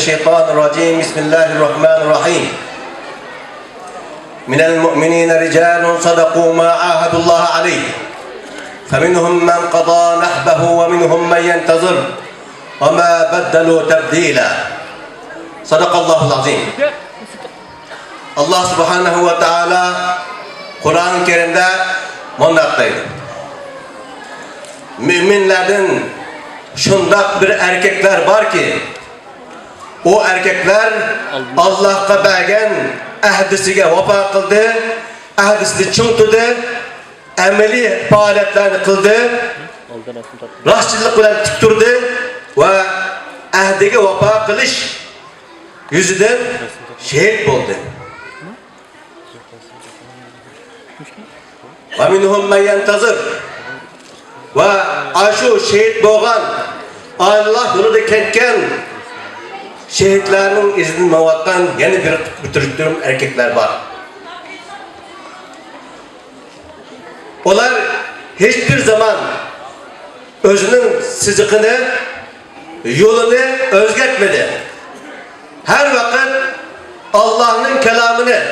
الشيطان الرجيم بسم الله الرحمن الرحيم من المؤمنين رجال صدقوا ما عاهدوا الله عليه فمنهم من قضى نحبه ومنهم من ينتظر وما بدلوا تبديلا صدق الله العظيم. Allah subhanahu ve taala Kur'an-ı Kerim'de mondaktaydı. Müminlerden şundak bir erkekler var ki o erkekler Allah'a bergen ahdisiga vafa kıldı, ahdisini çoğuttu, ameli faaliyetlerini kıldı, rastçılık bilen tik turdu ve ahdiga vafa kılış yüzüden şehit oldu. Ve minhum men yentazir ve aşu şehit boğan Allah yolunda ketken şehitlerinin izini mevattan yeni bir bitirdiğim erkekler var. Onlar hiçbir zaman özünün sızıkını, yolunu özgertmedi. Her vakit Allah'ın kelamını,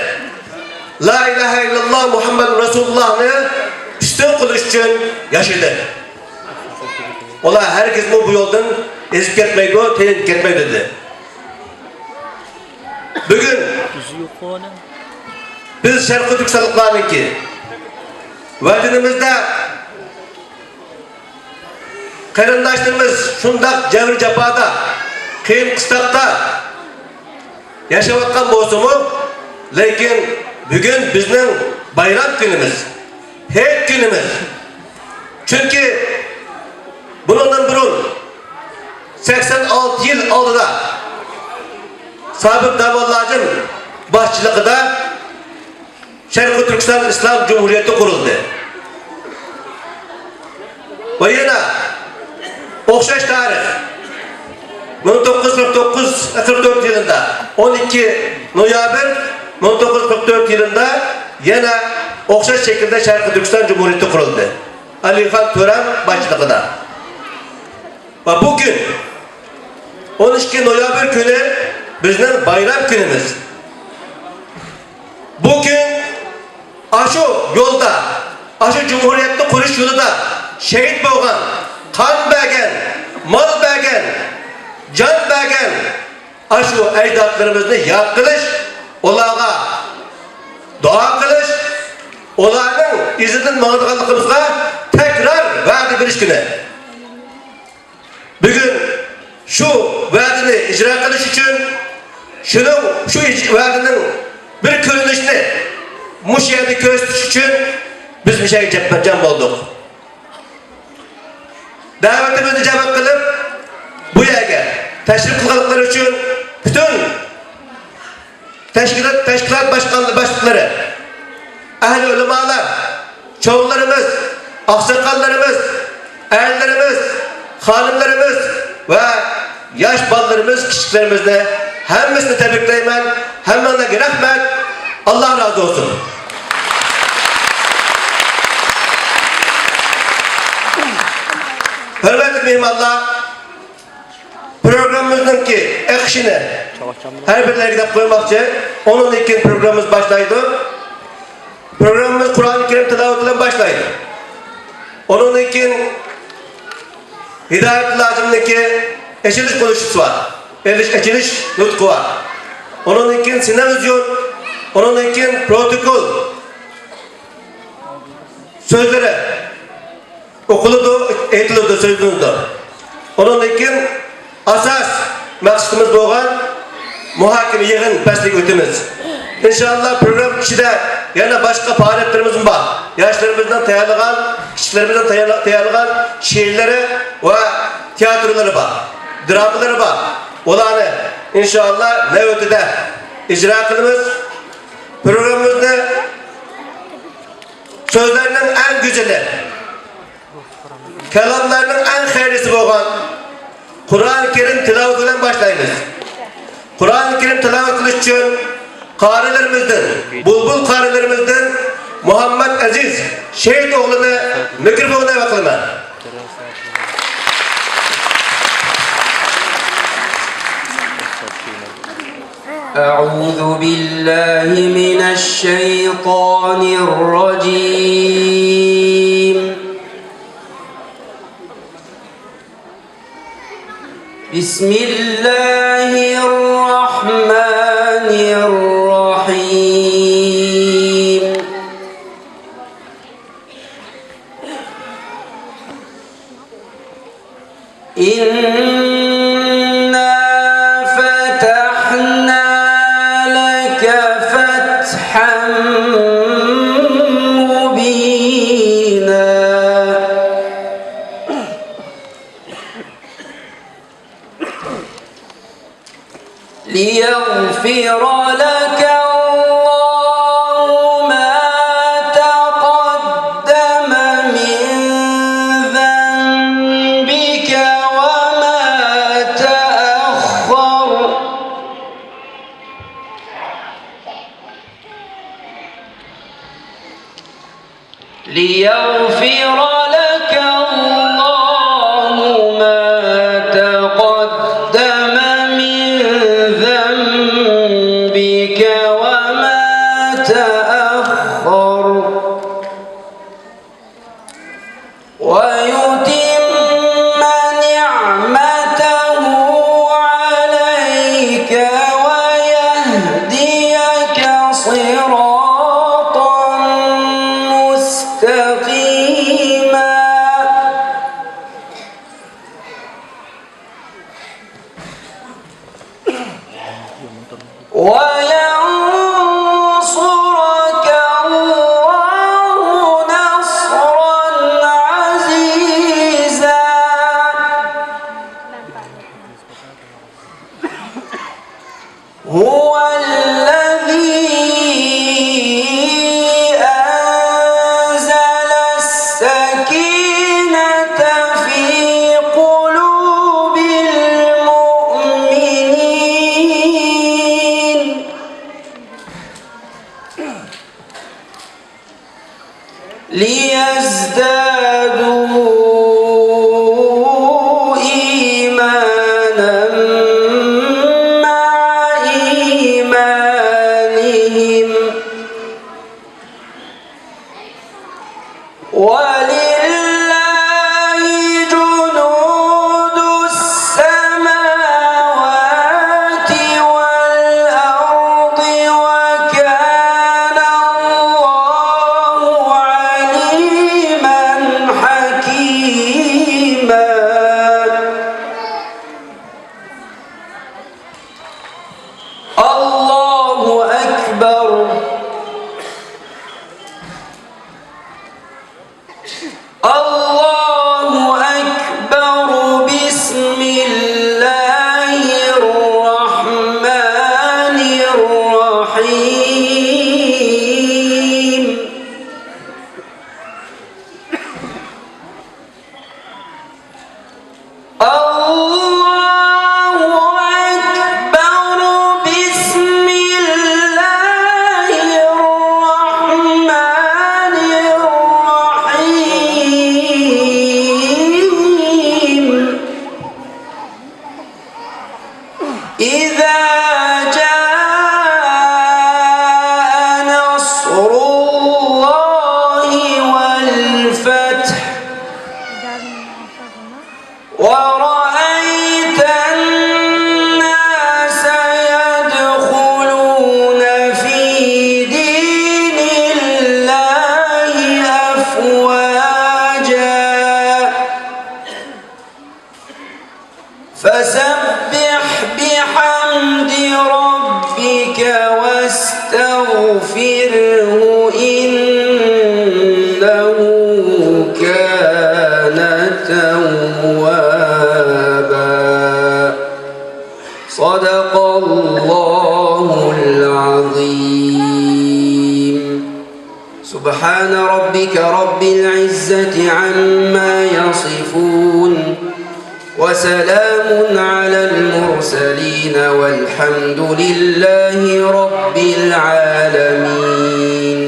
La ilahe illallah Muhammed Resulullah'ını üstün kılış için yaşadı. Onlar herkes bu yoldan ezip gitmeydi, tehdit gitmeydi dedi. Bugün biz Şarkı Türksallıklarının ki vatanımızda karındaşlarımız şundak cevir cephada, kıyım kıstakta yaşamaktan bozumu, lakin bugün bizim bayram günümüz, heyet günümüz. Çünkü bundan burun 86 yıl oldu Sabit Davallacı'nın başçılığında Şarkı Türkistan İslam Cumhuriyeti kuruldu. Ve yine okşaş tarih 1944 yılında 12 Noyabr 1944 yılında yine okşaş şekilde Şarkı Türkistan Cumhuriyeti kuruldu. Ali Khan Tören başçılığında. Ve bugün 12 Noyabr günü bizim bayram günümüz. Bugün aşı yolda, aşı Cumhuriyetli kuruş yolunda şehit boğan, kan bergen, mal bergen, can bergen aşı ecdatlarımızı yad kılış, onlara dua kılış, onların izinin mağdurlarımızla tekrar verdi bir günü. Bugün şu vaadini icra kılış için şu vaadinin bir kırılışını muşiyeti köstüş için biz bir şey cem olduk. Davetimizi cevap kılıp bu yerge teşrif kıldıkları için bütün teşkilat başlıkları, ehli ulemalar, çoğullarımız, aksakallarımız, erlerimiz, hanımlarımız ve yaş ballarımız, küçüklerimizle hemmisini tebrikleymen, hemmelerine rahmet, Allah razı olsun. Hürmetli mihmallah, programımızın ki ekşini her birine gidip koymakçı, onun için programımız başlaydı. Programımız Kur'an-ı Kerim tilavetiyle başlaydı. Onun için Hidayet lazımdaki eşiliş konuşusu var. Eşiliş nutku var. Onun için sinevizyon, onun için protokol sözleri okuludu, eğitilidu, sözlüğündü. Onun için asas maksadımız olan muhakeme yığın peslik ötümüz. İnşallah program içinde yana başka faaliyetlerimiz var. Yaşlarımızdan tayarlıgan, kişilerimizden tayarlıgan şiirleri ve tiyatroları var. Dramaları var. Olanı inşallah nöbetinde icra kılımız. Programımızda sözlerinin en güzeli, kelamlarının en hayırlısı olan Kur'an-ı Kerim tilavetinden başlayınız. Kur'an-ı Kerim tilavet için karilerimizden, bulbul karilerimizden Muhammed Aziz şehit oğlunu mikrofonuna bakılma. أعوذ بالله من الشيطان الرجيم. بسم الله الرحمن الرحيم. إنا فتحنا لك فتحا مبينا ليغفر لك الله ما تقدم من ذنبك وما تأخر ليغفر لك الله ما تقدم من ذنبك وما تأخر ويتم نعمته عليك ويهديك صراطا مستقيما وينصرك الله نصرا عزيزا هو الذي أنزل السكينة في قلوب المؤمنين ليزدادوا إيمانا مع إيمانهم ولله جنود السماوات والأرض وكان الله عليما حكيما. الله أكبر. الله أكبر. بسم الله الرحمن الرحيم. الله أكبر. بسم الله الرحمن الرحيم. إذا جاء نصر الله والفتح ورأيت الناس يدخلون في دين الله أفواجا فسبح بحمد ربك واستغفره إنه كان توابا. صدق الله العظيم. سبحان ربك رب العزة عما يصفون وسلام على المرسلين والحمد لله رب العالمين.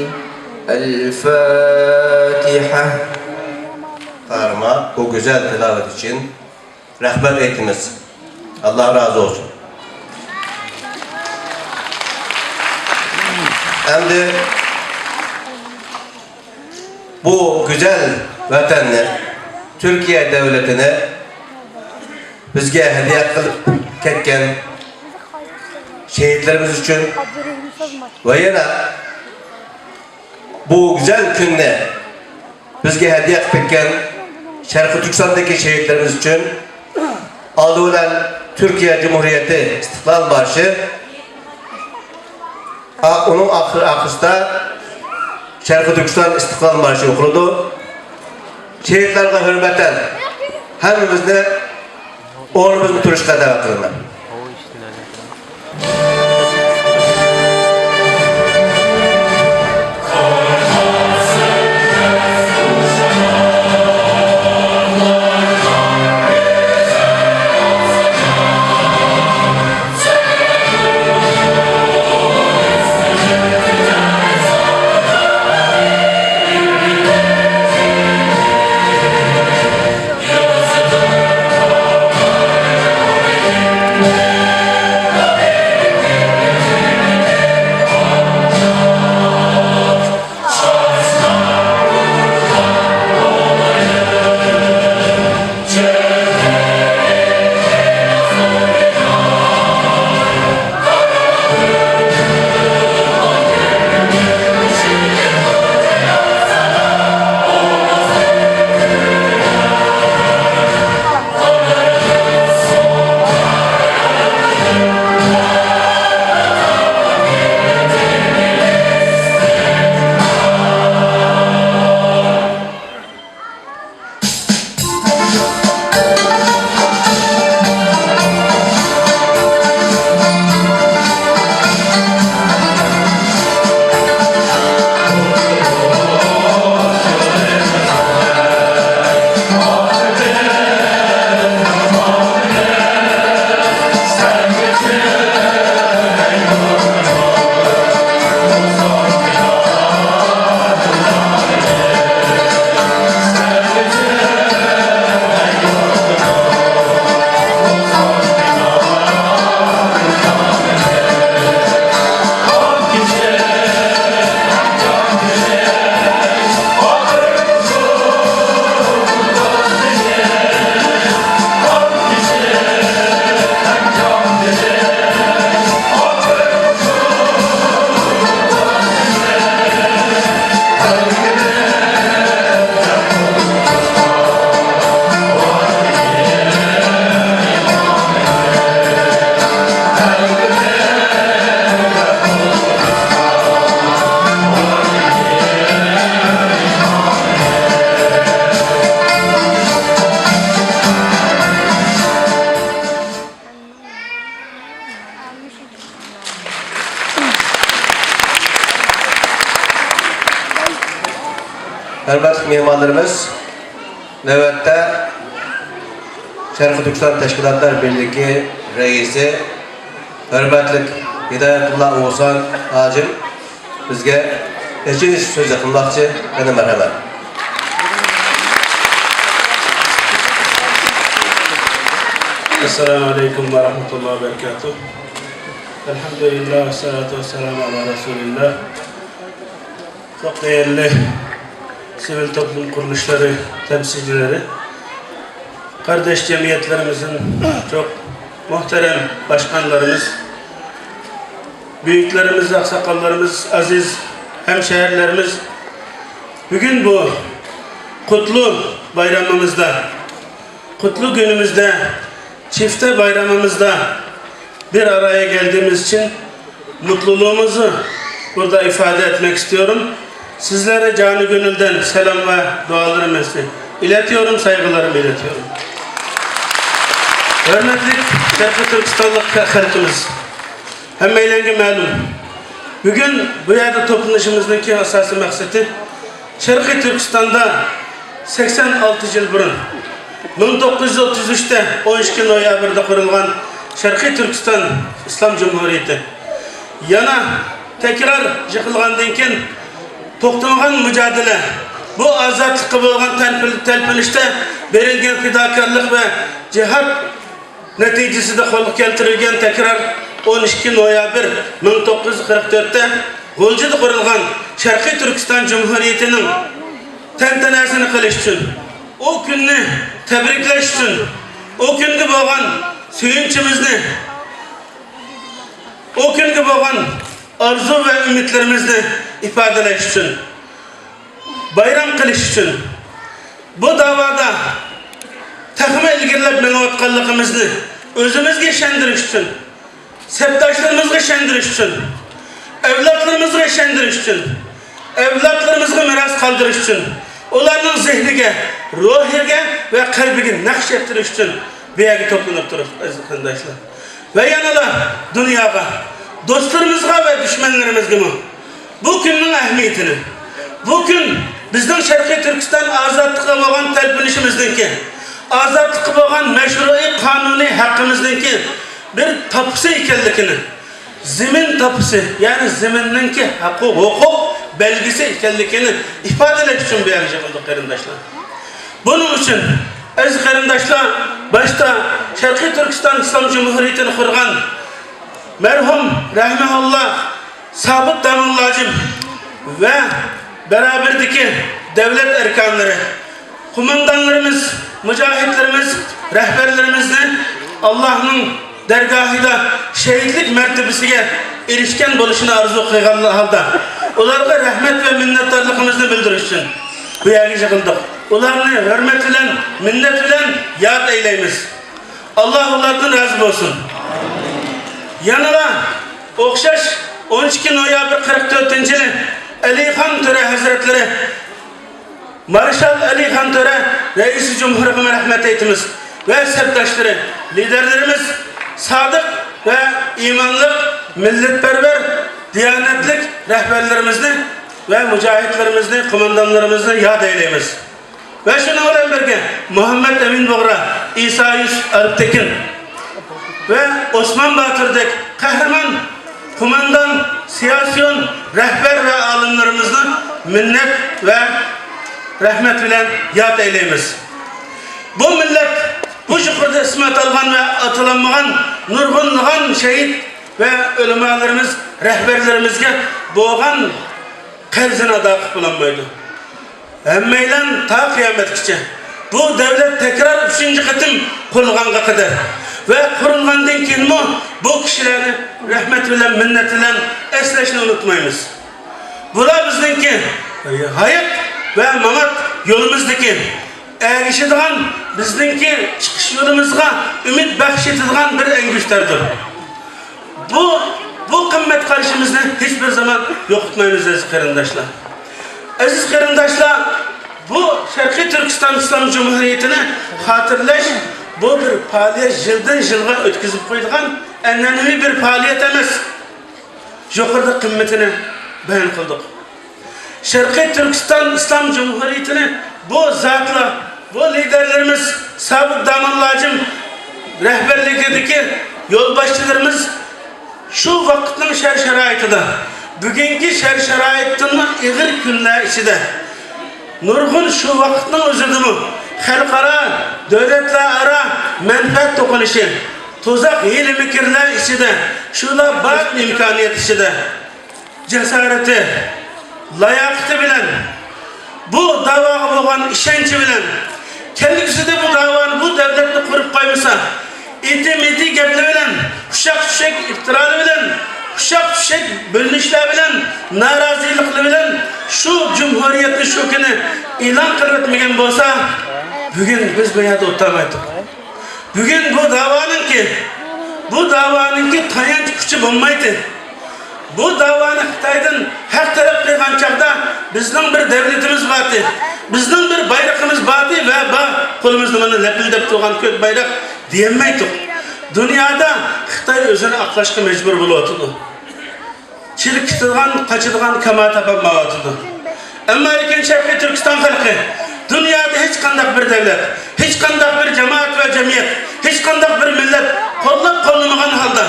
الفاتحة. Tarıma bu güzel tilavet için rehber eğitimiz. Allah razı olsun. Endi bu güzel vatanni, Türkiye devletini bizge hediye kılıp ketken şehitlerimiz için ve yana bu güzel günde bizge hediye ketken Şarkı Türkistan'daki şehitlerimiz için aldı olan Türkiye Cumhuriyeti İstiklal Marşı, onun akışta Şarkı Türkistan İstiklal Marşı okundu. Şehitlerine hürmeten hemimizni oğlumuzun turuşuna davet kılınlar. Hürmetli mehmanlarımız, növbette Şarkı Türkistan Teşkilatlar Birliği Reisi, hürmetli Hidayetullah Oğuzhan Hacım bizge eşiniz söz yakınmakçı, benim merhamet. Esselamu Aleyküm ve Rahmetullahi ve Berekatuhu. Elhamdülillah, salatu ve selamu ala Resulillah. Çok değerli sivil toplum kuruluşları, temsilcileri, kardeş cemiyetlerimizin çok muhterem başkanlarımız, büyüklerimiz, aksakallarımız, aziz hemşehrilerimiz, bugün bu kutlu bayramımızda, kutlu günümüzde, çifte bayramımızda bir araya geldiğimiz için mutluluğumuzu burada ifade etmek istiyorum. Sizlere canı gönülden selam ve dualarımı iletiyorum, saygılarımı iletiyorum. Hürmetli Şarkı Türkistanlık halkımız, hem eylenge malum. Bugün bu yerde toplanışımızdaki asası maksatı Şarkı Türkistan'da 86 yıl burun 1933'te 12 noyabrda kurulgan Şarkı Türkistan İslam Cumhuriyeti yana tekrar yıkılgandan keyin to'xtamagan mücadele, bu azatlıkka bo'lgan talpinishda berilgan fidokorlik ve cihat neticesinde qo'lga keltirilgan tekrar 12 noyabr 1944'te G'o'ljida qurilgan Sharqiy Turkiston Jumhuriyatining tantanasini qilish uchun, o kunni tabriklash uchun, o kunga bo'lgan suyunchimizni, o kunga bo'lgan arzu va umidlarimizni ifodalash uchun, bayram qilish uchun, bu da'voda taxmi ilgirlab menayotganligimizni o'zimizga ishontirish uchun, sepdoshlarımızga ishontirish uchun, evlatlarımızga ishontirish uchun, evlatlarımızga miras qoldirish uchun, ularning zehniga, ruhiga va qalbiga naqsh ettirish uchun bu yerga to'planib turibmiz aziz qarindoshlar. Va yana dunyoga, do'stlarimizga va dushmanlarimizga bu kunning ahamiyatini, bu kun bizning Sharqiy Turkiston ozodlikka bo'lgan talpinishimizniki, ozodlikka bo'lgan mashru'iy qonuniy haqqimizniki bir tapusi ekanligini, zemin tapusi, ya'ni zeminninki haqqi, huquq belgisi ekanligini ifodalash uchun bu yerga yig'ildik qarindoshlar. Buning uchun aziz qarindoshlar, boshda Sharqiy Turkiston Islom Jumhuriyatini qurgan merhum rahimahulloh Sobit Damullojim ve beraberdeki devlet erkanları, kumandanlarımız, mücahitlerimiz, rehberlerimizni Allah'ın dergahida şehitlik mertebesiga erişken bo'lishini arzu qilgan holda ularga rahmet ve minnettarligimizni bildirish uchun bu yerga yig'ildik. Ularni hurmat bilan, minnet bilan yad eylaymiz. Allah ulardan razı olsun. Yanıla o'xshash 12 noyabr 44-yili Alihan Töre Hazretleri, Marshal Alihan Töre Reis Cumhuriyeti'ne rahmet eytimiz ve sepdaşları, liderlerimiz, sadık ve imanlık, milletperver, diyanetlik rehberlerimizni ve mücahitlerimizni, komandanlarımızı yad eyleyimiz. Ve şuna olan birge Muhammed Emin Boğra, İsa Yusuf Alptekin ve Osman Batır'daki kahraman kumandan, siyasiyon, rehber ve alimlerimizni minnet ve rahmet bilen yad eyleyimiz. Bu millet bu şükürde ismet algan ve atılanmagan, nurgunluğan şehit ve ölümalarımız, rehberlerimizge boğan kerzini ada kıpılanmaydı. Emmeylen ta kıyametkice bu devlet tekrar 3. kıtım kurulğanğa kadar ve kurulğandan keyin bu kişileri rahmet bilen, minnet bilen esleşini unutmayınız. Bular bizdenki hayat ve mamat yolumuzdaki erişidigan, bizdenki çıkış yolumuzga ümit bahşedidigan bir engüşlerdir. Bu kımmet karşımızda hiçbir zaman yokutmayınız aziz qarindoshlar. Aziz qarindoshlar, bu Sharqiy Turkiston Islom Cumhuriyeti'ni hatırlaş, bu bir faaliyet yıldan yılga ötkizip koyduğun annenevi bir faaliyet emas. Yukarıda kıymetini beyan kıldık. Sharqiy Turkiston Islom Cumhuriyeti'ni bu zatla, bu liderlerimiz, Sobit Damullojim rehberligideki yolbaşçılarımız şu vakitning şer-şaraitida, bugünkü şer-şaraitning ig'ir kunlar ichida nurg'un şu vakitning o'zidami xalqaro, davlatlararo manfaat to'qinishi, tuzaq hiyla mikrlar ichida, shular bor imkoniyat ichida jasarati, layaqati bilan bu da'voga bo'lgan ishonchi bilan kelgusida bu davoni, bu davlatni qurib qo'ymasa, eti gaplar bilan, ushaq-tushak iftirolar bilan, ushaq-tushak bo'linishlar bilan, noroziliklar bilan shu jumhuriyatni shu kuni e'lon qilib o'tmagan bo'lsa, bugun biz bu yerda o'tirmaydik. Bugun bu da'voninki tayanch kuchi bo'lmaydi. Bu davoni Xitoydan haq taraf qilgan chaqda bizning bir davlatimiz bordi. Bizning bir bayrog'imiz bordi va qo'limizda mana lapildab turgan ko'k bayroq deyilmaydi. Dunyoda Xitoy o'zini aqlashga majbur bo'lyapti. Chirkitigan, qochadigan kama topolmayapti. Ammo lekin Sharqiy Turkiston xalqi dunyoda hech qanday bir davlat, hech qanday bir jamoat va jamiyat, hech qanday bir millat qo'llab-quvvatlamagan holda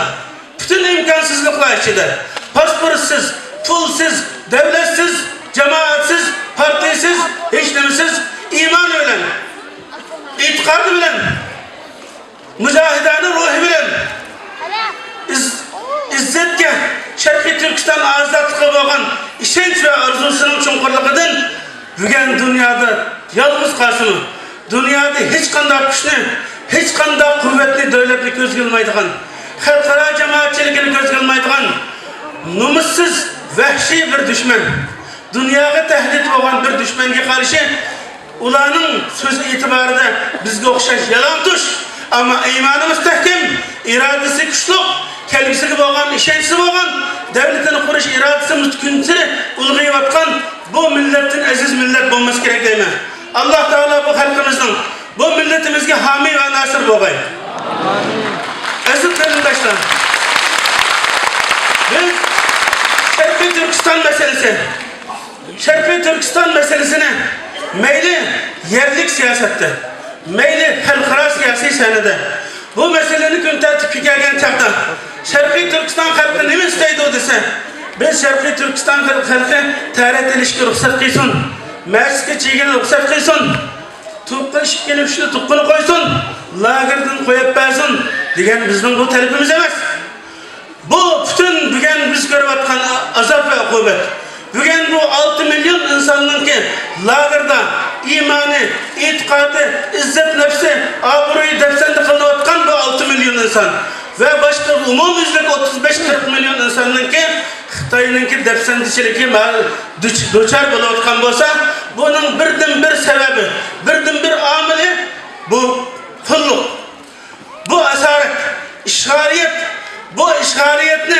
bütün imkonsizliklar ichida pasportsiz, pulsiz, davlatsiz, jamoatsiz, partiyasiz, hech nimasiz iymon bilan, e'tiqodi bilan, mujahidona ruhi bilan izzatga, Sharqiy Turkiston ozodlikka bo'lgan çuңqurluğundan bugün dünyada yalnız qalsın. Dünyada hiç qanday kuchni, hiç qanday quvvatli davlatni ko'z qilmaydigan, xalqaro jamoatchilikni ko'z qilmaydigan, numussiz, vahshiy bir dushman, dunyoga tahdid bo'lgan bir dushmanga qarshi ularning so'z e'tiborida bizga o'xshash yalang'och, ammo iymoni mustahkam, irodasi kuchli, kelgusiga bo'lgan ishonchi bo'lgan, davlatini qurish irodasi mutkunsiri ulg'ayotgan bu millatning aziz millat bo'lmasi kerak deyman. Allah Teala bu xalqimizning, bu millatimizga homiy va nasir bo'lg'ay. Aziz qarindoshlar, biz Sharqiy Turkiston meselesini mayli yerlik siyosatda, mayli xalqaro siyosiy sanada bu meseleni kun tartibga kelgan chaqda Sharqiy Turkiston xalqi nima istaydi desa, biz Sharqiy Turkiston xalqi ta'ratilishga ruxsat qilsin, masjidga chegini ruxsat qilsin, to'pqa ishib kelib shuni to'qqini qo'ysin, lagerdan qo'yib bersin degan bizning bu talabimiz emas. Bu bütün bugün biz görüyotgan azap ve uqubat. Bugün bu 6 milyon insanın ki lagerda imani, itiqadı, izzet nefsi, abruyu defsende kılınıyotgan bu 6 milyon insan. Ve başka umumizlik 35-40 milyon insanın ki Xitayının ki defsendişiliki duçar buluyotgan bolsa, bunun birden bir sebebi, birden bir amili bu kulluk, bu asaret, işgaliyet. Bu işgaliyetini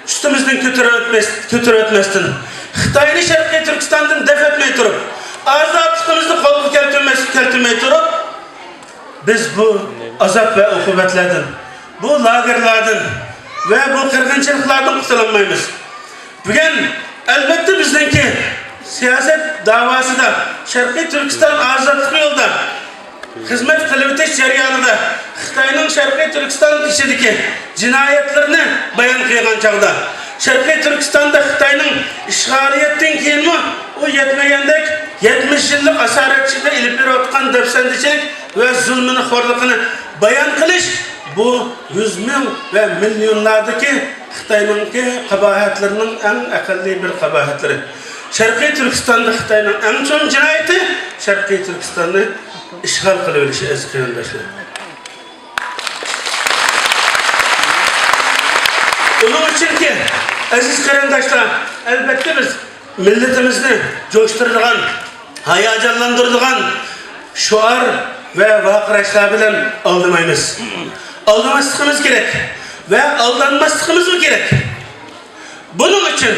üstümüzden kötürütmezsin. Xitayını Sharqiy Turkistondan def etmey turup, azatlıkımızı kolunu keltirmey turup, biz bu azap ve ukubatlardan, bu lagerlardan ve bu kırgınçılıklardan kurtulamayız. Bugün elbette bizdeki siyaset davası da Sharqiy Turkiston azatlık yolda hizmet kılıvetiş jarayonida Xitayning Sharqiy Turkiston ichidagi jinoyatlarni bayon qilgan chog'da Sharqiy Turkistonda Xitayning ishg'oliyatdan keyin u yetmagandek 70 yillik asoratchida ilib berayotgan dafsandichilik va zulmini xo'rligini bayon qilish bu 100 ming va millionlardagi Xitoyningki qabohatlarining eng aqalli bir qabohatlari. Sharqiy Turkistonda Xitoyning eng chong jinoyati Sharqiy Turkistonni işgal kılıverişi aziz qarindoshlar. Onun için ki aziz qarindoshlar, elbette biz milletimizni coşturduğun, hayacanlandırduğun şuar ve vaqiraşlar bilan aldamaymiz. Aldamasligimiz gerek ve aldanmasligimiz mı gerek? Bunun için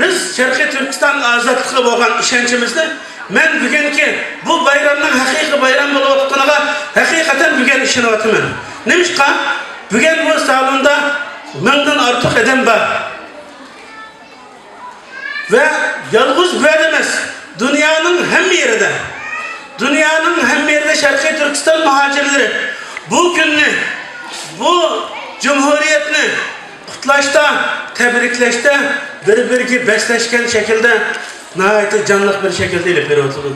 biz Sharqiy Turkiston azatlığı bo'lgan ishonchimizni men bugunki bu bayramning haqiqiy bayram bo'layotganiga haqiqatan bugun ishonayotiman. Nimishqa? Bugun bu salonda mingdan ortiq odam bor. Ve yalnız bu emas, dünyanın hem yerinde Sharqiy Turkiston muhacirleri bu günni, bu cumhuriyetni qutlashda, tebriklashda bir-biriga beslashgan şekilde nəhayət canlıq bir şəkildə ilib beriyotdu.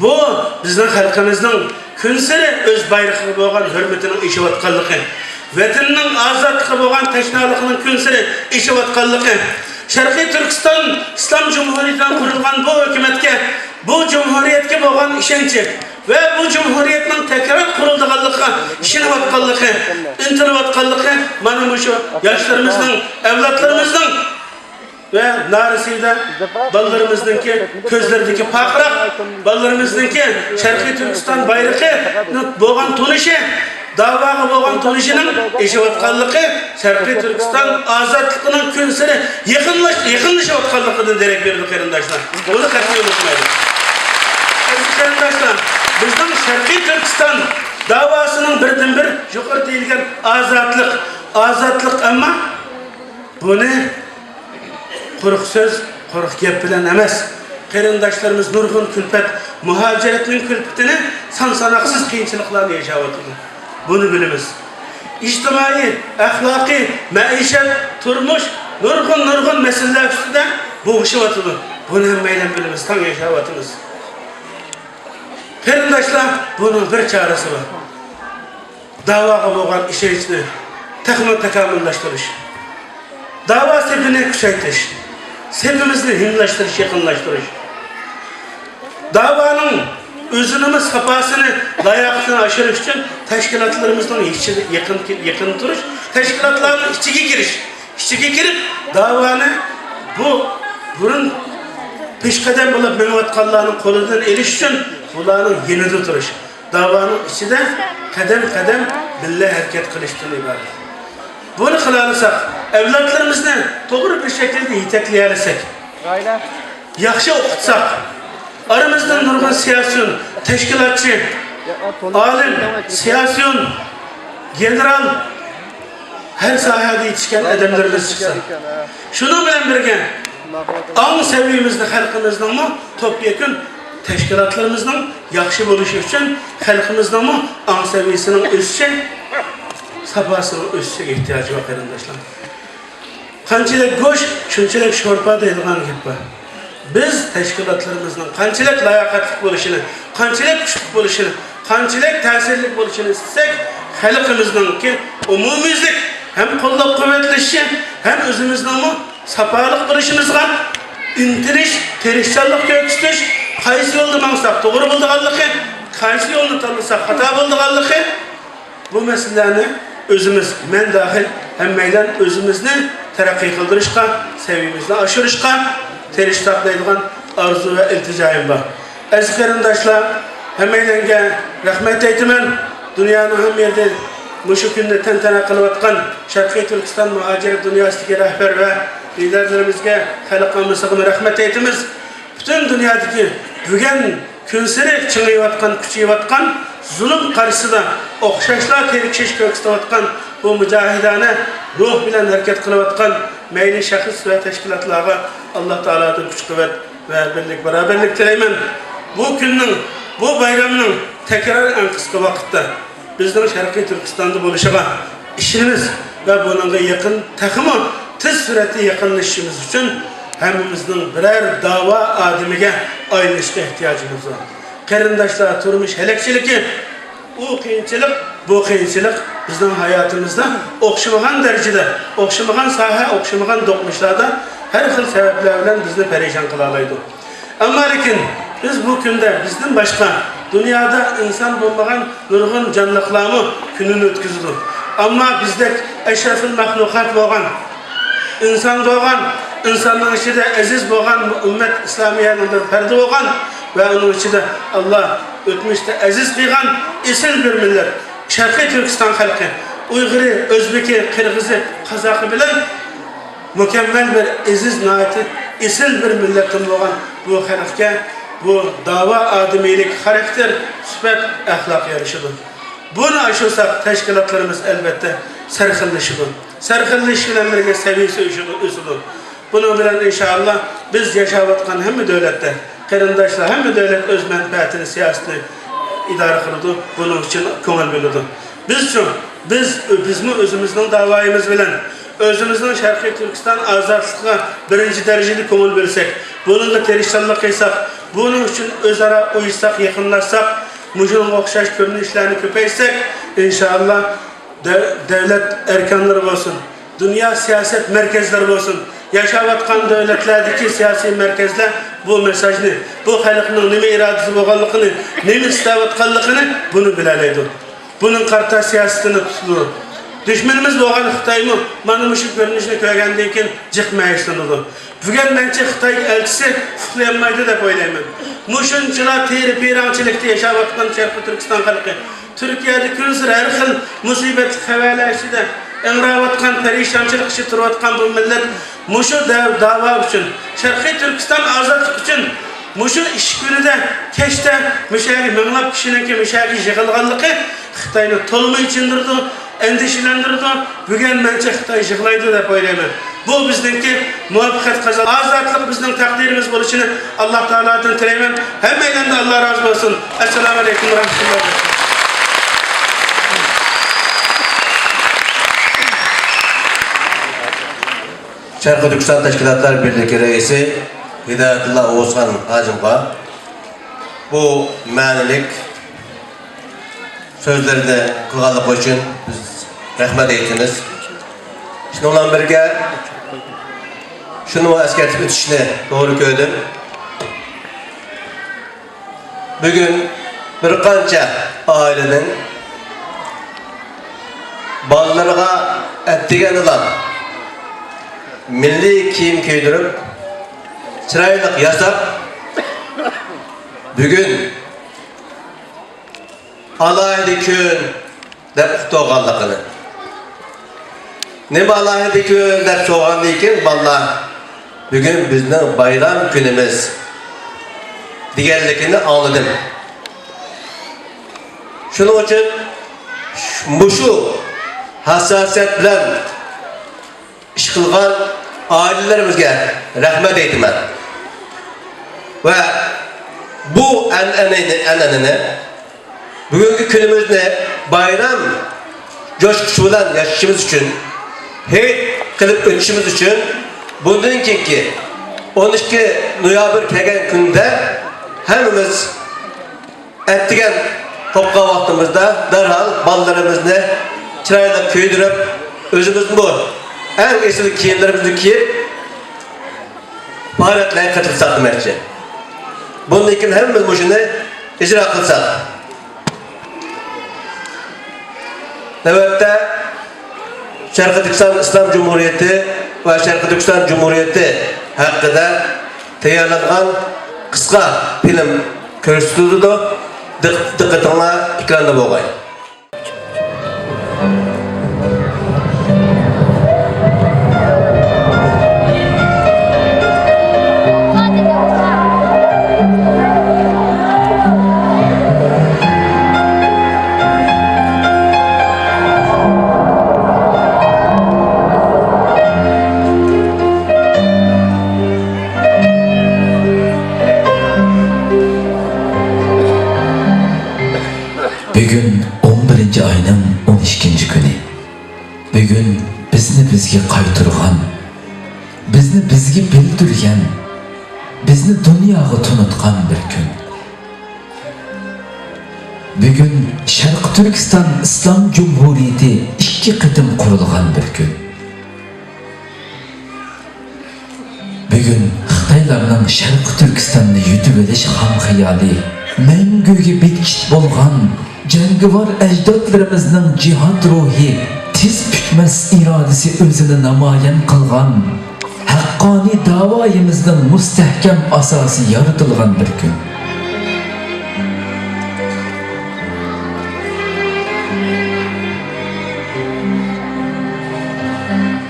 Bu bizning xalqimizning kunsiri öz bayrog'iga bo'lgan hurmatining ishiyotganligi, vatanning ozodligiga bo'lgan tashnaligining kunsiri ishiyotganligi, Sharqiy Turkiston Islom Cumhuriyetidan qurilgan bu hukumatga, bu cumhuriyetga bo'lgan ishonchi ve bu cumhuriyetning tekrar qurilganligiga ishonayotganligi, intilayotganligi mana bu shu yoshlarımızning, avlodlarimizning ve narisida balalarımızdaki közlerdeki pakrak, balalarımızdaki Sharqiy Turkiston bayrog'i bo'lgan tunishi, davaga bo'lgan tunishining eshiyotganligi Sharqiy Turkiston ozodligining kunsiri yaqinlashayotganligidan derak berdi qarindoshlar. Buni qat'iy unutmaylik. Aziz qarindoshlar, bizning Sharqiy Turkiston davosining birdan bir yuqori deyilgan ozodlik ama buni quruq söz, quruq gap bilan emas. Qarindoshlarimiz nurg'un kulfat, muhojiratning kulfatini son-sanoqsiz qiyinchiliklarni yashayotdi. Bunu bilamiz. İctimai, axloqiy, maishat, turmush, nurg'un masalalar ustida bo'g'ishyapti. Buni hammaylar bilamiz, tang yashayapmiz. Qarindoshlar, buning bir chorasi bor. Da'voga bo'lgan ishonchni takomillashtirish. Da'vo sepini kuchaytirish. sepimizni himlaştırış, yakınlaştırış. Davanın özünümüz sapasını, layıkını aşırış için teşkilatlarımızdan yakın duruş, teşkilatların içine giriş. İçine girip davanı bunun peşkadem bulup Mehmet Kallar'ın kolundan eriş için bunların yenide duruş. Davanın içinde kadem billah hareket kılıştığını ibaret. Bunu kılarsak, evlatlarımızı doğru bir şekilde yetekleyerek, yaxşı okutsak, aramızdan nurgun siyasiyon, teşkilatçı, alim, siyasiyon, general, her sahada yetişken adamlarımız çıksa. Şunu bilen birge, an seviyemizde halkımızdan mı topyekun teşkilatlarımızdan yaxşı buluşu için halkımızdan mı an seviyesinin üstçe, sapasının üstçe ihtiyacı var arkadaşlar. Qanchalik go'sht, shunchalik sho'rpa deydigan gap bor. Biz teşkilatlarımızdan qanchalik layoqatli bo'lishini, qanchalik kuchli bo'lishini, qanchalik ta'sirli bo'lishini istasak, xalqimizdanki umumiylik hem qo'llab-quvvatlashi, hem o'zimizning sapolik qilishimizga intilish, tirishchanlik ko'rsatish, qaysi yo'lda maqsad to'g'ri bo'lganligi, qaysi yo'lni tanlasak xato bo'lganligi bu masalalarni özümüz, men dahil hemmeyle özümüzni terakki kıldırışka, seviyemizni aşırışka, teriş saklaydıgan arzu ve ilticayım var. Aziz qarindoshlar, hemmeylenge rahmet eytimen, dünyanın hem yerde muşu günde tentana kılıvatkan Şarkı Türkistan muhaciret dünyasındaki rehber ve liderlerimizge halkımızga rahmet eytimiz. Bütün dünyadaki bugün künsiri çınıyıvatkan, küçüyüvatkan, zulüm karşısında okşaşlar terikşiş köküstüvatkan bu mücahidane ruh bilen hareket kılıvatkan meyli şahıs ve teşkilatlara Allah Teala'dan güç kuvvet ve birlik beraberlik dileymen. Bu günün, bu bayramının tekrar en kısa vakitte bizden Şarkı Türkistan'da buluşaga işimiz ve bununla yakın takımı tez süreti yakınlaşışımız için hemimizin birer dava adimige ayrılışka ihtiyacımız var. Qarindoshlar, turmuş helakchiligi, o qiyinchilik, bu qiyinchilik bizning hayatımızda o'xshamagan derecede, o'xshamagan soha, o'xshamagan do'qmishlarda har xil sabablar bilan bizni perişan qila oladi. Ammo lekin biz bu kunda bizden başka dünyada insan bo'lmagan nurg'un jonliqlarni kunini o'tkazdi. Ammo bizdek ashrafil mahluqat bo'lgan, inson bo'lgan, insonning ichida aziz bo'lgan ummat islomiyaning bir fardi bo'lgan ve onun içinde Allah ötmüşte aziz kıygan esil bir millet. Şarkı Türkistan halkı, Uygur'u, Özbek'i, Kırgız'ı, Kazak'ı bilen mükemmel bir aziz naati, esil bir milletin olan bu halkı, bu dava ademilik karakter, süper ahlak yarışıdır. Bunu aşırsak teşkilatlarımız elbette serkilişidir. Serkilişiyle birlikte seviyesi üsüdür. Bunu bilen inşallah biz yaşavatkan hem devlette, qarindoshlar hem devlet öz menfaatini, siyasetini idare kıldı. Bunun için köngil bölüdü. Bizmi özümüzün davayımız bilen, özümüzün Şarkı Türkistan azadlığa birinci dereceli köngil bölsek, bununla terişçanlık kıysak, bunun için özara uyuşsak, yakınlaşsak, mujunun okşaş görünüşlerini köpeysek, inşallah devlet erkanları olsun, dünya siyaset merkezleri olsun, yaşavatkan devletlerdeki siyasi merkezler bu mesajını, bu halkının nime iradesi boğanlıkını, nime istavatkanlıkını bunu bilaleydi. Bunun karta siyasetini tutulur. Düşmanımız boğan Xitay mı? Bana müşrik görünüşünü köygəndeyken cıkmayışlanıdı. Bugün bence Xitay elçisi fıklayanmaydı da koylayman. Muşunçılar teri pirançılıkta yaşavatkan Şarkı Türkistan halkı. Türkiye'de künsür her xil musibet xevalayışı da enravatkan, perişançılık işi turvatkan bu millet muşu dava için, Şarkı Türkistan azadlık için, muşu iş günü de keşte müşahidi minglab kişinin ki müşahidi yığılganlığı Xitay'ını tolma içindirdi, endişelendirdi. Bugün bence Xitay yığılaydı da koylayman. Bu bizdeki muvaffakiyet kazandı. Azadlık bizden takdirimiz buluşunu Allah Teala'dan tileyman. Hemmeyle de Allah razı olsun. Esselamu Aleyküm ve Rahmetullah. Şarkı Türkistan Teşkilatlar Birliği Reisi Hidayatullah Oğuzhan Hacım'a bu manilik sözlerinde kılgalık için biz rahmet eytiniz. Şimdi olan birge şunu eskertip ötüşüne doğru gördüm. Bugün bir qancha ailenin balalarına ettigen olan milli kiyim kiydirip çıraylık yasap bugün alaylı kün dep uqtoğanlıqını. Ne alaylı kün dep soğanlı iken balla bugün bizden bayram günümüz digerlikini anladım. Şunun için şu hassasiyet bilen iş kılgan ailelerimizge rahmet eytimen. Ve bu enenini bugünkü günümüzde bayram coşkusu bilen yaşayışımız için heyet kılıp ötüşümüz için bundan ki 12 noyabr kelgen günde hemimiz ettigen topka vaktimizde derhal ballarımızı çırayla köydürüp özümüz bu en eski kiyimlerimizi giyip faaliyetlerine katılsak demekçi. Bunun için hemimiz bu işini icra kılsak. Devlette Şarkı Türkistan İslam Cumhuriyeti ve Şarkı Türkistan Cumhuriyeti hakkında tayarlanan kısa film ko'rsatuvida diqqatinglar ekranda bo'lg'ay. Bugün 11. ayının 12. günü. Bugün bizni bizga qaytirgan, bizni bizga bildirgan, bizni dunyoga tunutgan bir gün. Bugün Sharq Turkiston Islom Cumhuriyeti 2 qitim qurilgan bir gün. Bugün Xitoylarning Sharq Turkistonni yutib olish ham xayoli, manguga betkit bo'lgan jangovar ajdodlarimizning jihad ruhi, tiz bitmas irodasi o'zini namoyon qilgan, haqqoniy da'voyimizning mustahkam asosi yaratilgan bir kun.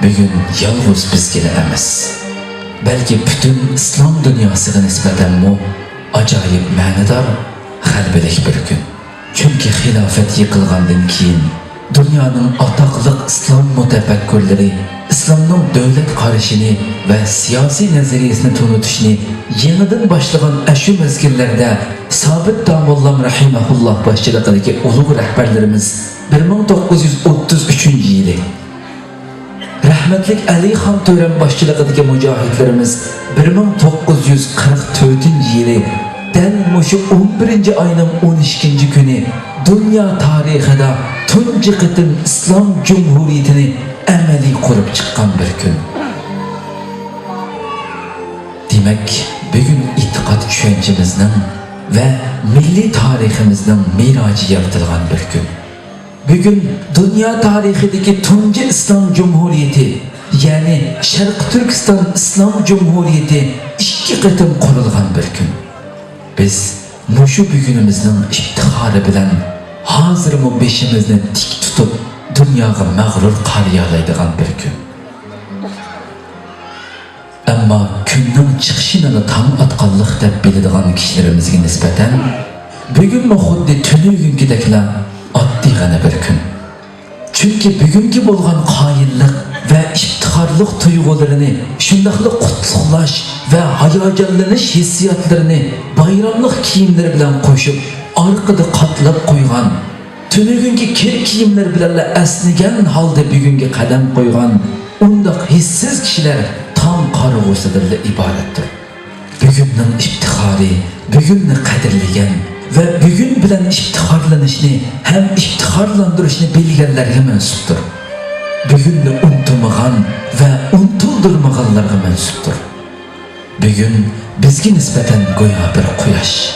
Bugün yalnız bizgina emas, balki butun islom dunyosiga nisbatan ajoyib ma'nodor g'alabalik bir kun. Çünkü xilafet yıkılgandan keyin dünyanın ataqlıq İslam mutafakkurları İslamның devlet qarashini ve siyasi nazariyasini tunutishni yeniden başlagan aşı mezgillerde Sabit Damollam rahimahullah başçılıqidagi ulug' rahbarlarimiz 1933 yılı, rahmetlik Ali Xon To'ran başçılıqidagi mujohidlarimiz 1944 yılı dal şu 11. ayının 12. günü dünya tarixida tunji qitim İslam Cumhuriyetini amaliy qurib chiqqan bir gün. Demek bugün itiqad tushunchimizning ve milli tariximizning miraci yaratilgan bir gün. Bugün dünya tarixidagi tunji İslam Cumhuriyeti, yani Sharq Turkiston İslam Cumhuriyeti 2 qitim qurilgan bir gün. Biz muşu bugünümüzün iftihari bilen hazırmı beşimizni tik tutup dünyaga mağrur qariyalaydigan bir gün. Ama günün chiqishini tam atqanlıq deb biladigan kishilarimizga nisbatan bugün xuddi tunugungideklar oddiygina bir gün. Çünkü bugünkü bo'lgan qoyillik ve iftixorlik tuyg'ularini, shundaqli qutlug'lash ve hayajonlanish hissiyotlarini bayramlik kiyimler bilan qo'shib orqada qatlab qo'ygan, tunugungi kir kiyimler bilan asnigan holda bugunga qadam qo'ygan undaq hissiz kishilar tam qarg'usidan iboratdir. Bugunning iftixori, bugunni qadrlagan ve bugün bilan iftixorlanishni ham iftixorlantirishni bilganlarga mansubdir. Bugünni unutulmagan ve unutuldurmaganlarga mensuptur. Bugün bizga nisbatan go'yo bir quyosh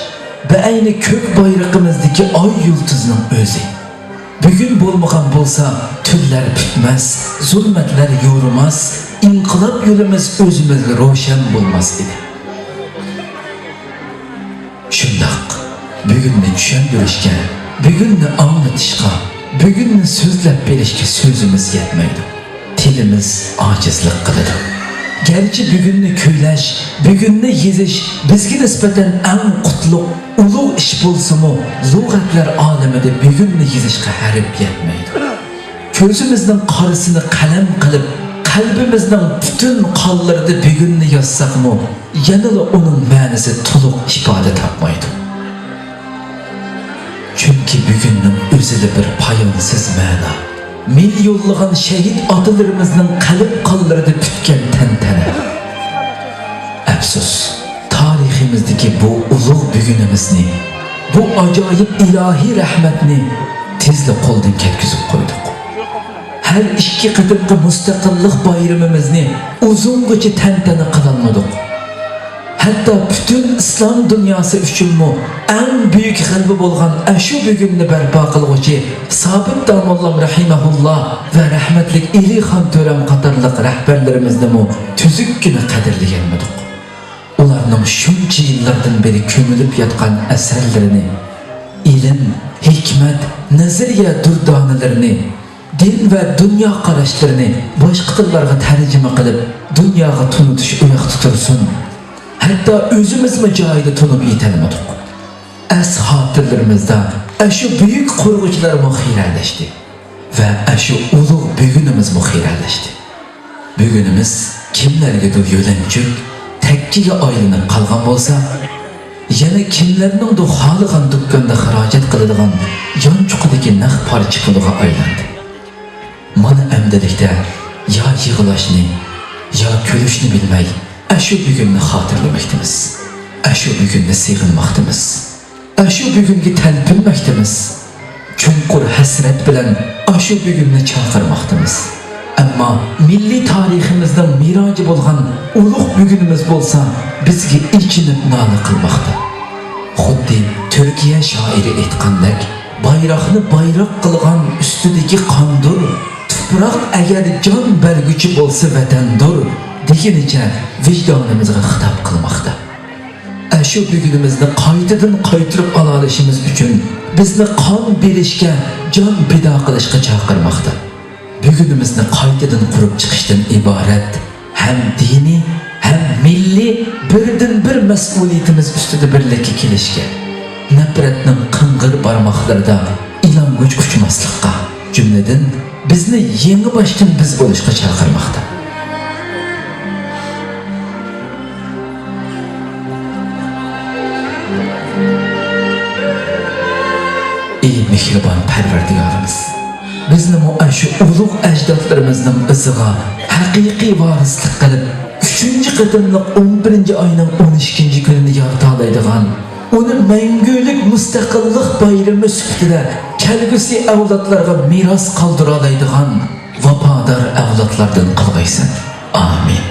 ve ayni ko'k bayrog'imizdagi oy yulduzning o'zi. Bugün bo'lmagan bo'lsa, tunlar bitmas, zulmatlar yo'rimas, inqilob yo'limiz o'zimizga ro'shan bo'lmas edi. Shundoq bugunni tushuntirishga, bugunni anlatishga, bugunni so'zlab berishga so'zimiz yetmaydi. Tilimiz ojizlik qiladi. Gerçi bugunni kuylash, bugunni yezish bizga nisbatan eng qutlug', ulug' ish bo'lsa-mu, lug'atlar olamida bugunni yezishga harif yetmaydi. Ko'zimizning qorasini qalam qilib, qalbimizning butun qonlarida bugunni yozsaqmi, yanada uning ma'nosi to'liq ifoda topmaydi. Chunki bugunning o'zida bir poyonsiz ma'no, milyonlagan şehit atalarımızın qalb qonlarida tutgan tantana. Afsus, tariximizdagi bu ulug' bugunimizni, bu ajoyib ilohiy rahmatni tezda qo'ldan ketkizib qo'ydik. Her ikki qadimgi mustaqillik bayramimizni uzungacha tantana qilolmadik. Hatta bütün İslam dünyası üçünmü en büyük g'alaba bo'lgan shu bugunni barpo qiluvchi Sobit Domollam rahimahulloh ve rahmatlik Ilixon To'ram qatorliq rahbarlarimizni tuzukkina qadrlaganmidik. Ularning shuncha yillardan beri ko'milib yotgan asarlarini, ilm, hikmat, nazariya durdonalarini, din ve dünya qarashlarini boshqa tillarga tarjima qilib, dunyoga tunutish uyoqda tursin. Hatta özümüzme cahide tunup yetelmedik. Es hatırlarımızda şu büyük kurgucular muhirerleşti. Ve şu ulug' bugünümüz muhirerleşti. Bugünümüz kimlerge de yölençük, tekkiga aylanıp kalgan bolsa, yana kimlerinin de halıgan dükkanda haracet kılıdığan yançukudaki naq parça puluğa aylandı. Mana emdelikte ya yığılaşını, ya külüşünü bilmey, şu bugünni hatırlamaktımız, şu bugünni sığınmaktımız, şu bugünni telpinmaktımız, chunqur hasret bilen şu bugünni çağırmaktımız. Ama milli tariximizden miracı bo'lgan ulug' bugunimiz bo'lsa, bizga ichinib nola qilmoqda. Xuddi Türkiye shoiri aytgandek, bayroqni bayroq qilgan ustidagi qondur, tuproq agar jon berguchi bo'lsa vatandur degenicha vicdanımızga hitap kılmakta. Şu bugünümüzde qaytadan qaytırıp alalışımız üçün bizni qon berishga, jon pido qilishga chaqirmoqda. Bugünümüzde qaytadan qurup chiqishdan iborat hem dini, hem milli birdan bir mas'uliyatimiz ustida birlikka kelishga, nafratning qing'ir barmoqlarida ilonguch uchmaslikqa, jumladan bizni yangi boshdan biz bo'lishga chaqirmoqda. Ey mehriban Parvardigarimiz, bizni şu ulug' ajdodlarimizning iziga haqiqiy varislik qilib, 3-chi qadamliq 11-oyning 12-chi kunini yoritalaydigan, uni mangulik mustaqillik bayrami sifatida kelgusi avlodlarga miros qoldiralaydigan vafodor avlodlardan qilg'aysan. Amin.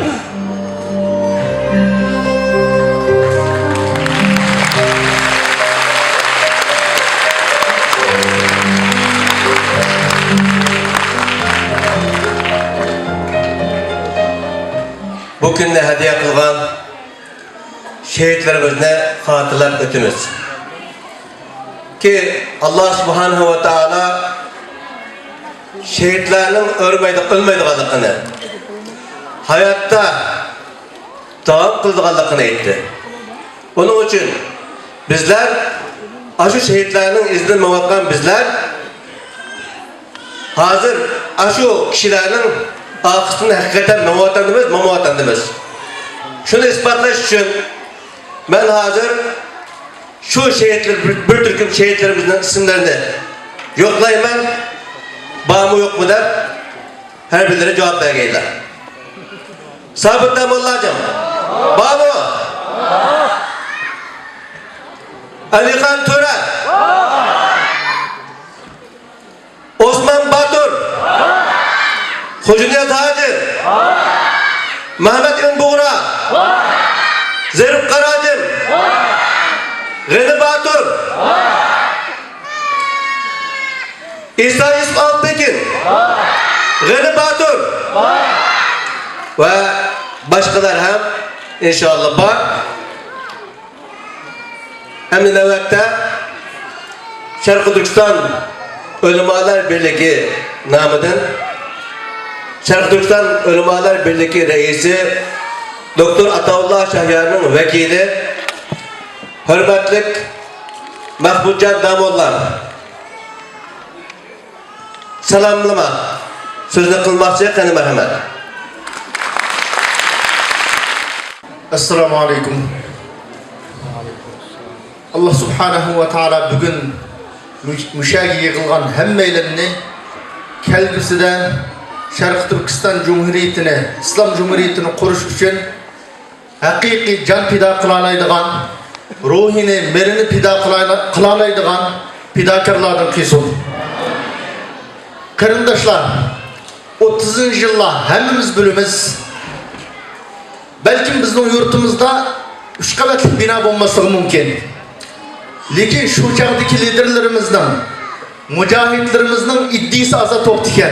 Bu günde hediye kılgan şehitlerimizne hatırlap ötümüz. Ki Allah subhanahu ve ta'ala şehitlerinin ölmeydiğini, hayatta devam kıldıqanlıqını etti. Onun için bizler, aşı şehitlerinin izni muvakkan bizler, hazır aşı kişilerin akısını hakikaten memuatandımız. Şunu ispatlaş için ben hazır şu şehitler, bir Türk'ün şehitlerimizin isimlerini yoklayayım ben, bağ mı yok mu der, her birileri cevap vergeyler. Sabit Damollacığım, bağ mı? Ilixon To'ram, Osman Batur, Xo'janiyat Hoji, İsa Yusuf Alpekin, Gani Batur ve başkalar hem inşallah var. Hem de nöbette Şarkı Türkistan Ulemalar Birliği namıdan Şarkı Türkistan Ulemalar Birliği reisi Doktor Ataullah Şahyar'ın vekili hürmetlik Mahmudcan Damollar salamlama sözünü kılmakçı kanı merhamet. Assalamu alaikum. Allah subhanahu ve taala bugün müşahede yığılgan hemmeylerini kelgüsüde Şarkı Türkistan Cumhuriyeti'ni, İslam Cumhuriyeti'ni kuruş için hakiki can pida kılalaydıgan, ruhini, merini pida kılalaydıgan pidakarlardan kıysun. Kırındaşlar, 30. yıllar hemmimiz bölümüz, belki bizning yurtimizda 3 qavatli bina bo'lmasligi mumkin. Lekin shu chaqdagi liderlarimizning, mujohidlarimizning iddisi azat to'pti ekan.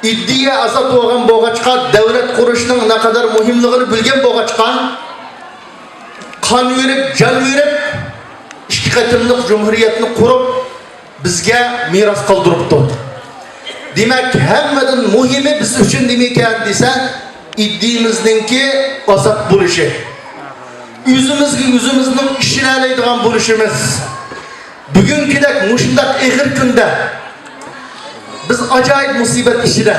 İddiye azat bo'lgan bo'lg'achqa, davlat qurishning naqadar muhimligini bilgan bo'lg'achqa, qon verib, jon verib, ikki qatimliq jumhuriyatni qurib bizga meros qoldiribdi. Demak, hammadan muhimi biz uchun nima ekan desa, iddiyimizningki azat bo'lishi. Yüzümüzün işini alaydigan bo'lishimiz. Bugünkidek mushundaq ig'ir kunda biz ajoyib musibat ichida.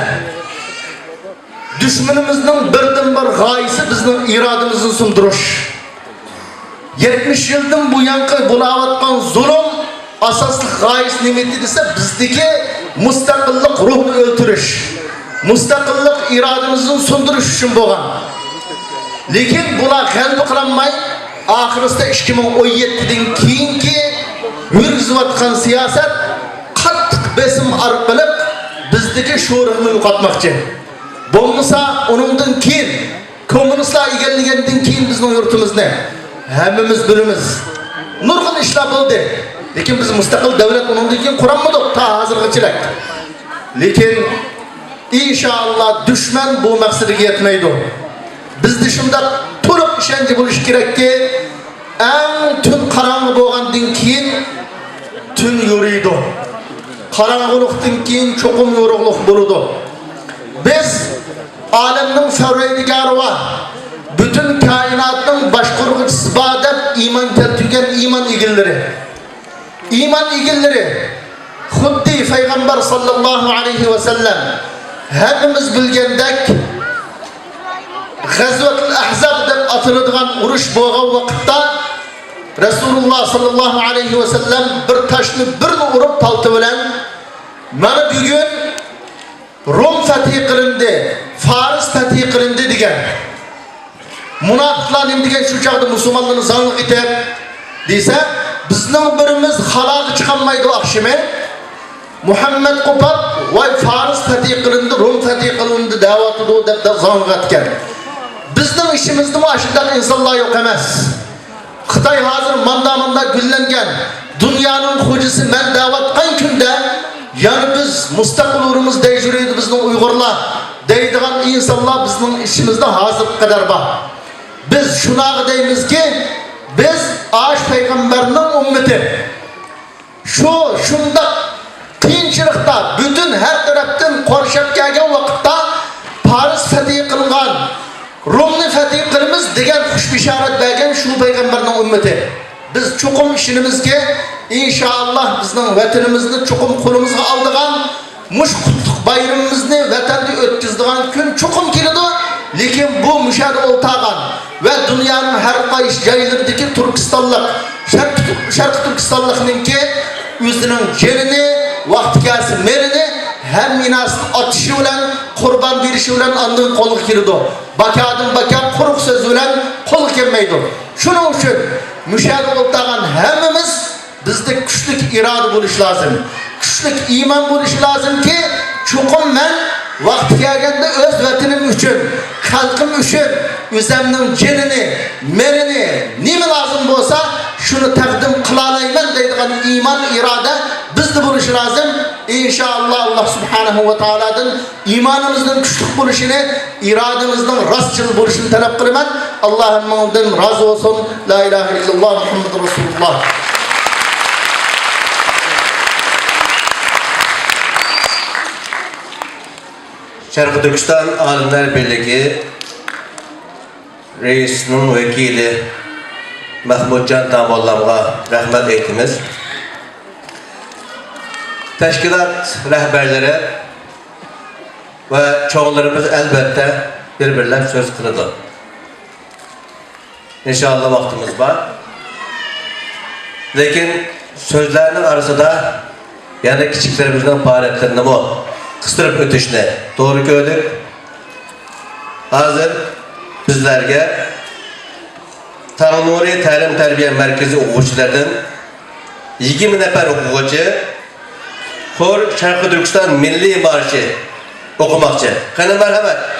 Düşmanımızın birdan-bir g'oyasi bizning irodamizni sundirish. 70 yildan bu yanqi bo'layotgan zulm asosli g'oyasi nima edi desa, bizdagi mustaqillik ruhini o'ltirish, mustaqillik irodamizni sundirish uchun bo'lgan. Lekin bular g'alaba qilinmay, oxirisida 2017dan keyingi yurgizayotgan siyosat qattiq besim orqali bizdagi sho'rni yo'qotmoqchi. Bo'lmasa, uningdan keyin kommunistlar egallagandan keyin bizning yurtimizni hammamiz bilamiz. Nurg'un ishlar bo'ldi. Lekin biz mustaqil davlat uningdan keyin qurolmadik ta hozirgacha. Lekin inshaalloh dushman bu maqsadiga yetmaydi. Bizde shunda to'liq ishonch bo'lish kerakki, eng tun qarong'i bo'lgandan keyin tun yuriydi. Qarong'ilikdan keyin cho'qim yorug'lik bo'ladi. Biz olamning faraydigari va butun koinotning boshqaruvchisi bor deb iymon keltirgan iymon egillari. Iymon egillari xuddi payg'ambar sallallohu alayhi va sallam hammamiz bilgandek G'azvatul Ahzab deb atiladigan urush bo'lgan vaqtda Rasululloh sallallohu alayhi va sallam bir toshni birini urib palti bilan mana bugun Rum fath qilindi, Fars fath qilindi degan. Munofiqlar nima degan shu chaqda musulmonlarni zalq etib desa, bizning birimiz xaloqi chiqolmaydi oqshimi. Muhammad Qopab va Fars fath qilindi, Rum fath qilindi da'vatida deb zalq etgan. Bizning ishimizda shunday insonlar yo'q emas. Xitoy hozir manda gullangan dunyoning xo'jasi men da'vatgan kunda, ya'ni biz mustaqil urimiz deyjuriydi bizning Uyg'urlar deydigan insonlar bizning ishimizda hozir qadar bor. Biz shunaqa deymizki, biz Ash payg'ambarning ummati. Shunda qiyinchilikda butun har tarafdan qorshab kelgan vaqtda Paris fath qilgan Rumni fath qilamiz degan xush bishorat bergan shu payg'ambarning ummati. Biz cho'qim ishimizga inshaalloh bizning vatanimizni cho'qim qo'limizga oldigan mush qutlug' bayramimizni vatanda o'tkazadigan kun cho'qim keladi. Lekin bu mushada o'ltagan va dunyoning har qaysi joylaridagi Turkistonlik, Sharq Turkistonlikninki o'zining jerini, vaqtgasi merini hem minasını atışı bilen, kurban verişi bilen andığın kolu kirdi. Bakadın bakad kuruk sözü bilen kolu kelmeydi. Şunun için müşahede oltağın hemimiz bizde güçlük irade buluş lazım. Güçlük iman buluş lazım ki çokum ben vakti gelgende öz vatinim için, halkım için, üzemnin cenini, merini, nimi lazım olsa şunu takdim kılalayman deydiğin iman irade biz bizde buluşu lazım. İnşallah Allah subhanahu ve ta'aladan imanımızın güçlük buluşunu, irademizden rastçıl buluşunu talep kılman. Allah'ın ondan razı olsun. La ilahe illallah Muhammed Resulullah. Şarkı Türkistan Alimler Birliği reisinin vekili Mahmudcan Damollam'a rahmet eytimiz. Teşkilat rehberleri ve çoğularımız elbette birbirler söz kırdı. İnşallah vaktimiz var. Lakin sözlerinin arasında yani küçüklerimizden faaliyetlerini bu kıstırıp ötüşüne doğru gördük. Hazır bizlerge Tanrı Təlim Tərbiyə Mərkəzi oxuculardan 20 nəfər oxucu Xor Şərqi Türkistan Milli Marşı oxumaqçı. Qanı mərhəmət.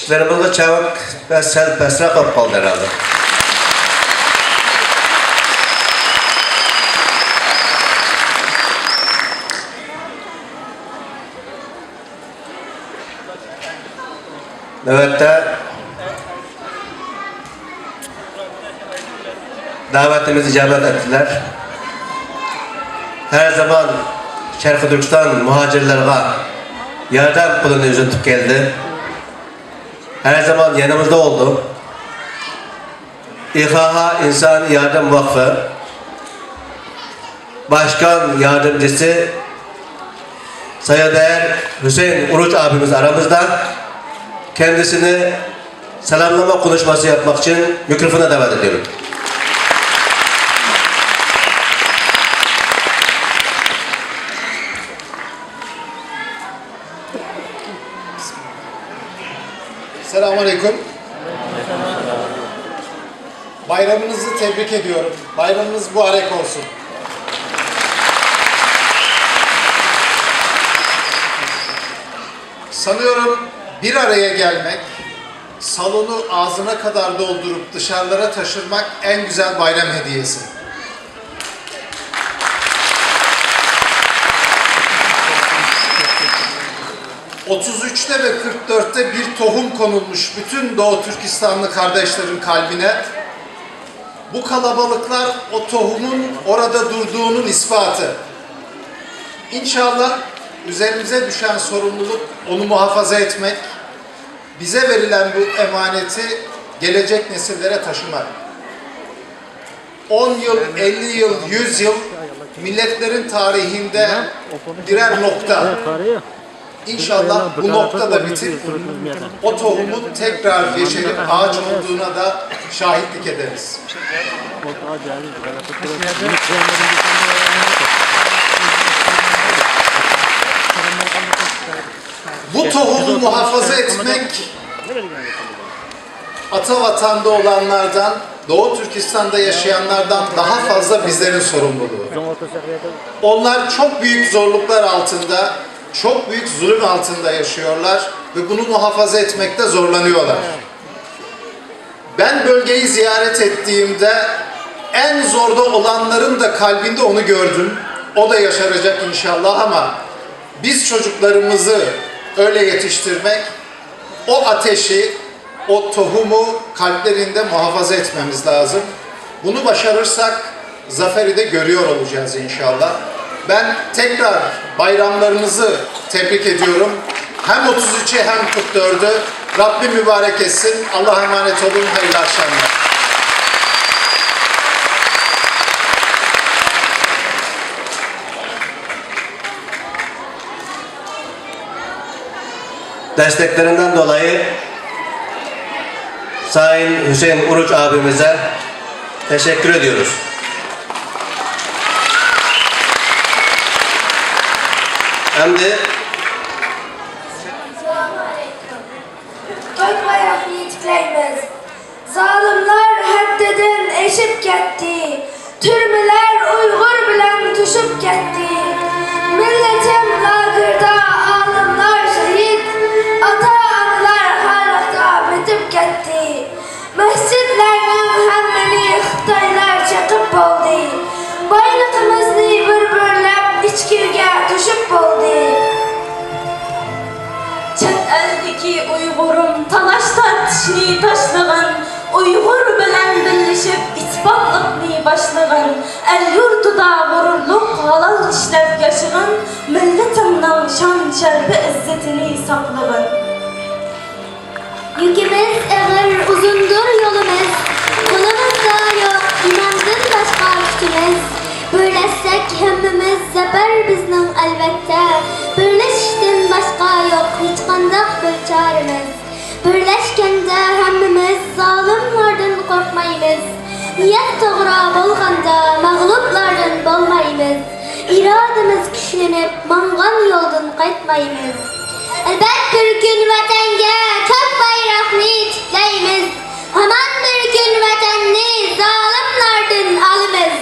Küçüklerimizde çabuk ve selpesre kaldı herhalde. Növbette davetimizi icabet ettiler. Her zaman Şərqi Türkistan muhacirlerine yardım kulunu üzüntüp geldi. Her zaman yanımızda oldu. İHA İnsan Yardım Vakfı Başkan Yardımcısı Sayıdeğer Hüseyin Uruç abimiz aramızda. Kendisini selamlama konuşması yapmak için mikrofona davet ediyorum. Selamünaleyküm. Bayramınızı tebrik ediyorum. Bayramınız mübarek olsun. Sanıyorum bir araya gelmek, salonu ağzına kadar doldurup dışarılara taşırmak en güzel bayram hediyesi. ...33'te ve 44'te bir tohum konulmuş bütün Doğu Türkistanlı kardeşlerin kalbine... Bu kalabalıklar o tohumun orada durduğunun ispatı. İnşallah üzerimize düşen sorumluluk onu muhafaza etmek, bize verilen bu emaneti gelecek nesillere taşımak. 10 yıl, 50 yıl, 100 yıl milletlerin tarihinde birer nokta. İnşallah bu nokta da bitip o tohumun tekrar yeşerip ağaç olduğuna da şahitlik ederiz. Bu tohumu muhafaza etmek ata vatanda olanlardan, Doğu Türkistan'da yaşayanlardan daha fazla bizlerin sorumluluğu. Onlar çok büyük zorluklar altında, çok büyük zulüm altında yaşıyorlar ve bunu muhafaza etmekte zorlanıyorlar. Ben bölgeyi ziyaret ettiğimde en zorda olanların da kalbinde onu gördüm. O da yaşaracak inşallah ama biz çocuklarımızı öyle yetiştirmek, o ateşi, o tohumu kalplerinde muhafaza etmemiz lazım. Bunu başarırsak zaferi de görüyor olacağız inşallah. Ben tekrar bayramlarınızı tebrik ediyorum. Hem 33'ü hem 44'ü. Rabbim mübarek etsin. Allah'a emanet olun. Hayırlı akşamlar. Desteklerinden dolayı Sayın Hüseyin Uruç abimize teşekkür ediyoruz. Hem de Gök bayrakını tikleymiz. Zalimler haddeden eşip ketdi. Türmeler Uygur bilen düşüp ketdi. Milletim lagırda alimler şehit. Ata-analar haraqda bitip ketdi. Mescidlerden hemmeni Xitaylar çekip boldi. Bayrağımızı bir-birlep içkirge düşüp boldi. Çet eldeki Uygur'um talaş tartışını taşlığın, Uygur bilen birleşip ittifaklıkni başlığın, el yurtuda gururluk halal işlev yaşığın, milletimden şan şerbi izzetini saklığın. Yükümüz ağır, uzundur yolumuz, kolumuzda yok imandan başka üstümüz. Birleşsek hemmimiz zafer bizning albatta, birleşishdan başka yok hiç qandaq bir çaremiz. Birleşkende hemmimiz zalimlardan korkmaymiz, niyet to'g'ri bo'lganda mag'lublardan bo'lmaymiz. İrademiz güçlenip mangan yoldan qaytmaymiz. Elbet bir gün vatanga ko'k bayroqni tiklaymiz, hamon bir gün vatanni zolimlardan olamiz.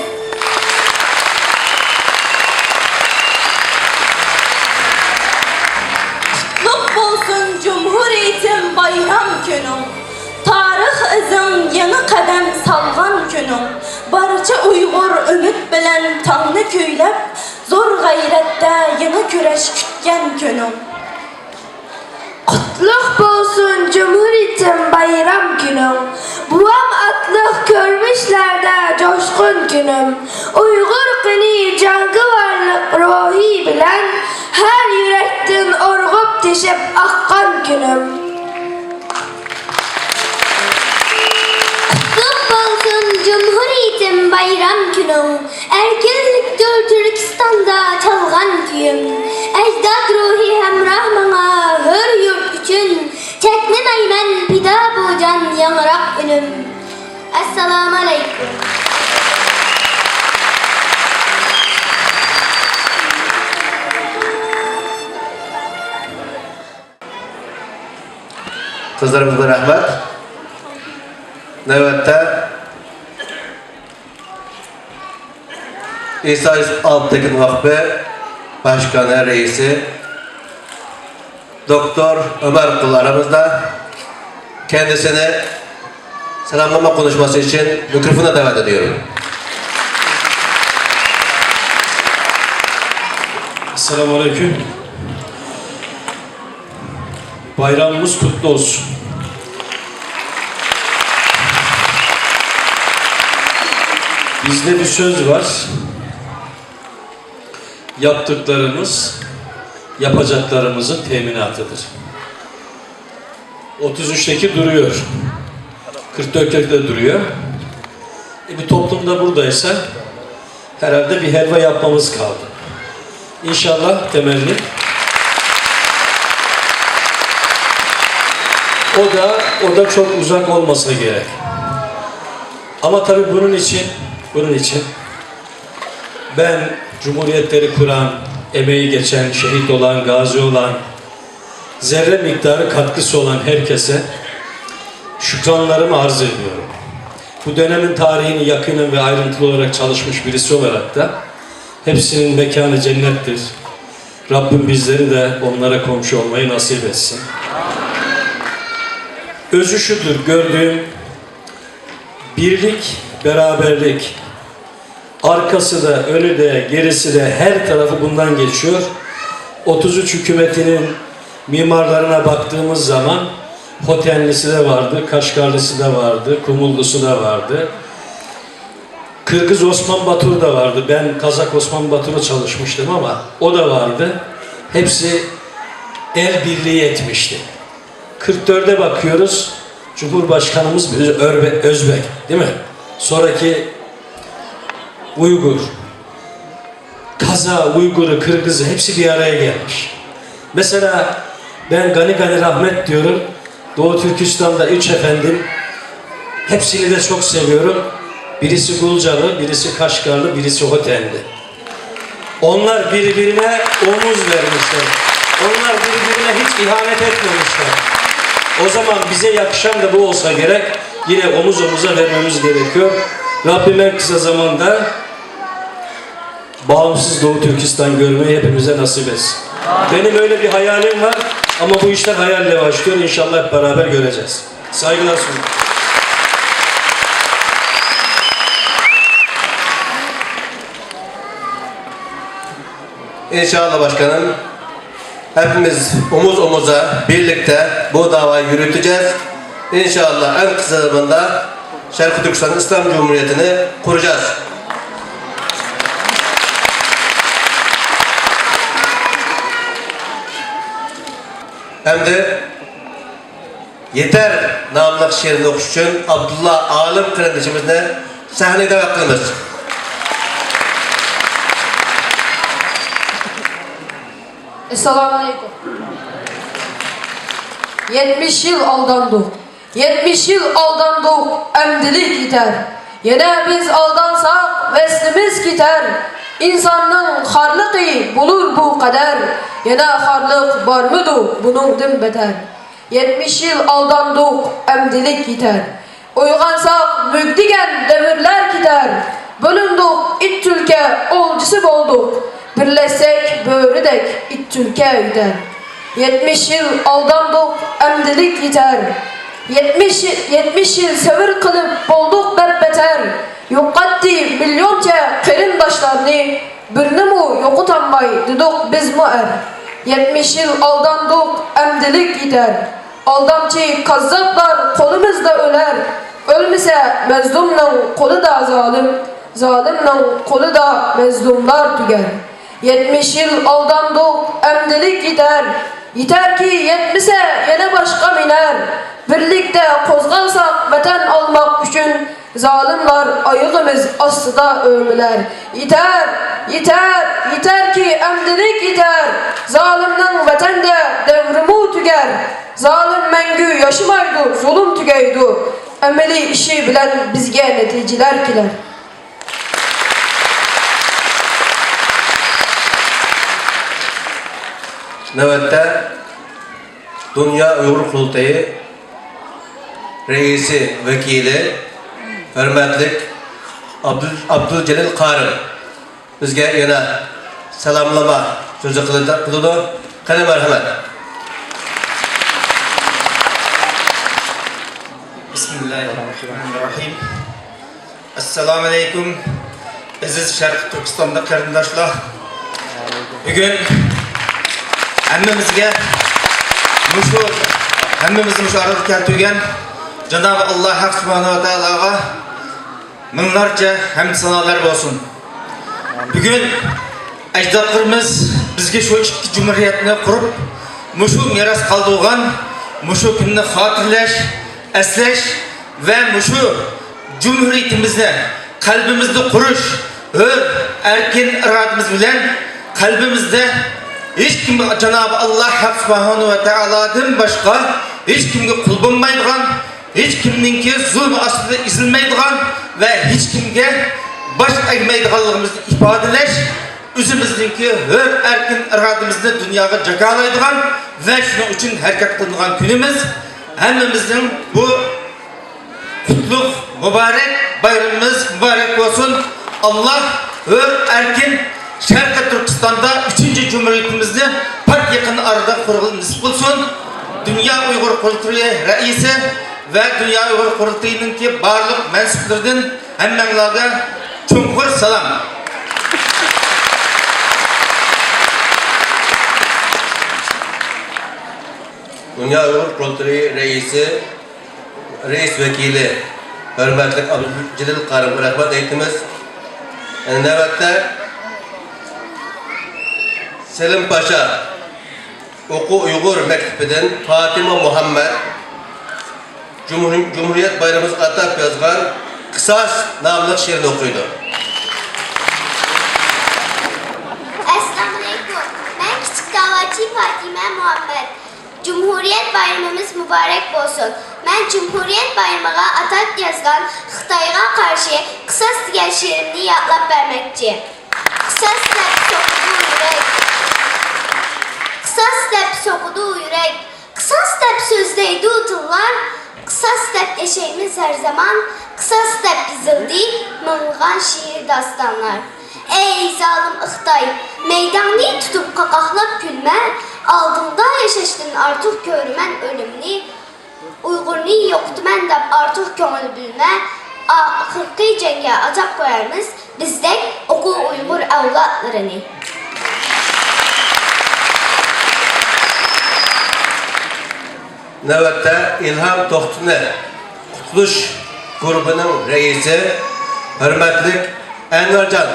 Kutluq bolsun Cumhuriyetim bayram günüm, tarix izin yeni qadam salgan günüm. Barcha Uygur ümit bilen tangni köylep, zor gayretde yeni küreş kütken günüm. Qutlug' bolsun Cumhuriyetim bayram günüm. Buam atlık görmüşlerde coşkun günüm. Uygur kini cangı varlık ruhi bilen, her yürekten orgup teşip akkan günüm. Qutlug' bolsun Cumhuriyetim bayram günüm. Erkinlikdir Türkistan'da çalgan kuyum. Ecdad ruhi hemrah bana hür yurt üçün. Çeknemeymen pida bu can yanırak ünüm. Esselamu aleyküm. kızlarımıza rahmet. Nöbette İsa Yusuf Alptekin Vakfı Başkanı, Reisi Doktor Ömer Kul aramızda. Kendisini selamlama konuşması için mikrofona davet ediyorum. Esselamu Aleyküm. Bayramımız kutlu olsun. Bizde bir söz var. Yaptıklarımız yapacaklarımızın teminatıdır. 33'teki duruyor. 44'teki de duruyor. Bir toplumda buradaysa herhalde bir helva yapmamız kaldı. İnşallah temenni. O da çok uzak olmasa gerek. Ama tabii bunun için ben Cumhuriyetleri kuran, emeği geçen, şehit olan, gazi olan, zerre miktarı katkısı olan herkese şükranlarımı arz ediyorum. Bu dönemin tarihini yakinen ve ayrıntılı olarak çalışmış birisi olarak da hepsinin mekanı cennettir. Rabbim bizleri de onlara komşu olmayı nasip etsin. Özü şudur, gördüğüm birlik, beraberlik, arkası da, önü de, gerisi de her tarafı bundan geçiyor. 33 hükümetinin mimarlarına baktığımız zaman Hotenlisi de vardı, Kaşgarlısı da vardı, Kumullusu da vardı. Kırgız Osman Batur da vardı. Ben Kazak Osman Batur'u çalışmıştım ama o da vardı. Hepsi el birliği etmişti. 44'e bakıyoruz. Cumhurbaşkanımız Özbek, değil mi? Sonraki Uygur, Kaza, Uygur'u, Kırgız'ı hepsi bir araya gelmiş. Mesela ben Gani Gani Rahmet diyorum. Doğu Türkistan'da 3 efendim. Hepsini de çok seviyorum. Birisi Gulcalı, birisi Kaşgarlı, birisi Hotenli. Onlar birbirine omuz vermişler. Onlar birbirine hiç ihanet etmemişler. O zaman bize yakışan da bu olsa gerek. Yine omuz omuza vermemiz gerekiyor. Rabbim en kısa zamanda bağımsız Doğu Türkistan görmeyi hepimize nasip etsin. Benim öyle bir hayalim var ama bu işler hayalle başlıyor. İnşallah hep beraber göreceğiz. Saygılar sunuyorum. İnşallah başkanım. Hepimiz omuz omuza birlikte bu davayı yürüteceğiz. İnşallah en kısa zamanda Şarkı Türkistan İslam Cumhuriyeti'ni kuracağız. Hem de Yeter namlıq şiirini okuş için Abdullah Alim kardeşimizle sahneye davet kılınır. Esselamu Aleyküm. 70 yıl aldandık. 70 yıl aldandık, emdilik yeter. Yine biz aldansak, veslimiz gider. İnsanın harlığı bulur bu kader. Yine harlık var mıdır bunun dim beter. 70 yıl aldandık, emdilik yeter. Uygansak mügdigen devirler gider. Bölündük, it tülke olcusu olduk. Birleşsek böğrüdek it tülke üder. 70 yıl aldandık, emdilik yeter. 70 yıl sevir kılıp bulduk berbeter. Yuqatti milyonca kerindaşlarını birini mu yokutanmay dedik biz mu er. 70 yıl aldandık, emdilik yeter. Aldamçı kazzaplar kolumuzda öler. Ölmese mezlumның kolu da zalim, zalimның kolu da mezlumlar tüger. 70 yıl aldandık, emdilik yeter. Yeter ki yetmese yine başka miner. Birlikte kozgalsak vatan almak için zalimler ayağımız astıda övüler. Yeter, yeter, yeter ki emdilik yeter. Zalimden vatanda devrimi tüger. Zalim mengü yaşamaydı, zulüm tügeydi. Emeli işi bilen bizge neticeler kiler. Növbette Dünya Uygur Kurultayı reisi, vekili, hürmetlik Abdülcelil Karım bizge yine selamlama sözü kıldı. Kale merhamet. Bismillahirrahmanirrahim. Assalamu Aleyküm. Aziz Şarkı Türkistan'da karındaşlar. Bugün hammamizga shu arada keltirgan Janob Alloh Subhanahu va taologa minglarca hem sanalar olsun. Bugün ecdatlarımız bizge şu iki cumhuriyetini kurup, muşu miras kaldırgan, muşu gününü hatırlaş, esleş ve muşu cumhuriyetimizni kalbimizde kuruş, erkin irademiz bilen kalbimizde hiç kim Cenab-ı Allah Subhanahu ve Teala'dan başka hiç kimge kul bulmaydigan, hiç kimninki zulm aslında izilmeydigan ve hiç kimge baş eğmeydiganlığımızı ifadeleş, özümüzdeki erkin irademizni dünyaya cakalaydigan ve şunun için hareket kılıngan günümüz hemimizin bu kutluk mübarek bayramımız mübarek olsun. Allah erkin Şarkı Türkistan'da 3. Cumhuriyetimizni pek yakın arada kurulun nasip olsun. Dünya Uygur Kurultayı Reisi ve Dünya Uygur Kurultayı'nın ki barlık mensuplarından hemmenlerine çukur salam. Dünya Uygur Kurultayı Reisi, Reis Vekili, hürmetli Abdülcelil Karım rahmet eğitimiz, nöbette Selim Paşa, Oku Uygur Mektebi'den Fatima Muhammed, Cumhuriyet Bayramımız atab yazgan Kısas namlı şiirini okuydu. Esselamu Aleyküm. Ben Küçük Davatçı Fatime Muhammed. Cumhuriyet Bayramımız mübarek olsun. Ben Cumhuriyet Bayramı'na atak yazgan Xitayga karşı Kısas diyen şiirini yatlap vermekçi. Kısas dep sokudu yürek. Kısas dep sokudu yürek. Kısas dep sözleydi utullar. Kısas dep eşeğimiz her zaman. Kısas dep gizildi mıngan şiir dastanlar. Ey zalim Xitay, meydanı tutup kakahlap gülme, aldığında yaşaştın artık görümen ölümni, Uygurni yoktu men dep artık köngül bilme, ahırkı cenge atak koyarmız, bizdek oku Uygur avlatlarını. Nöbette İlham Toxtuner, Kutluş grubunun reisi, hürmetli Envercan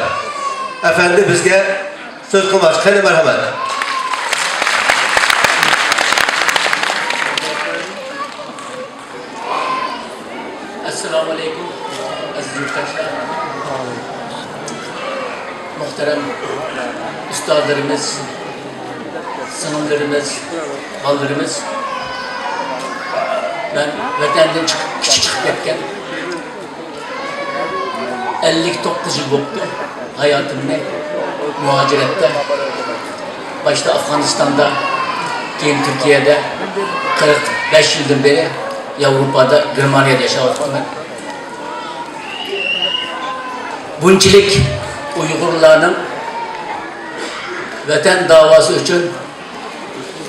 Efendi bizge söz kılmaz. Khayli merhamet. Esselamu Aleyküm aziz yurttaşlar. Muhterem üstadlarımız, sınırlarımız, hallarımız. Ben vatenden küçük çıkıp ketken 59 yıl oldu hayatımda muhacirette. Başta Afganistan'da, keyin Türkiye'de 45 yıldır beri Avrupa'da, Germanya'da yaşadım ben. Bunçilik Uygurlarının vatan davası için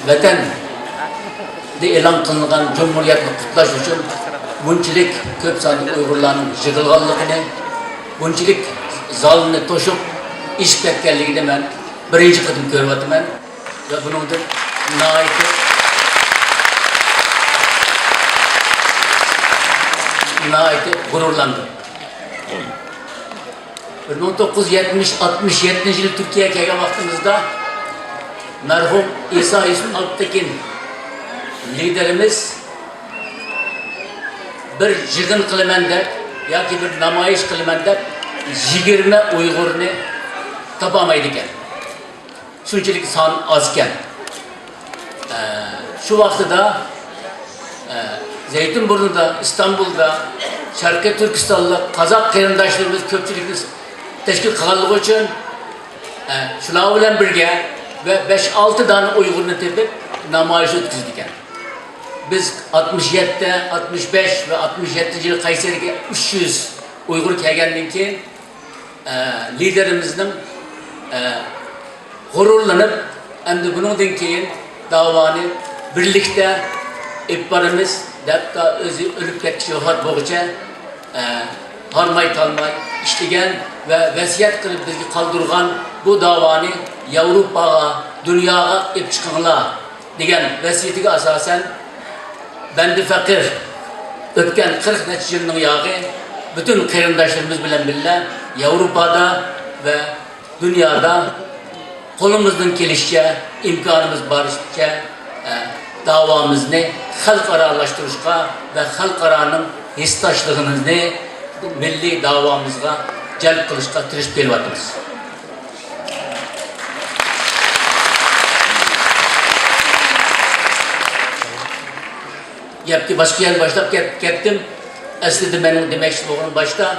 vatan e'lon qilingan Cumhuriyetni kutlash uchun bunchalik ko'p sonli Uyg'urlarning yig'ilganligini, bunchalik zalni to'shib ish ketganligini men birinchi qatim ko'ryapman va buningdan nihoyatda g'ururlandim. 1970-67 yıl Türkiye'ye kelgan vaqtimizda merhum İsa Yusuf Alptekin liderimiz bir yig'in qilaman deb yoki bir namoyish qilaman deb 20 Uyg'urni topolmaydi ekan. Shunchalik son oz ekan. Shu vaqtida Zeytinburnu'da, İstanbul'da, Sharqiy Turkistonda Qozoq qarindoshlarimiz ko'pchilikni tashkil qilganligi uchun shular bilan birga ve 5-6 tane Uyg'urni tepib namoyish o'tkazdik ekan. Biz 67, 65 ve 67 yıl Kayseri'ye 300 Uygur kelgandan keyin liderimizning g'ururlanib, endi bundan keyin davoni birlikda ip barimiz deb da o'zi o'lib ketgan yo'qot bo'yicha harmay talmay ishlagan ve vasiyat qilib bizga qoldirgan bu davoni Yevropaga, dunyoga ip chiqinglar degan vasiyatiga asosan bendi fakir ötken 40 neçe yılın yağı bütün kıyındaşlarımız bilen birle Avrupa'da ve dünyada kolumuzdan gelişçe, imkanımız barışça davamızı halkaralaştırışka ve halkaranın histaşlığımızı milli davamızga celp kılışka tirişip gelivatımız. Yapki başka yer başlap kettim. Aslında benim demek istediğim başta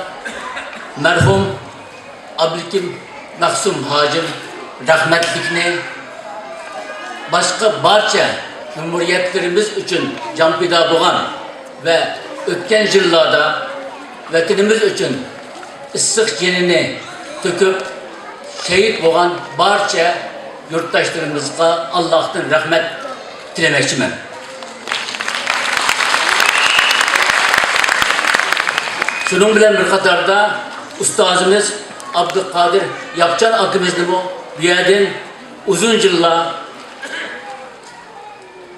merhum Abdülkim Maksum Hacım rahmetlikne başka barça Cumhuriyetlerimiz için can pida boğan ve ötken yıllarda vatanımız için ıssık cenini töküp şehit boğan barça yurttaşlarımızga Allah'tan rahmet dilemekçiyim. Şunun bilen bir katarda ustazımız Abdülkadir Yapcan akımızdı bu. Bir yerden uzun yıllar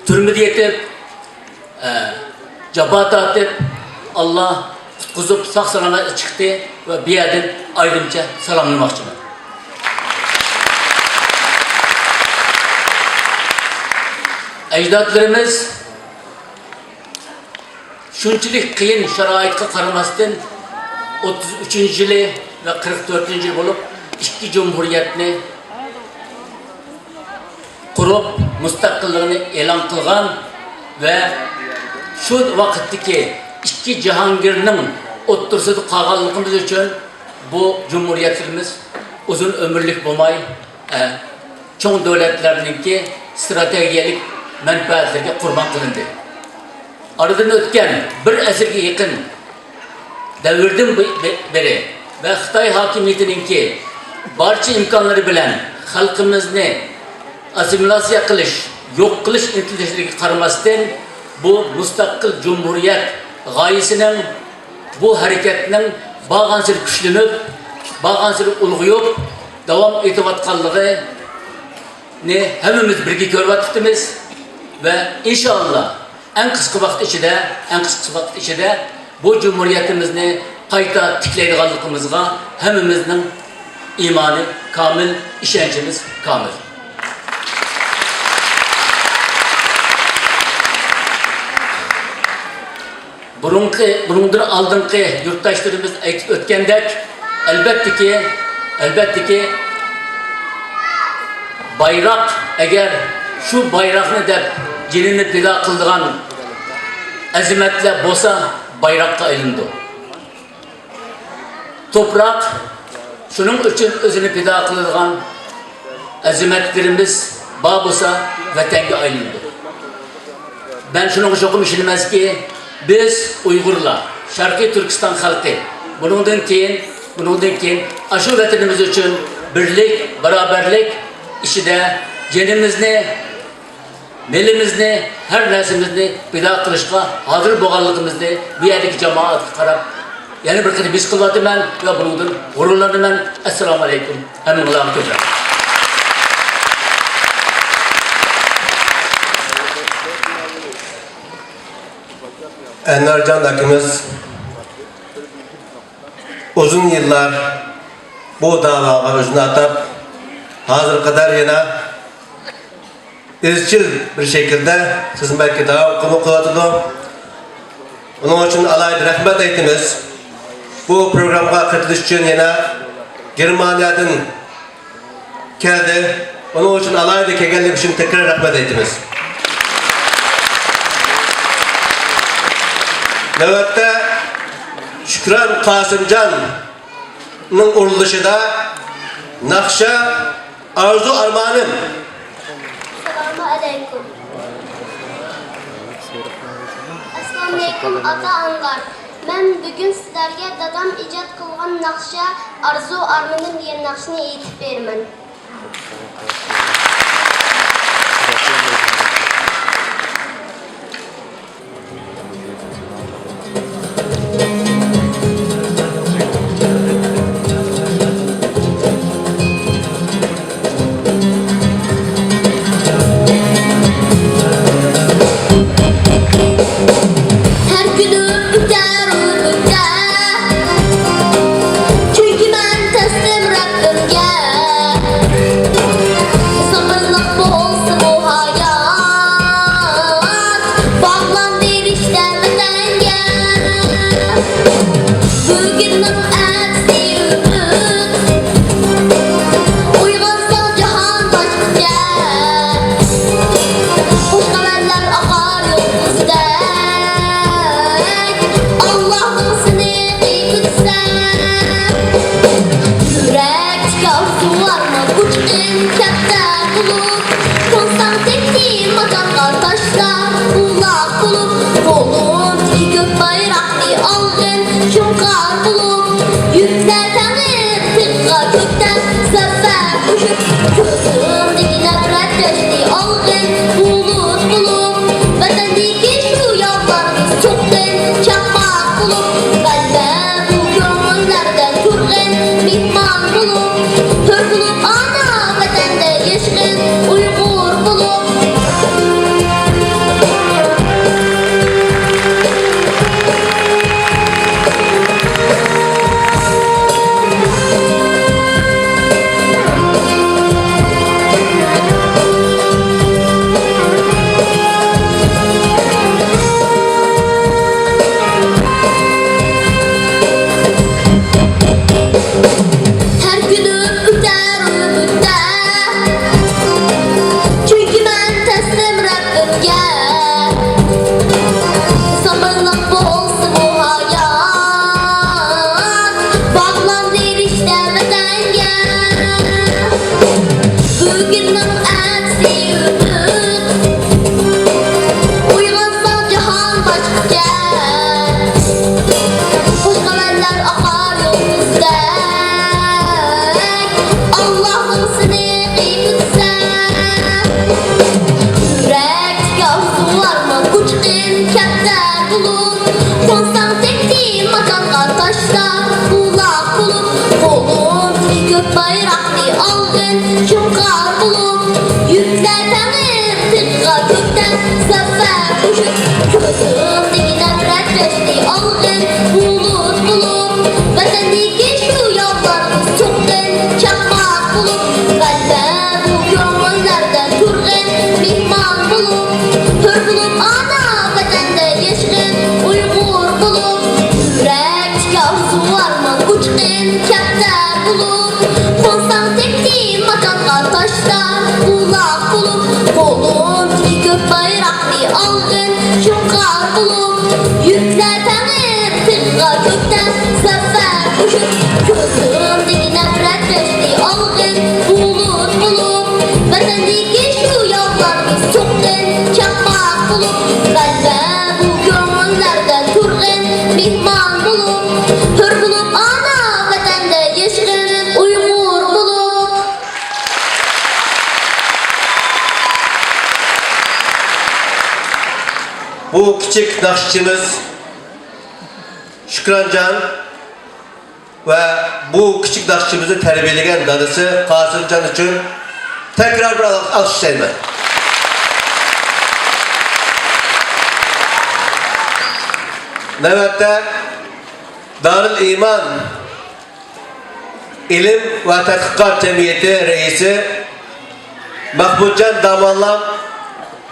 türmede yetip cabat atıp Allah kuzup sağ salama çıktı ve bir yerden ayrımca selamlamakçıyım. Ecdatlarımız şunçilik kıyın şaraitka karamasından 33. yılı ve 44. yıl bulup iki cumhuriyetini kurup müstakillığını elan kılgan ve şu vakitteki iki Cihangir'nin otursuz kağallıkımız için bu cumhuriyetimiz uzun ömürlük bulmay çoğun devletlerininki stratejik menfaatlerine kurban kılındı. Aradan ötken bir asırga yakın devirden beri ve Xitay hakimiyetininki barcha imkanları bilen halkımızı asimilasya kılış, yok kılış intilişleri karamasından bu müstakil cumhuriyet gayesinin bu hareketinin bağansır güçlenip, bağansır ulğuyup, devam etivatkallığı hemimiz birge görüvatımız ve inşallah en kısa vakit içinde bu cumhuriyetimizni kayta tikleydiğanlığımızga hemimizin imanı kamil, işencimiz kamil. Bunundur aldığınki yurttaşlarımız ötkendek elbette ki bayrak eğer şu bayrakını da cinini pida kıldığan azimetle bolsa bayrakka ilindi. Toprak şunun için özünü pida kıldığan azimetlerimiz babusa vatanga aylindi. Ben şunun çokum işilmez ki biz Uygurlar, Şarkı Türkistan halkı bunundan keyin aşı vatanımız için birlik, beraberlik işide genimizni, milimizni, her nersimizni pida kılışka hazır boğanlığımızı bir yerdeki cemaat karab yani bir kere biz kılvatı ben ve bunundan gururlanı ben. Esselamu Aleyküm. Hemen Allah'ım tövbe. Enver Can Akımız uzun yıllar bu davaya özünü atıp hazır kadar yine izcil bir şekilde hizmetki daha kılıvatıdı. Onun için alaydı rahmet eytimiz. Bu programa katılış için yine Germaniyadan geldi. Onun için alaydı kegellik için tekrar rahmet eytimiz. Nöbette Şükran Kasımcan'ın uruluşu da Nakşa Arzu Armanım. Assalamu alaikum. Assalamu alaikum ata-analar. Ben bugün sizlerge dadam icad kılgan Nakşa Arzu Armanım diyen nakşını eğitip bermen. Her günü üter, katta bulup Konsan tekti makamga taşla Ulak bulup Kolun tiki gök bayraklı algın Şunkar bulup Yükler tanır tıkka kökten Zafer koşup Gözümdeki nefret göçtü algın Bulut bulup Vatandaki şu yollarımız çoktan Çakmak bulup Kalbe bu gönüllerden turgın Mihman bulup Hür bulup ana vatanda yaşkın Uygur bulup Her günüm üter ümütte Çünkü ben teslim Rabbimge Sabırlık bu olsun bu hayat Bağlandı işte vatanga Bugünün aksi ümit Uyg'onsa jahon boshqacha Qo'shqalarlar oqar yo'limizda Allohning siniqi tutsa Yurakga orzularni kuchqin katta bulup Qo'nsang tekti makonga toshla Buloq bulup Qo'lim tiki gök bayrakli olgin Shunqor bulup Yuklar tanir tıqqa kökten Zafer koşup Gözümdeki nefret göçtü olgin Bulut bulup Vatandaki şu yollarımız çoktan Çakmak bulup Kalbe bu gönüllerden turgın Mihman bulup Hür bulup ana vatanda yaşkın Uygur bulup Yürek arzularını uçkın katta bulup Konsan tekti makonga taşla Ulak bulup Kolun tiki gök bayraklı algın Şunkar bulup Yükler tanır tıqqa kökten Zafer koşup Gözümdeki nefret göçtü algın Bulut bulup Vatandaki şu yollarımız çoktan Çakmak bulup Kalbe bu gönüllerden turgın Mihman bulup Hür bulup ana vatanda yaşkın Uygur bulup Bu küçük nakşçımız Şükrancan ve bu küçük nakşçımızı terbiyeleyen dadısı Kasımcan için tekrar bir alkışlayın. Növbette Darül İman İlim ve Tedkikat Cemiyeti Reisi Mahmudcan Damanlam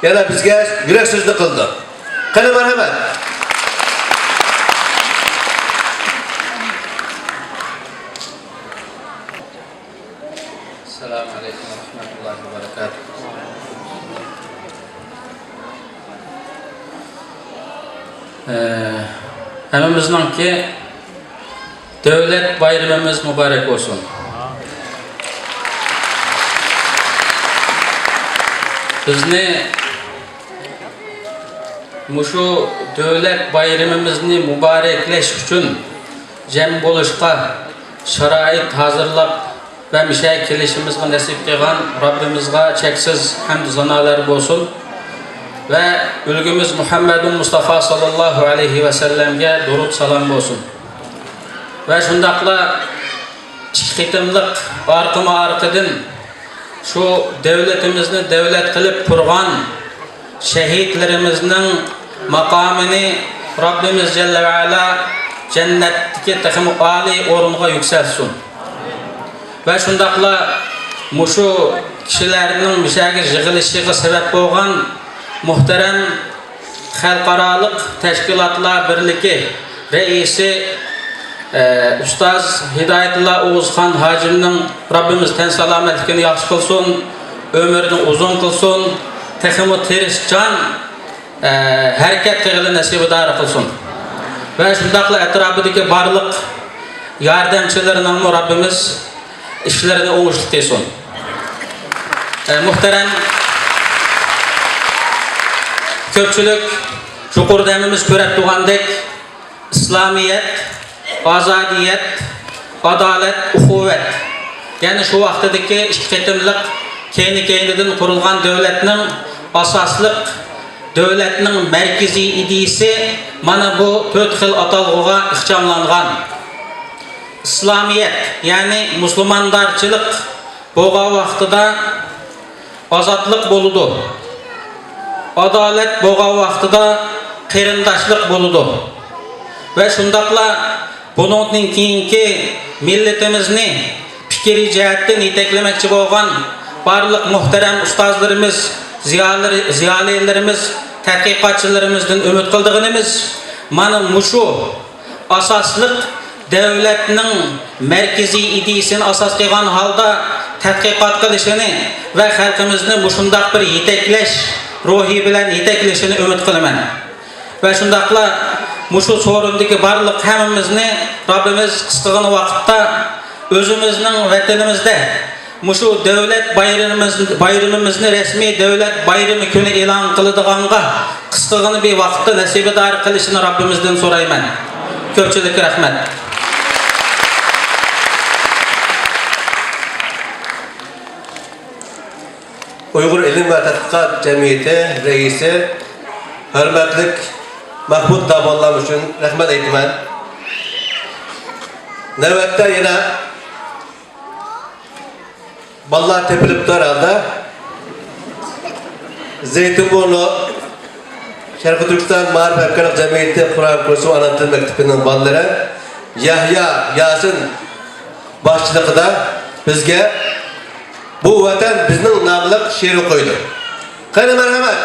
yana bizge yürek sözünü kıldı. Kılı merhamet. Assalamu alaikum ve rahmetullahi ve berekatuhu. Hemimizninki devlet bayramımız mübarek olsun. Bizni muşu devlet bayramımızını mübarekleş üçün cem buluşqa şarait hazırlap ve mişay kelişimizga nasip qilgan Rabbimizga cheksiz hamd sanolar bo'lsin ve ülgümüz Muhammedun Mustafa sallallahu aleyhi ve sellem'ge durud salam bo'lsin. Ve şundaqla qitimliq arqıma arqıdın şu devletimizni devlet qilib turgan şehitlerimizin makamını Rabbimiz Celle ve Ala cennetdeki texmi ali orunga yükselsin. Ve şundaqla muşu kişilerinin müşagir yığılışıga sebep bolgan muhterem xalqaralıq teşkilatlar birligi reisi Ustaz Hidayetullah Oğuzhan Hacim'nin Rabbimiz ten salametlikini yaxşı kılsın, ömrünü uzun kılsın, teximi tirişcan hareket qilgili nasibidar kılsın. Ve şundaqla etrafıdaki barlıq yardımçılarının Rabbimiz işlerini oğuşluk desin. Muhterem köpçülük yuqorida hemimiz ko'rib turgandek İslamiyet, azadiyet, adalet, uhuvet. Yani şu vaqtdagi ikki qatimliq keyni-keynidan qurilgan davlatning asosliq davlatning markaziy ideyasi mana bu 4 xil atalg'uga ixchamlangan. İslamiyet, yani musulmondarchilik bo'lgan vaqtida azatlık boludu. Adalet bo'lgan vaqtida qarindoshlik boludu. Ve şundaqla bunun keyinki milletimizni fikri jihatdan yetaklamoqchi bo'lgan barliq muhterem ustozlarimiz, ziyolilarimiz, tadqiqotchilarimizdan umid qildiganimiz mana mushu asosliq devletning markaziy ideyasini asos qilgan holda tadqiqot qilishini va xalqimizni mushundaq bir yetaklash ruhi bilan yetaklashini umid qilaman. Va shundaqla mushu sorundagi barliq hammamizni Rabbimiz qisqagina vaqtda o'zimizning vatanimizda mushu davlat bayramimizni rasmiy davlat bayrami kuni e'lon qiladiganga qisqagina bir vaqtda nasibador qilishini Rabbimizdan so'rayman. Ko'pchilik rahmat. Uyghur İlim ve Tadqiqat Cemiyeti reisi hürmetlik Mahmud Daballam üçün rahmet aytaman. Navbatda yana ballar tepilib turardi. Zeytinburnu Sharqiy Turkiston Ma'rif Hamkorlik Jamiyati Qur'on kursi ana til maktabining ballari Yahya Yasin boshchiligida bizga bu vatan bizning nomliq she'r o'qiydi. Qani marhamat.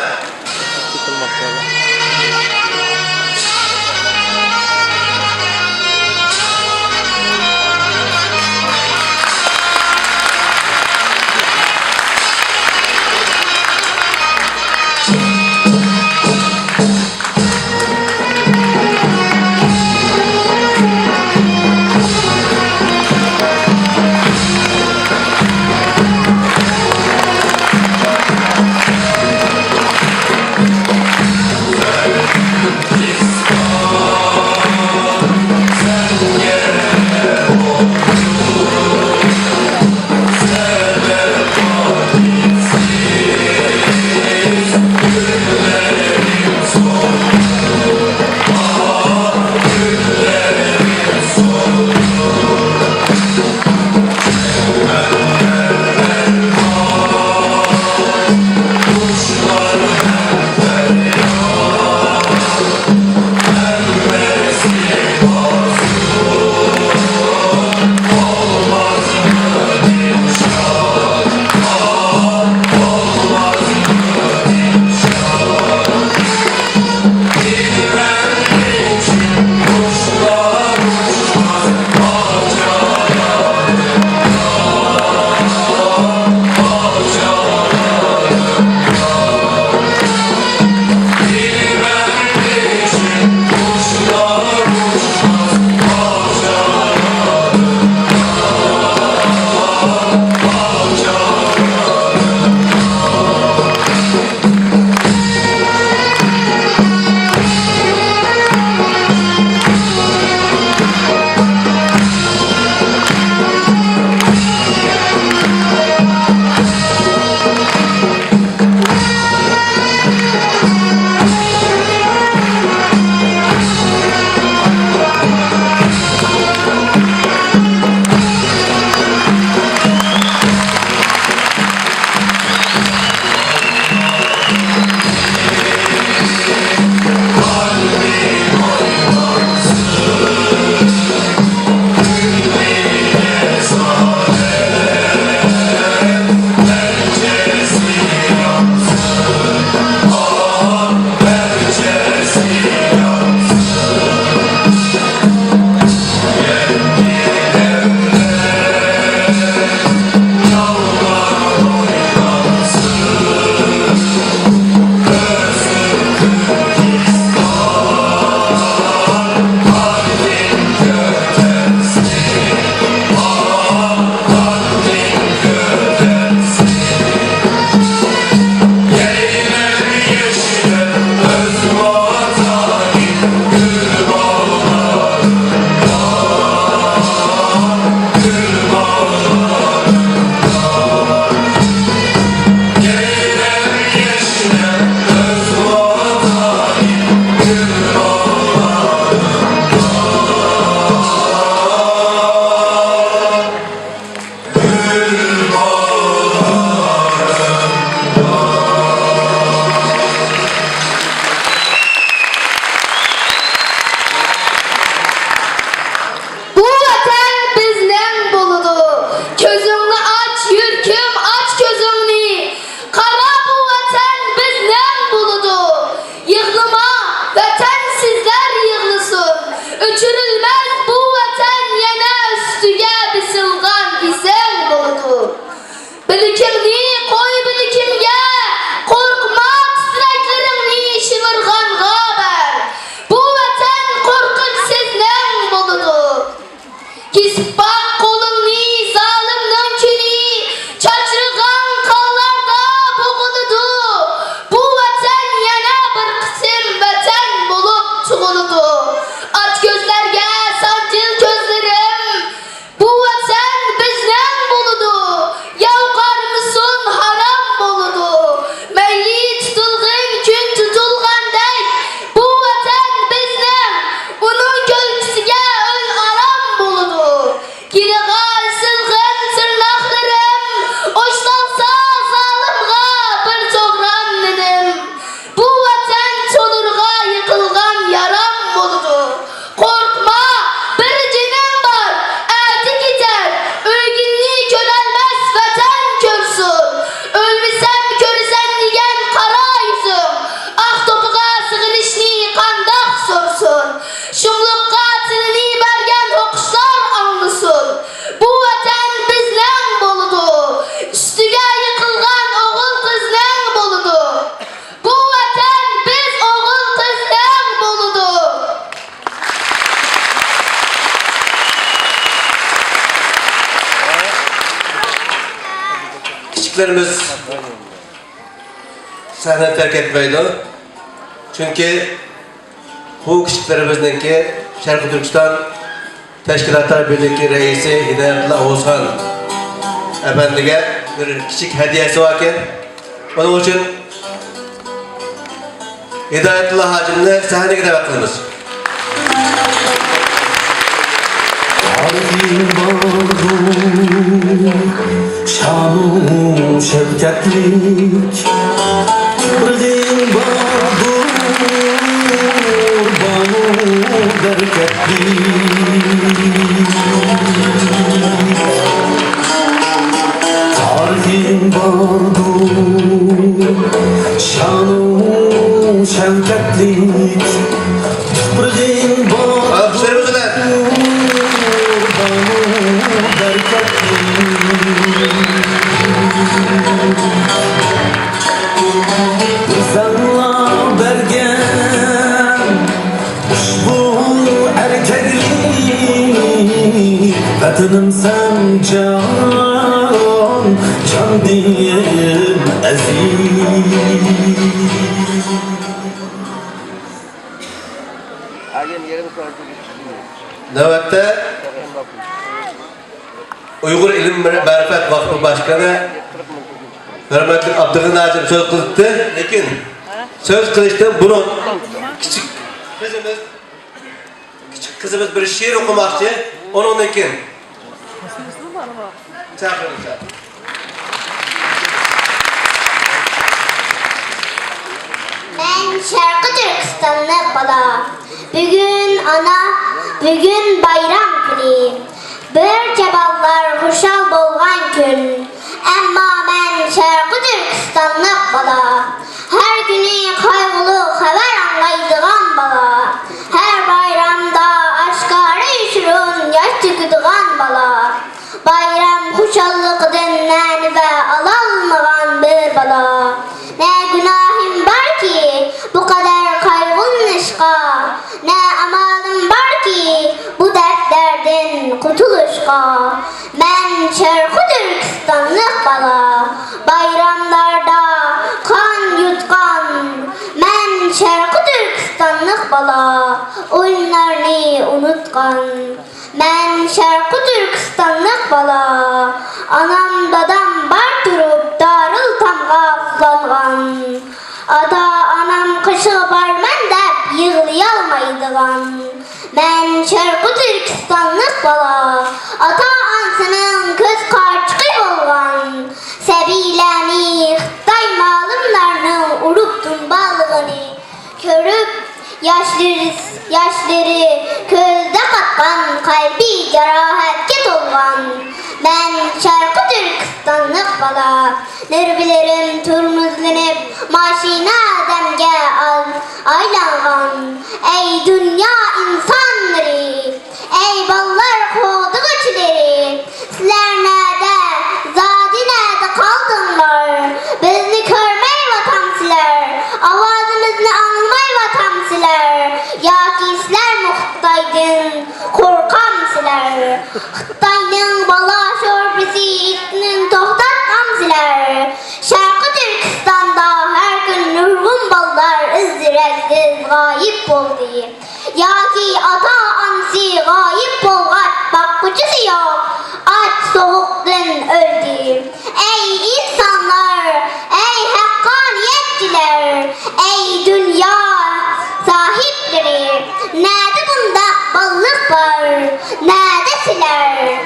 kichiklarimiz sahne terk etmeydi. Çünkü bu kichiklarimizniki Sharqiy Turkiston Teşkilatlar Birliği Reisi Hidayatullah Oğuzhan Efendi'ye bir küçük hediyesi varken onun için Hidayatullah Hacim'le sahneye davet kılınız. Şanı şevketlik Kıbrıdın bardur Banu bereketlik Tarihin bardur Şanı şevketlik Kıbrıdın bardur Sana bergen bu erkeklik Vatanım sen can diyeyim aziz Nöbette Uygur İlim ve Marifet Vakfı Başkanı Hürmetli Abdülgani Hacım söz kılıktı. Lakin söz kılıçtı bunun küçük kızımız bir şiir okumakçı. Onun için çağırınca. Ben Şarkı Türkistanlı bala. Bugün ana, bugün bayram günü. Bir ceballar hoşal bolgan gün. Emma ben Şarkı Türkistanlı bala. Her günü kaygılı haber anlaydıgan bala. Her bayramda aşkarı üşürün yaş tüküdügan bala. Bayram hoşallıkıdan nanibe alalmagan bir bala. Ne günahım var ki bu kadar kaygın işqa. Ne amalım var ki bu dertlerden kurtuluşqa. Ben Şarkı Türkistanlık bala. Bayramlarda kan yutkan. Ben Şarkı Türkistanlık bala. Oyunlarını unutkan. Ben Şarkı Türkistanlık bala. Anam dadam bar durup darıl tamga uzangan. Ata anam kışı barman dep yığlayalmaydıgan. Ben Şarkı Türkistanlık bala. Ata ansının köz karçıkı olgan. Sebileni Xitay malımlarını urup dumbalığını körüp yaşları közde katkan kalbi cerahatke dolgan. Ben Şarkı Türkistanlık bala. Nerbilerim turmuzlanıp maşina adamge aylangan. Ey dünya insanları, ey ballar kodu güçleri. Sizler nerede, zadi nerede kaldınlar? Bizni körmey vatan siler, avazımızı anlamay vatan siler. Ya ki sizler muhtaydın, korkam siler. Xitayning bala şorbisi itinin tohtatmam siler. Şarkı Türkistan'da her gün nurgun ballar izdireksiz gayip oldu. Ya ki ata ansi gayip bolgat bakıcısı yok. Aç soğuktan öldü. Ey insanlar, ey hakkaniyetçiler, ey dünya sahipleri. Nerede bunda ballık var, neredesiler?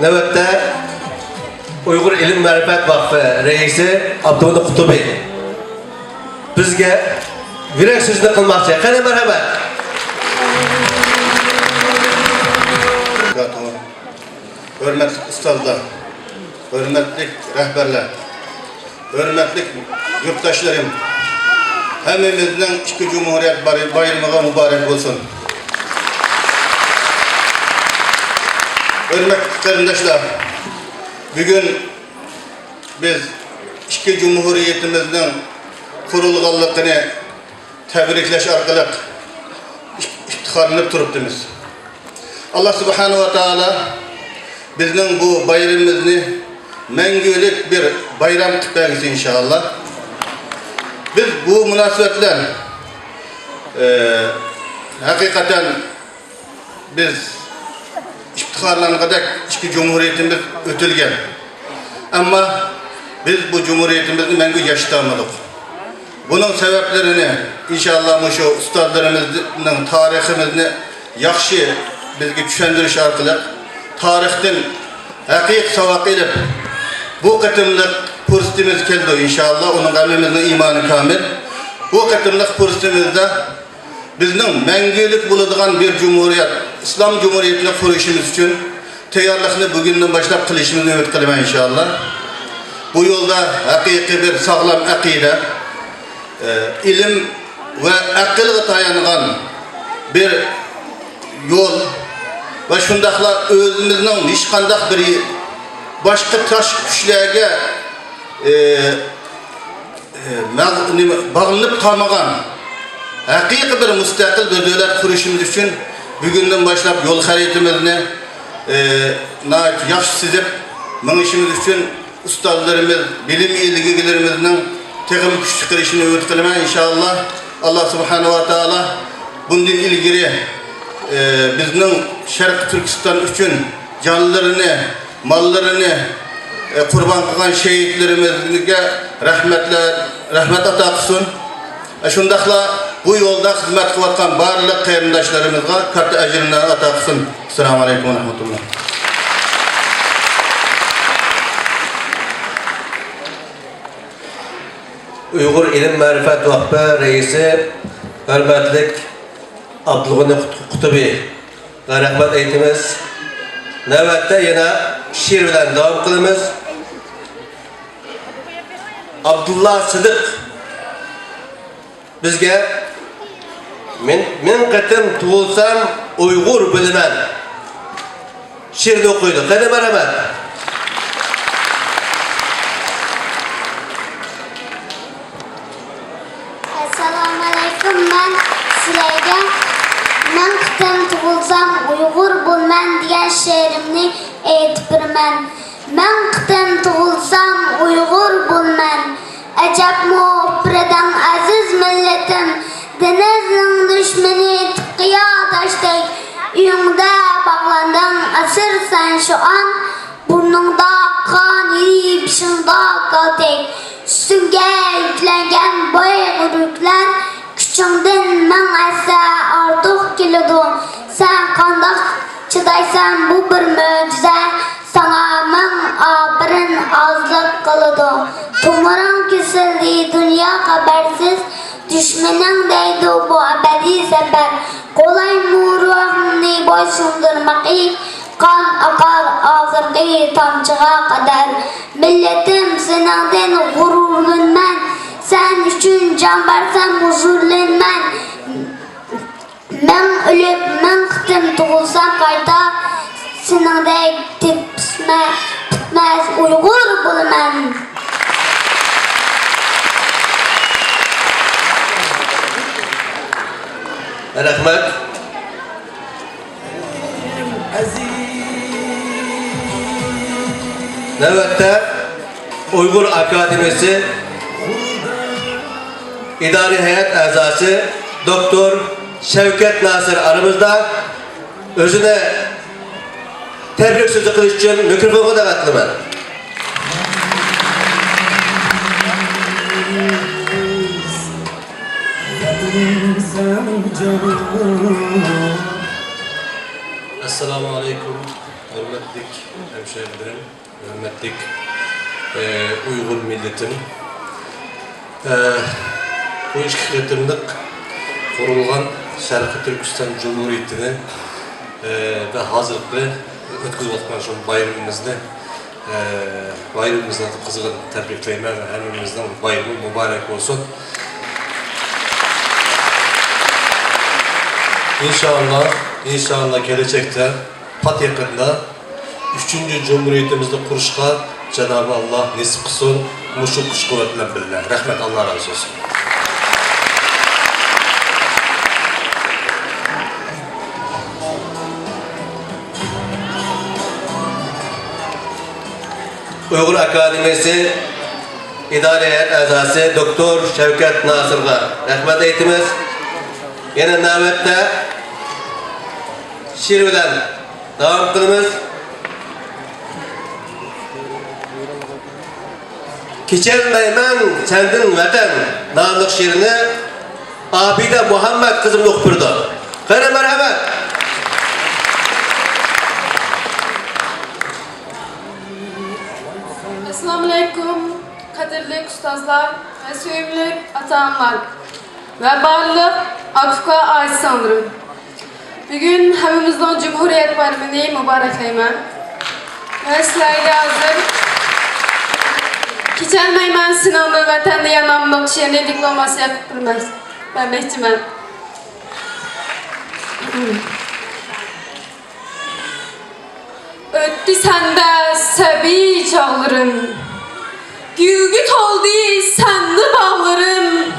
Nöbette Uygur İlim Marifet Vakfı Reisi Abdülgani Kutubi bizge virek sözünü kılmakçı. Kene merhamet. Hürmetli ustazlar, hürmetli rehberler, hürmetli yurttaşlarım, hemimizden iki Cumhuriyet bayramı mübarek olsun. Hürmetli kardeşler, bugün biz iki Cumhuriyetimizden kurulganlıkını tebrikleş arkalık iftiharlanıp turupdimiz. Allah subhanahu wa ta'ala bizning bu bayramimizni mengülik bir bayram kıtlayız inşallah. Biz bu münasebetle hakikaten biz iftiharlanacak iki cumhuriyetimiz ötülgen. Ama biz bu cumhuriyetimizi mengü yaşatamadık. Bunun sebeplerini inşallah şu ustadlarımızın tarihimizni yaxşı bizge düşündürüş arkalık tarihten hakik savak edip bu kıtımlık fursatimiz keldi inşallah. Onun kalbimizin imanı kamil. Bu kıtımlık fırsatimizde bizning mengülik buladigan bir cumhuriyet, İslam Cumhuriyetini kuruşumuz için tayyorlikni bugundan başlap qilishimizni umid qilaman inşallah. Bu yolda hakiki bir sağlam akide, ilim ve akılga tayangan bir yol ve şundakla özümüzün hiç kandak bir başka taş güçlerge bağlanıp kalmagan hakiki bir müstakil bir devlet kuruşumuz için bugünden başlap yol haritimizni yaxşı sizip mınışımız için ustalarımız, bilim ilgilerimizin teknik güç çıkarışını ümit kılma inşallah. Allah subhanahu wa ta'ala bundan ilgili bizning Şarkı Türkistan için canlarını, mallarını kurban kılgan şehitlerimizge rahmet ata kılsın. Şundakla bu yolda hizmet kılatkan barlık kayındaşlarımızga katta ecrini ata kılsın. Esselamu Aleyküm ve Rahmetullah. Uyghur İlim Marifet Vakfı Reisi hürmetlik Abdülgani Kutubi rahmet eğitimiz. Növbette yine şiir bilen devam kılımız. Abdullah Sıdık bizge min kıtım tuğulsam Uyghur bilmen şiirini okuydu. Kaydı merhamet. Assalamualaikum, ben sizlerge men kıtım tuğulsam Uyghur bulman diyen şehrimni aytip birmen. Men kıtım tuğulsam Uyghur bulman. Acap muhbirden aziz milletim, denizin düşmeni tıkıya taştek. Üyümde bağlandın asırsan şu an, burnunda kan yiyip şında kaltek. Üstünge yüklengen boy-gürükler, küçüğünden men asa artık kilidi. Sen kandak çıdaysan bu bir möcüze, sana men abirin azlık kılıdı. Tumuran kesildi dünya habersiz, düşmenin deydi bu abedi sefer. Kolay mu ruhumni boysundurmak kan akar ağzırgı tamçığa kadar. Milletim senenden gururlanman, sen üçün can versen huzurlanman. Men ölüp men kıtım tuğulsam kayta, senende bitmez Uyghur bulman. Rahmet. Növbette Uyghur Akademisi İdari Heyet Azası Doktor Şevket Nasır aramızda özüne tebrik sözü kılıç için mikrofonu da katılım. Esselamu Aleyküm, hürmetlik hemşehrilerim, hürmetlik Uygur milletim. Bu iki kıtımlık kurulgan Şarkı Türkistan Cumhuriyeti'ni ve hazırlıklı ötküz vatkan şu bayramımızda kızgın tebrikleyme ve hemimizden bayramı mübarek olsun. İnşallah gelecekte pat yakında 3. Cumhuriyetimizde kuruşka Cenab-ı Allah nasip kılsın. Muşuk kuş kuvvetle billah. Rahmet Allah razı olsun. Uygur Akademisi İdare Heyet Azası Doktor Şevket Nasır'a rahmet eytimiz. Yine navbette şiir bilen devam kılımız. Keçelmeymen sendin vatan namlık şiirini Abide Muhammed kızım okupurdu. Hayırlı merhamet. Assalamu alaikum, kadirlik ustazlar ve söyümlük ata-analar ve barlıq Akifka ait sanırım. Bugün hemimizden Cumhuriyet Bayramı'nı mübarekleymen. Ve sizlerle hazır. Keçelmeymen sınavlı vatanda yanamlık şiirini diploması yapıp bilmez. Ben bekçimen. Öttü sende sebi çağlarım, gülgüt oldu senli bağlarım,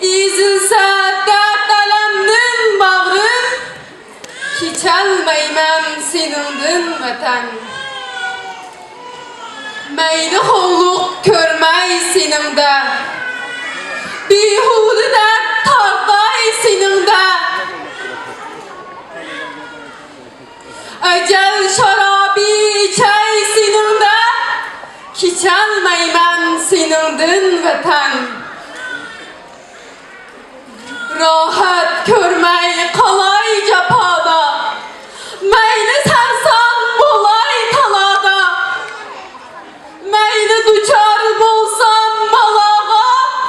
İzilse dert alemdin bağrım, keçelmeymem senindin vatan. Meyli holluk körmey senimde, bihudu dert tartay senimde. Ecel şarabi çay sininde, keçelmeymen senindin vatan. Rahat körmey kalay cepada, meyli sersan bolay talada. Meyli duçar bolsam balağa,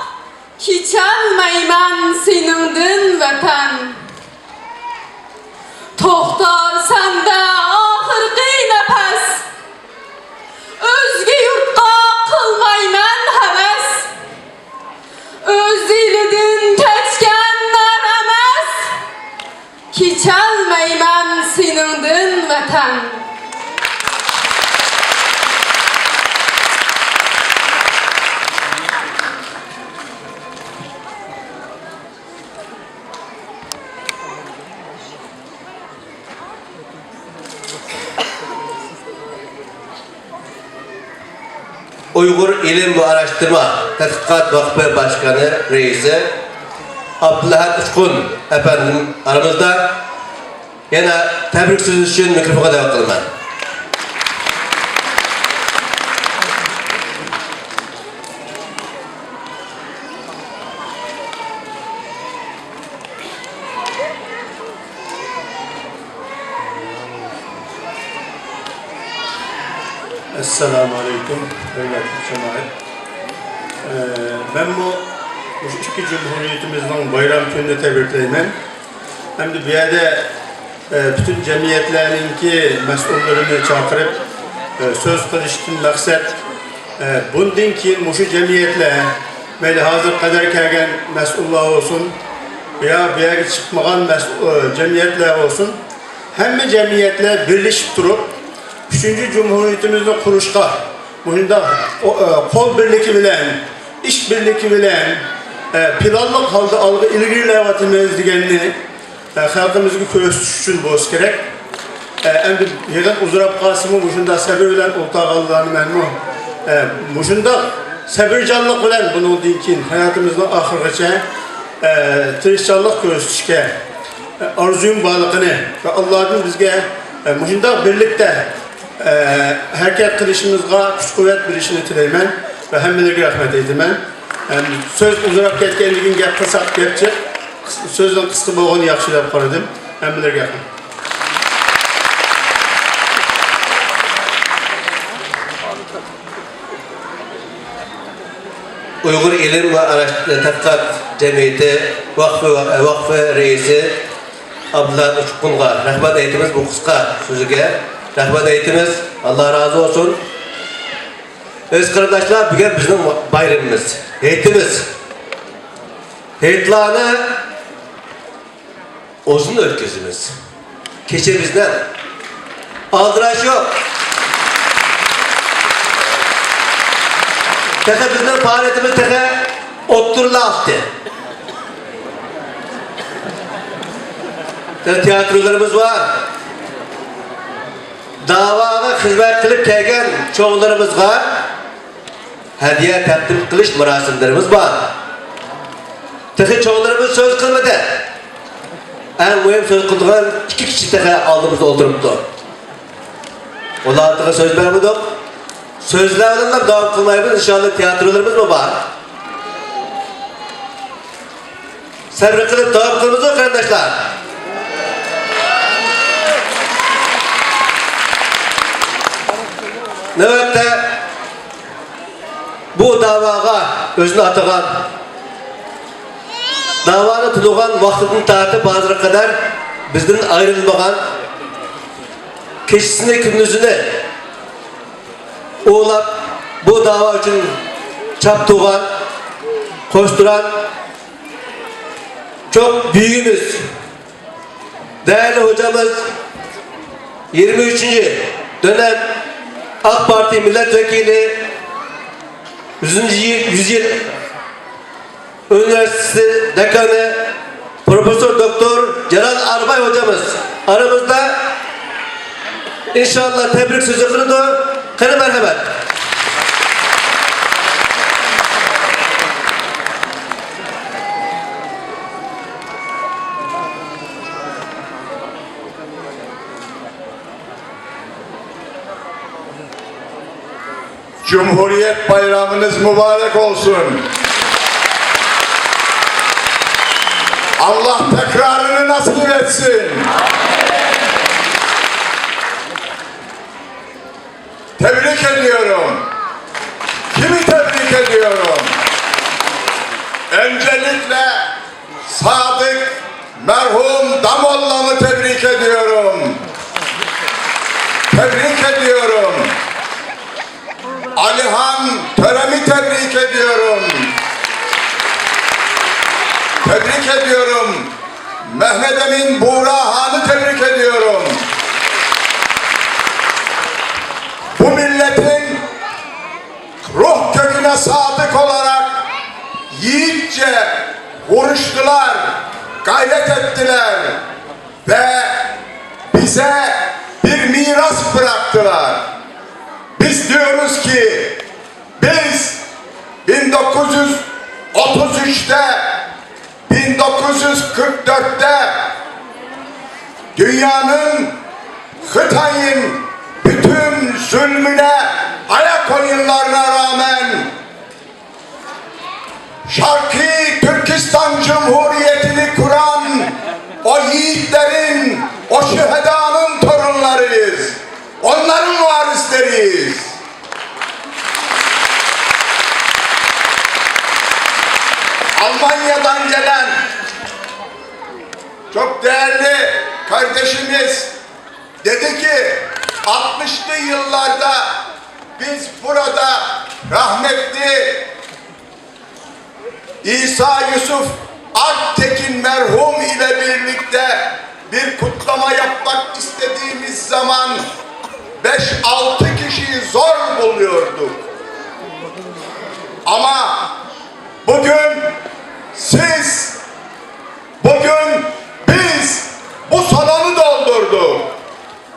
keçelmeymen senindin vatan. Toxtar sende ahırqi nefes, özgü yurtta kılmaymen heves. Öz dilidin keçkenler emes, keçelmeymen senindin vatan. Uygur İlim ve Araştırma Tetkikat Vakfı Başkanı Reisi Abdülhamid Uçkun efendim aramızda. Yine tebrik sözü için mikrofona devam kılın ben. Esselamu Aleyküm, hürmetli cemaat. Ben bu iki Cumhuriyetimizin bayram gününü tebrikleymen. Hem de bir yerde bütün cemiyetlerinki mesullerini çağırıp söz kılıştın maksat bundan ki muşu cemiyetle meyli hazır kadar kergen mesullar olsun veya bir yere çıkmayan cemiyetler olsun. Hem cemiyetle birleşip durup 3. Cumhuriyetimizin kuruşta, bunda kol birliği bilen, iş birliği bilen, planlık halde algı ilgili degenini halkımızın köştüş için boz gerek. Hem de yerden uzurap Kasım'ı bunda sabır bilen ortağalılarını memnun. Bunda sabırcanlık bilen bunu dinkin hayatımızın ahirgeçe tirişcanlık köştüşke arzuyun bağlılığını ve Allah'ın bizge bunda birlikte hareket kılışımızga güç kuvvet bilişini tileymen ve hemmelerine rahmet eylemen. Söz uzarap ketkenligin gap kısak gapçı sözden kıskı boğunu yakşılap karadım. Hemmelerine rahmet. Uygur İlim ve Araştırma Tetkikat Cemiyeti Vakfı Reisi Abdülhamid Uçkun'a rahmet eytimiz bu kıska sözüge. Rahmet eytimiz, Allah razı olsun. Öz kardeşler, bugün bizim bayramımız, heyetimiz. Heyetlerini uzun ülkesimiz. Keçe bizden. Aldıraş yok. Teke bizden faaliyetimiz teke otturla attı. Tiyatrolarımız var. davaga xizmat qilib kelgan cho'g'larimizga hadiya taqdim qilish marosimlarimiz bor. Tehi çoğularımız söz kılmadı. En mühim söz kıldıran iki kişi tehi aldığımızda oturuptu. Onlarına söz vermedik. Sözler adamlar devam kılmayımız inşallah tiyatrolarımız mı var? Sabır kılıp devam kılmamız yok arkadaşlar. Nöbette bu davaga özünü atagan davanı tutulgan vaxtını tartib bazıra kadar bizden ayrılmagan keşisini gündüzünü oğlap bu dava için çap tuğan koşturan çok büyüğümüz değerli hocamız 23. dönem AK Parti milletvekili 100 yıl Üniversitesi Dekanı Profesör Doktor Celal Arbay hocamız aramızda. İnşallah tebrik sözü kıldı. Kını merhamet. Cumhuriyet bayramınız mübarek olsun. Allah tekrarını nasip etsin. Tebrik ediyorum. Kimi tebrik ediyorum? Öncelikle Sadık merhum Damolla'mı tebrik ediyorum. Tebrik ediyorum. Alihan Törem'i tebrik ediyorum. Tebrik ediyorum. Mehmet Emin Buğra Han'ı tebrik ediyorum. Bu milletin ruh köküne sadık olarak yiğitçe vuruştular, gayret ettiler ve bize bir miras bıraktılar. Biz diyoruz ki biz 1933'te 1944'te dünyanın Hıtay'ın bütün zulmüne ayak oyunlarına rağmen Şarkı Türkistan Cumhuriyeti'ni kuran o yiğitlerin, o şühedanın torunlarıyız. Onların varisleriyiz. Almanya'dan gelen çok değerli kardeşimiz dedi ki 60'lı yıllarda biz burada rahmetli İsa Yusuf Aktekin merhum ile birlikte bir kutlama yapmak istediğimiz zaman 5-6 kişiyi zor buluyorduk. Ama bugün siz, bugün biz bu salonu doldurduk.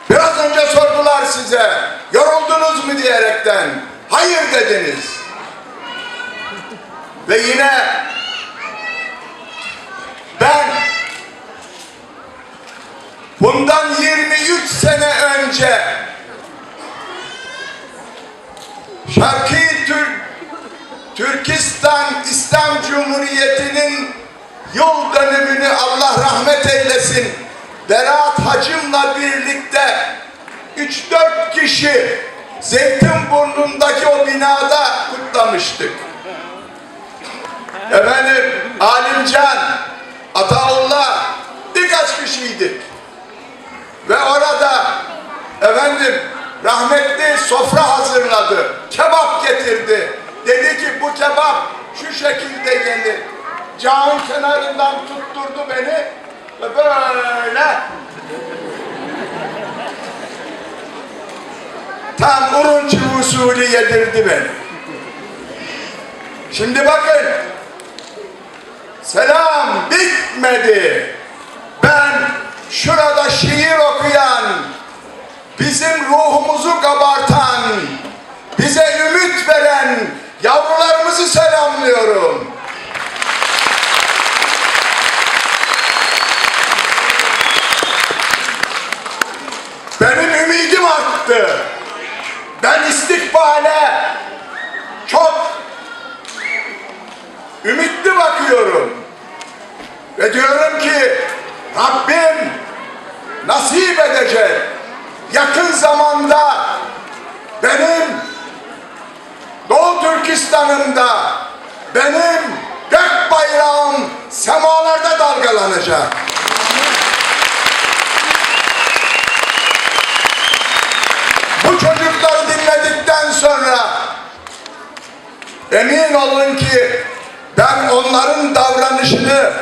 Biraz önce sordular size, yoruldunuz mu diyerekten. Hayır dediniz. Ve yine ben bundan 23 sene önce Şarkı Türkistan İslam Cumhuriyeti'nin yıl dönümünü Allah rahmet eylesin Berat Hacım'la birlikte 3-4 kişi Zeytinburnu'ndaki o binada kutlamıştık. Efendim Alimcan, Ataullah birkaç kişiydik. Ve orada efendim rahmetli sofra hazırladı. Kebap getirdi. Dedi ki bu kebap şu şekilde yenir. Cağın kenarından tutturdu beni ve böyle tam Urunçu usulü yedirdi beni. Şimdi bakın, selam bitmedi. Ben şurada şiir okuyan, biz bizim ruhumuzu kabartan, bize ümit veren yavrularımızı selamlıyorum. Benim ümidim arttı. Ben istikbale çok ümitli bakıyorum. Ve diyorum ki Rabbim nasip edecek. Yakın zamanda benim Doğu Türkistan'ımda benim gök bayrağım semalarda dalgalanacak. Bu çocukları dinledikten sonra emin olun ki ben onların davranışını,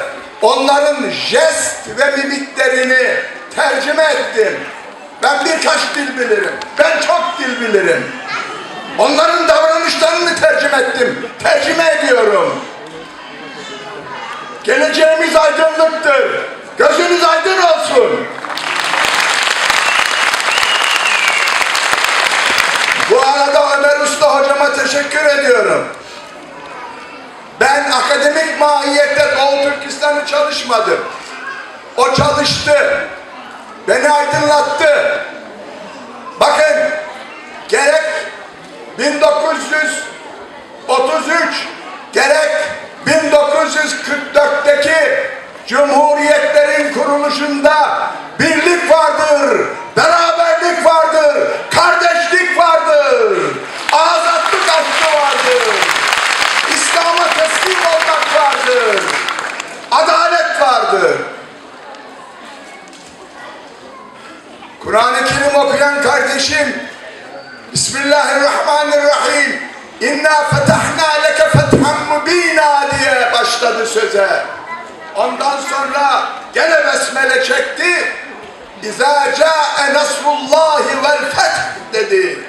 onların jest ve mimiklerini tercüme ettim. Ben birkaç dil bilirim. Ben çok dil bilirim. Onların davranışlarını tercüme ettim. Tercüme ediyorum. Geleceğimiz aydınlıktır. Gözünüz aydın olsun. Bu arada Ömer Usta hocama teşekkür ediyorum. Ben akademik mahiyette Doğu Türkistan'ı çalışmadım. O çalıştı. Beni aydınlattı. Bakın, gerek 1933, gerek 1944'teki Cumhuriyetlerin kuruluşunda birlik vardır, beraberlik vardır, kardeşlik vardır, azatlık aşkı vardır, İslam'a teslim olmak vardır, adalet vardır. Kur'an-ı Kerim okuyan kardeşim, Bismillahirrahmanirrahim, İnna fetahna leke fethan mubina diye başladı söze. Ondan sonra gene besmele çekti. İzâ câe nasrullâhi vel feth dedi.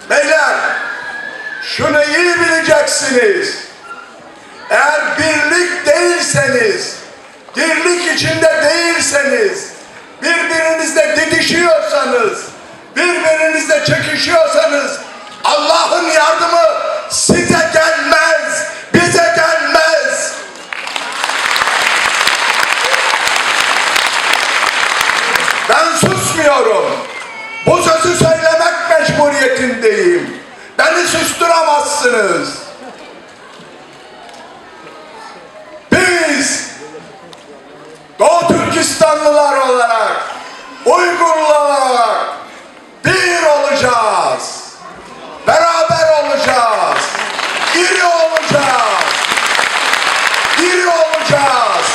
Beyler, şunu iyi bileceksiniz. Eğer birlik değilseniz, dirlik içinde değilseniz, birbirinizle didişiyorsanız, birbirinizle çekişiyorsanız, Allah'ın yardımı size gelmez, bize gelmez. Ben susmuyorum. Bu sözü söylemek mecburiyetindeyim. Beni susturamazsınız. Biz Doğu Türkistanlılar olarak, Uygurlar olarak bir olacağız. Beraber olacağız. İri olacağız. İri olacağız.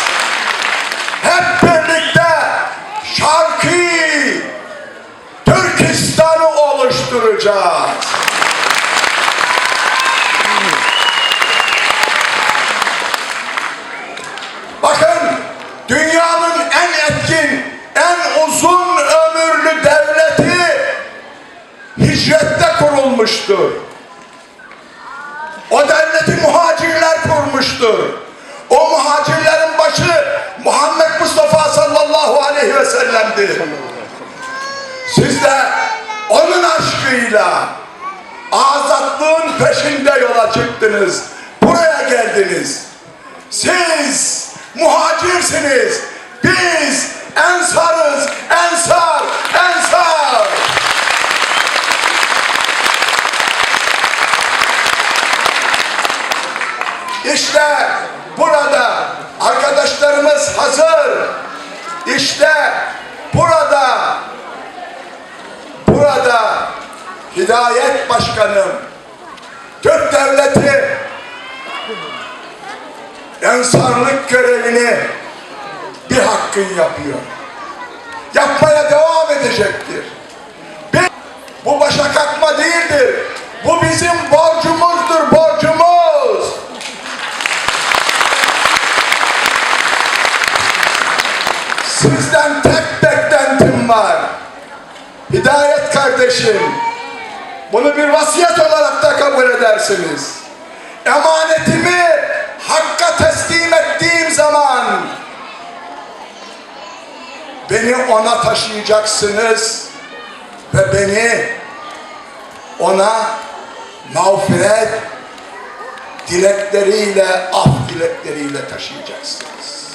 Hep birlikte Şarkı Türkistan'ı oluşturacağız. Bakın, dünyanın en etkin, en uzun ömürlü devleti hicrette kurulmuştur. O devleti muhacirler kurmuştur. O muhacirlerin başı Muhammed Mustafa sallallahu aleyhi ve sellem'dir. Siz de onun aşkıyla azatlığın peşinde yola çıktınız. Buraya geldiniz. Siz muhacirsiniz. Biz ensarız. Ensar, ensar. İşte burada arkadaşlarımız hazır. İşte burada Hidayet Başkanım, Türk Devleti ensarlık görevini bir hakkın yapıyor. Yapmaya devam edecektir. Bu başa kalkma değildir. Bu bizim borcumuzdur, borcumuz. Sizden tek beklentim var. Hidayet kardeşim, bunu bir vasiyet olarak da kabul edersiniz. Emanetimi Hakk'a teslim ettiğim zaman beni ona taşıyacaksınız. ve beni ona mağfiret dilekleriyle, af dilekleriyle taşıyacaksınız.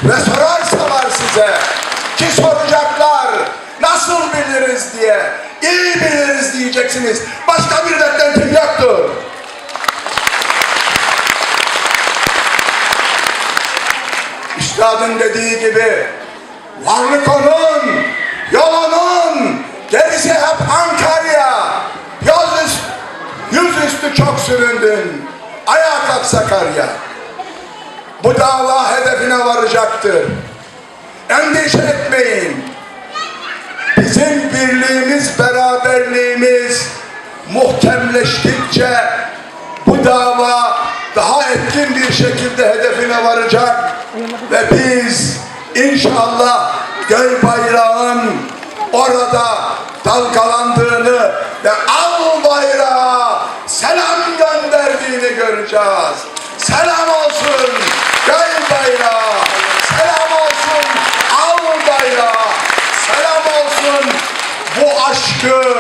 Ve sorarsalar size, ki soracaklar, nasıl biliriz diye, iyi biliriz diyeceksiniz. Başka bir beklentim yoktur. Üstadın dediği gibi, varlık onun, yol onun, gerisi hep Ankara'ya. Yüzüstü çok süründün, ayağa kalk Sakarya. Bu dava hedefine varacaktır. Endişe etmeyin. Bizim birliğimiz, beraberliğimiz muhkemleştikçe bu dava daha etkin bir şekilde hedefine varacak ve biz inşallah göy bayrağın orada dalgalandığını ve al bayrağa selam gönderdiğini göreceğiz. Selam olsun göy bayrağı, selam olsun al bayrağı, selam olsun bu aşkı,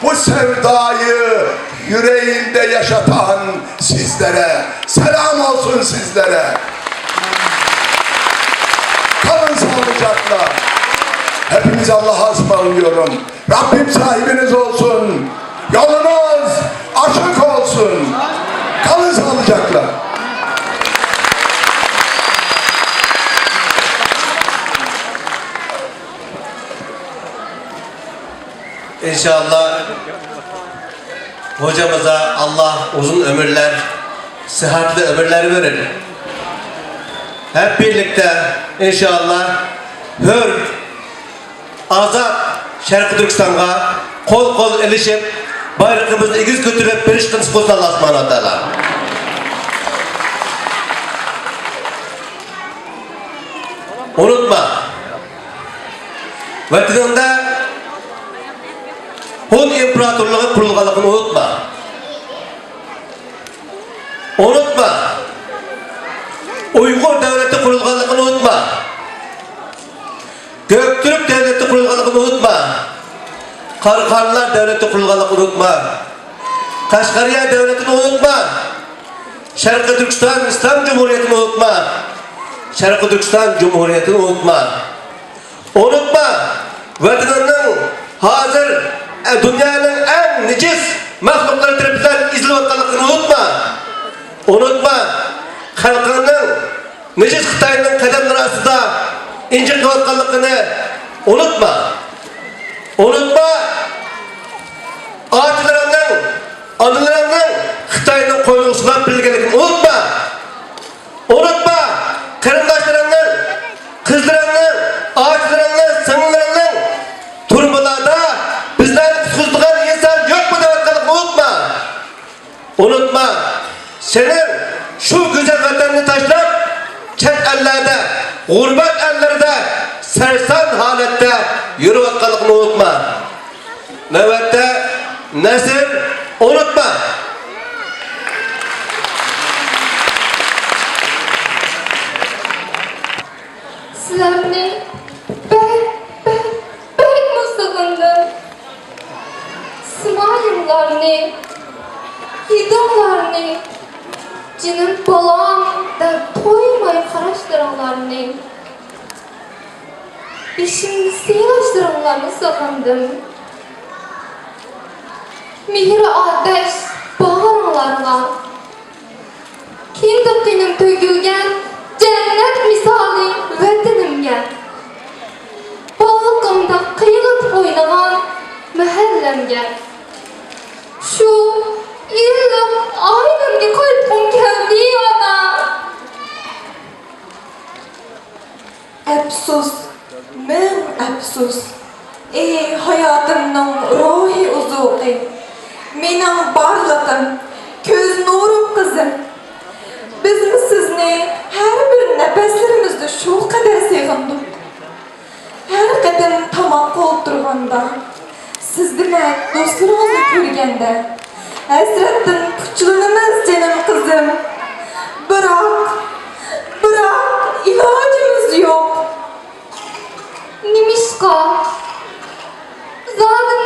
bu sevdayı yüreğinde yaşatan sizlere. Selam olsun sizlere. Kalın sağlıcakla. Hepiniz Allah'a ısmarlıyorum. Rabbim sahibiniz olsun. Yolunuz açık olsun. Kalın sağlıcakla. İnşallah hocamıza Allah uzun ömürler, sıhhatli ömürler verir. Hep birlikte inşallah hür, azat Şarkı Türkistan'a kol kol ilişip bayrağımızı igiz götürüp bir işkiniz olsun Allah subhanahu wa ta'ala. Unutma, vatanında Hun imparatorluğu kurulganlığını unutma. Unutma. Uygur devleti kurulganlığını unutma. Göktürk devleti kurulganlığını unutma. Karıkhanlar devleti kurulganlığını unutma. Kaşgarya devletini unutma. Şarkı Türkistan İslam Cumhuriyeti'ni unutma. Şarkı Türkistan Cumhuriyeti'ni unutma. Unutma. Vatanının hazır dünyanın en necis mahlukları tarafından izlenmekteğini unutma. Unutma. Halkının necis Xitay'ın kademleri aslında incir kıvatkanlığını unutma. Unutma. Ağaçlarının, anılarının Xitay'ın koyuluşuna bilgelikini unutma. Unutma. Karındaşlarının, kızlarının, ağaçlarının, sınırlarının turmalarda bizden kuzduğun insan yok mu demek unutma. Unutma. Senin şu güzel vatanını taşlayıp çet ellerde, gurbet ellerde sersan halette yürü vakkalıkını unutma. Nöbette nesil unutma. Sizlerle ben Mustafa'ndım. Sımayımlarını, idamlarını, canım balam da toymayı karıştıranlarını, işimde seyirlaştıranlarını sakındım. Mihri ateş bağıranlarla, kindikinim tökülgen cennet misali vatanımga, balkımda kıyılıp oynagan mahallemga, şu illik ailemge koyup geldi ana. Afsus, men afsus, ey hayatımның ruhi uzuqi, mening barliqim, ko'z nurim qizim. Bizmi sizni har bir nafaslarımizda shu qadar sevgandik. Har qadam tamoq qilib turganda, siz demak do'stlaringizni ko'rganda, hasratdan puchlanamiz canım qizim. Biroq ilojimiz yo'q. Nimishqa? Zaten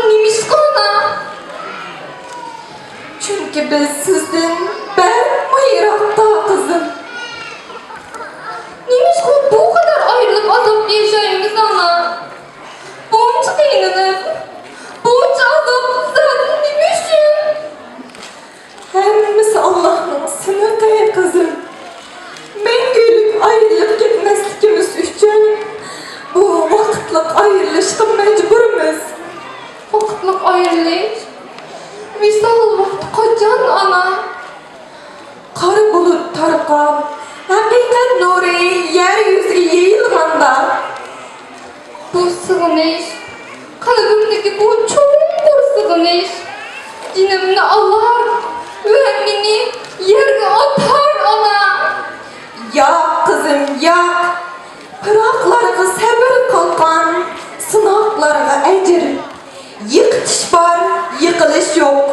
yıkılış yok.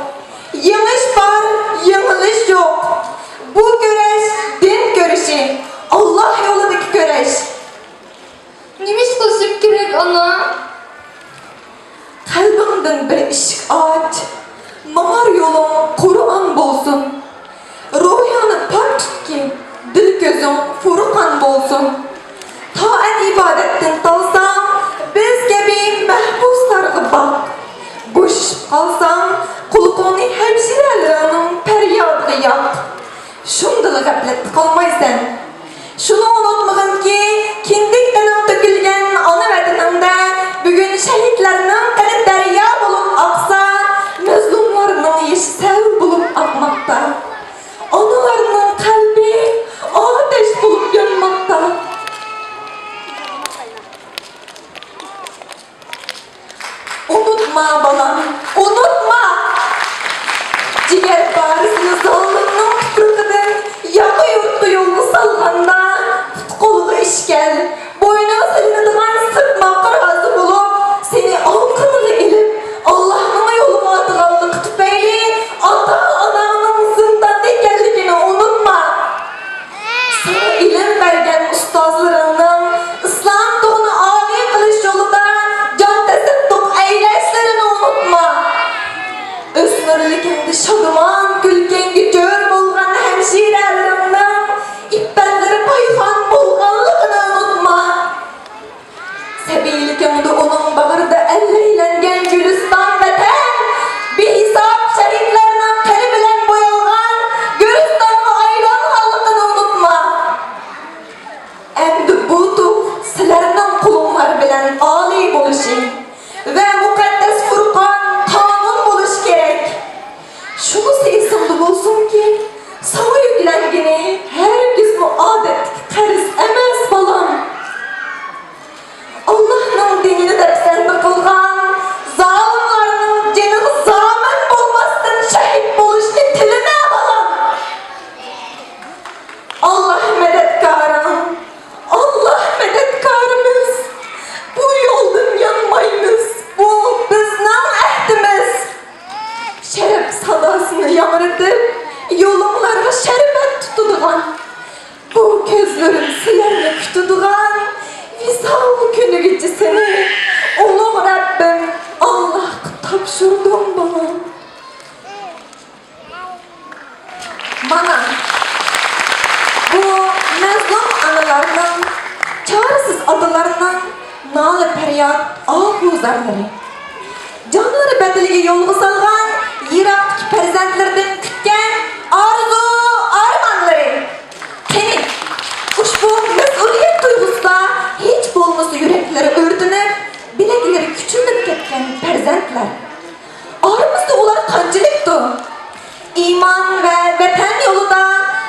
Yanlış var, yanlış yok. Bu güreş din görüşü, Allah yolundaki güreş. Nimiş kılışım gerek ana? Kalbimden bir ışık aç. Mamar yolun Kur'an bolsun. Ruhyanı pak tut ki dil gözün Furkan bolsun. Taat ibadetten kalsam biz gibi mahpuslarga bak. Boşup kalsam kulukunu hemşirelerinin peryadıga yak. Şundalı gaplet kalmaysan. Şunu unutmayın ki kindik tanım dökülgen ana vatanında bugün şehitlerinin kanı derya bulup aksa, mazlumlarının yaşı sel bulup akmakta. Analarının kalbi ateş bulup yanmakta. Unutma balam, unutma! Ciger barisini zaliminin tuturkadan yakı yurtlu yolunu salganda kolu işkel, boynuna silinadigan sıkmakka razı bulup seni alkımını ilip Allah'ın yolunu atıgallık tüpeyli ata-ananın zindanda ekenligini unutma. Sana ilim vergen ustazlarının İslam doğunu âli kılış yolunda can tesip eyleşlerini unutma. Ösmürlükünde şadıman gülkengi gör bolgan hemşirelerinden ippenleri payhan bolganlıkını unutma. Sebilikünde onun bağırda elleylengen Gülistan vatan bir hesap şeriflerinin keli bilen boyalgan Gülistan'ı aylanganlıkını unutma. Emdi butup silerinin kulunlar bilen âli buluşun ve mukaddes Furkan kanun buluş gerek. Şunu seysimli bulsun ki sana yüklengini herkes bu adet ters emez balam. Allah'ın dinini dersende kılgan zalimlarının canını zaman bulmasın şehit buluştu tilime balam. Allah medetkarım, Allah medetkarımız. Bu yoldan yanmayınız, bu bizden ehdimiz. Şeref sadasını yamırtıp yolumlara şerbet tutuduğun, bu közlerin silerini kütüduğun visal günü gecesini Ulu Rabbim Allah tapşırdım bana. Bana bu mezlum analarının çaresiz adalarından nalı feryat ağuzarları. Canları bedeliga yolgu salgan Irak'taki perzentlerden kütken arzu armanları. Senin ushbu mesuliyet duygusida hiç bo'lmasa yürekleri örtünüp bilekleri küçülüp ketken perzentler. Aramızda ular qanchalikdir? İman ve vatan yolunda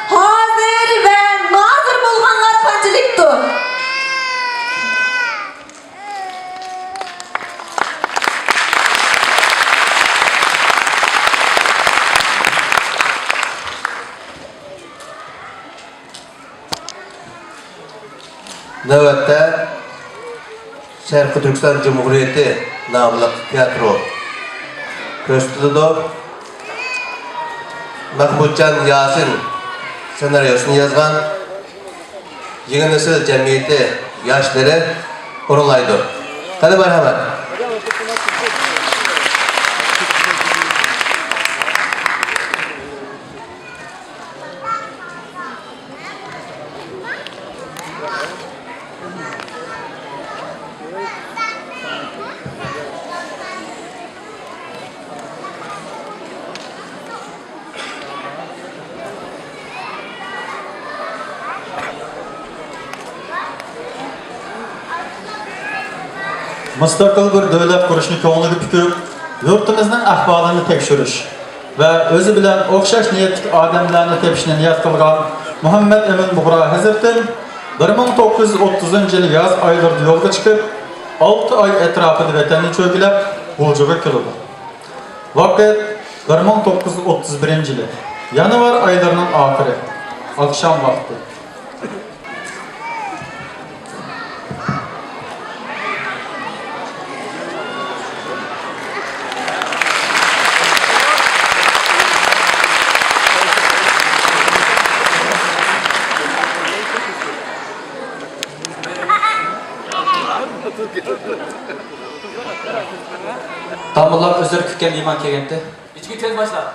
hazır ve nazır bo'lganlar qanchalikdir? Navbatda Sharqiy Turkiston Cumhuriyeti nomli teatro ko'rsatiladi. Mahmudjon Yasin senaryosini yozgan Yeni Nesil Cemiyeti yaşları o'rinlaydi. Qani marhamat. Mustaqil bir davlat qurishni ko'ngliga pukirib, yurtimizning ahvolini tekshirish va o'zi bilan o'xshash niyatli odamlarni tepishni niyat qilgan Muhammad Emin Buxoro Hazratim 1930-yil yoz oylarida yo'lga chiqib, 6 oy atrofida vatanni cho'gilab, G'uljuga keldi. Vaqt 1931-yil yanvar oylarining oxiri, oqshom vaqti. Damıllar özleri kütken iman kelgende. İçki tez başla.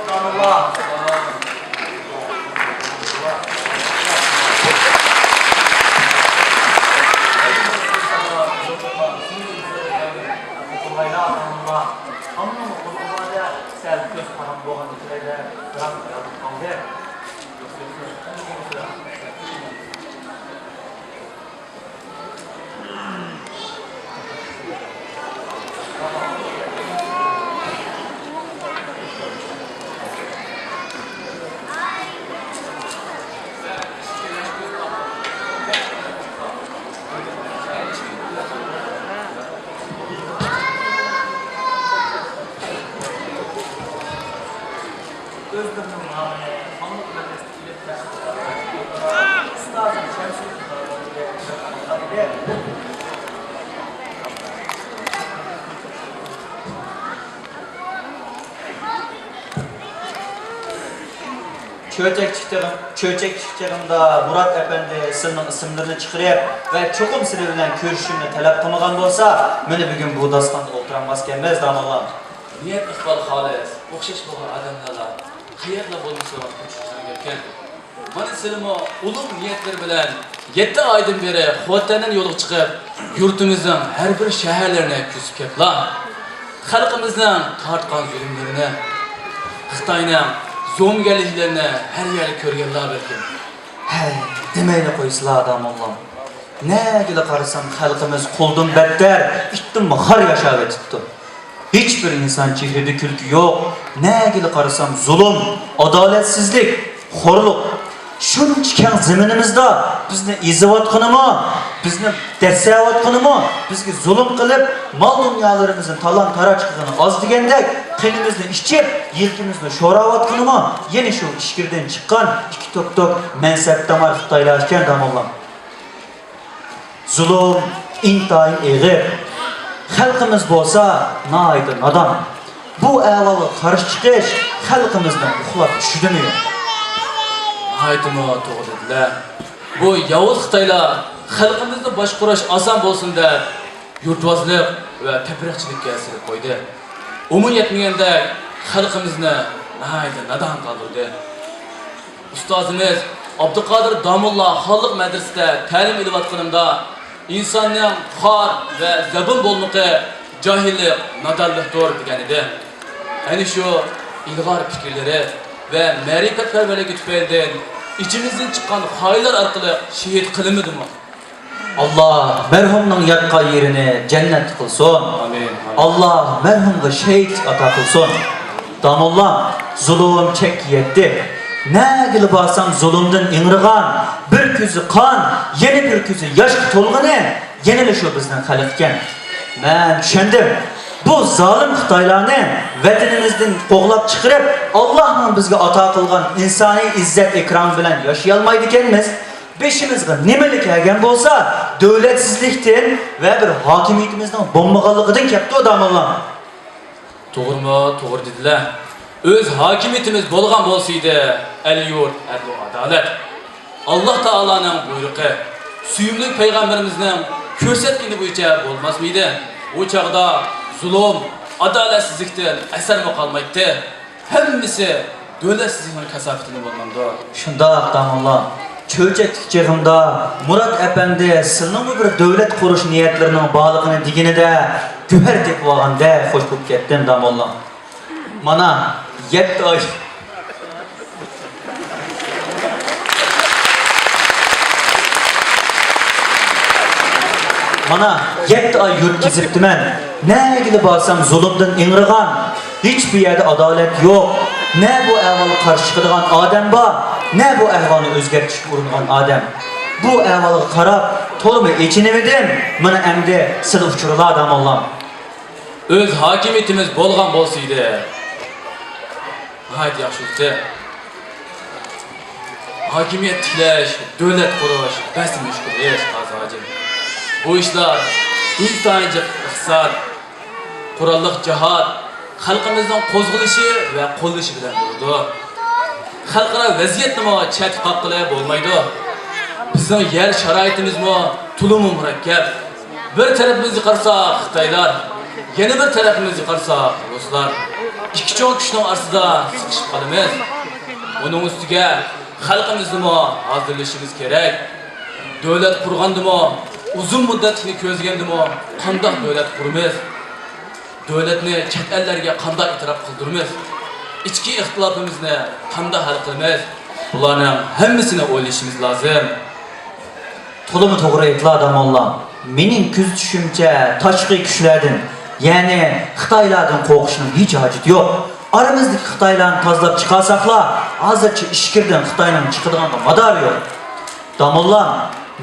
Damıllar. Çöçek çıktığımda Murat Efendi sının isimlerini çıkarıp ve çokum sili bilen görüşümünü talep kılmagan bolsa, meni bugün bu dastanda oturamazkenmez damılar. Niyet iqbal xolis, o'xshash bo'lgan odamlar qayerda bo'lmasa ko'chishdan kelgan. Mana sizlarmo ulug' niyatlar bilan 7 oydan beri Xotandan yo'lga chiqib, yurtimizning har bir shaharlarini kuzib keliblar. Xalqimizning tortgan zulmlarini, Xitoyning zo'mgaliklarni har yerda ko'rganlar balkim. Hey, demayli qo'ysizlar adam Allah'ım. Ne gile qarasam xalqimiz qo'ldan battar, itdan mahar yashab o'tibdi. Hiçbir insan chehrida kulki yo'q. Ne gile qarasam zulm, adolatsizlik, xo'rlik. Shuncha keng zaminimizda bizni eziyotganimi, bizni dasayotganimi, bizga zulm qilib, mol dunyolarimizni talon-taroj qilgani oz degandek, qinimizni ichib, yelkimizni sho'rayotganimi, yana shu ishkirdan chiqqan ikki tok mansabdamar xitoylashgan damollam. Zulm intayin eg'ir. Xalqimiz bo'lsa, noyda nodon. Bu avvalgi qarshi chiqish xalqimizni uxlab tushidimi? Haytimo to'g'ri dedilar. Bu yovuz Xitoylar xalqimizni boshqarish oson bo'lsin deb yurtvozlik va tabriqchilikka asir qo'ydi. Umum yetmaganda xalqimizni nayda nadon qoldirdi. Ustozimiz Abduqodir Damulla xalq madrasasida ta'lim olayotganimda insonning xor va zabun bo'lmoqi jahillik, nodonlikdir degan edi. Ana shu ilg'or fikrlari ve ma'rifatparvarligi tufaylidan içimizden çıkan hayırlar orqali şehit qilinmadimi? Allah merhumning yatqan yerini cennet kılsın. Amin. Allah merhumga şehit ata kılsın. Damullah zulüm çek yetti. Ne gili barsam zulümden inrigan, bir küzü kan, yeni bir küzü yaş tolgını, yenili şu bizden xalqken. Ben düşündüm. Bu zalim Xitoylarni vatanimizdan qo'g'lab chiqarib, Allohning bizga ato qilgan insoniy izzat ikrom bilan yashay olmaydi ekanmiz. Beshimizga nimalar kelgan bo'lsa, davlatsizlikdan va bir hokimiyatimizning bo'lmaganligidan kelibdi odamlar. To'g'rimi? To'g'ri dedilar. O'z hokimiyatimiz bo'lgan bo'lsaydi, el-yurt, adl adolat. Alloh taolaning buyrug'i, suyumli payg'ambarimizning ko'rsatgani bo'yicha bo'lmas mıydı? O chaqda zulm, adolatsizlikdan asar qolmaydi. Hammasi davlatsizlikning kasofatidan bo'lganda. Shunda damollar cho'chaklik chig'imda Murat Efendi sizning bir davlat qurish niyatlarining bog'lig'ini deganida go'har deb olganda xo'sh bo'lib ketdim damollar. Mana 7 oy Mana 7 oy yurtkizibdiman. Ne gili barsam zulümden inrigan, hiçbir yerde adalet yok. Ne bu ehvalı karşı çıkıdığan adam var, ne bu ehvalı özgertişik uğrungan adam. Bu ehvalı karab, tolumu içinemedim, bana emdi sılı uçurulu adam Allah'ım. Öz hakimiyetimiz bolgan bolsaydı. Haydi yaxşısı. Hakimiyet tiklash, davlat qurish, bas mushkul ish hozir. Bu ishlar intihoyincha iqtisod, qurolliq jihad, xalqimizning qo'zg'alishi va qo'llashi bilan bo'ldi. Xalqaro vaziyat nima chat qoqqilay bo'lmaydi. Bizning yer sharoitimizmi to'liq murakkab. Bir tarafimizni qarasak Xitoylar, yana bir tarafimizni qarasak Ruslar. İki cho'ng kuchning orasida siqishib qolamiz. Uning ustiga xalqimizni hozirlashimiz kerak. Davlat qurgandimi, uzun muddatni ko'zgandimi, qanday davlat quramiz? Davlatni chet ellarga qanday e'tirof qildiramiz? İchki ixtilofimizni qanday hal qilamiz? Bularning hammasini o'ylashimiz lozim. To'liq to'g'ri aytlar damonlar. Mening ko'z tushimcha tashqi kuchlardan, ya'ni Xitoylardan qo'rqishning hech hojati yo'q. Aramizdagi Xitoylarni tozalab chiqarsaqlar, hozircha ishkirdan Xitoyning chiqadigan mador yo'q. Damonlar,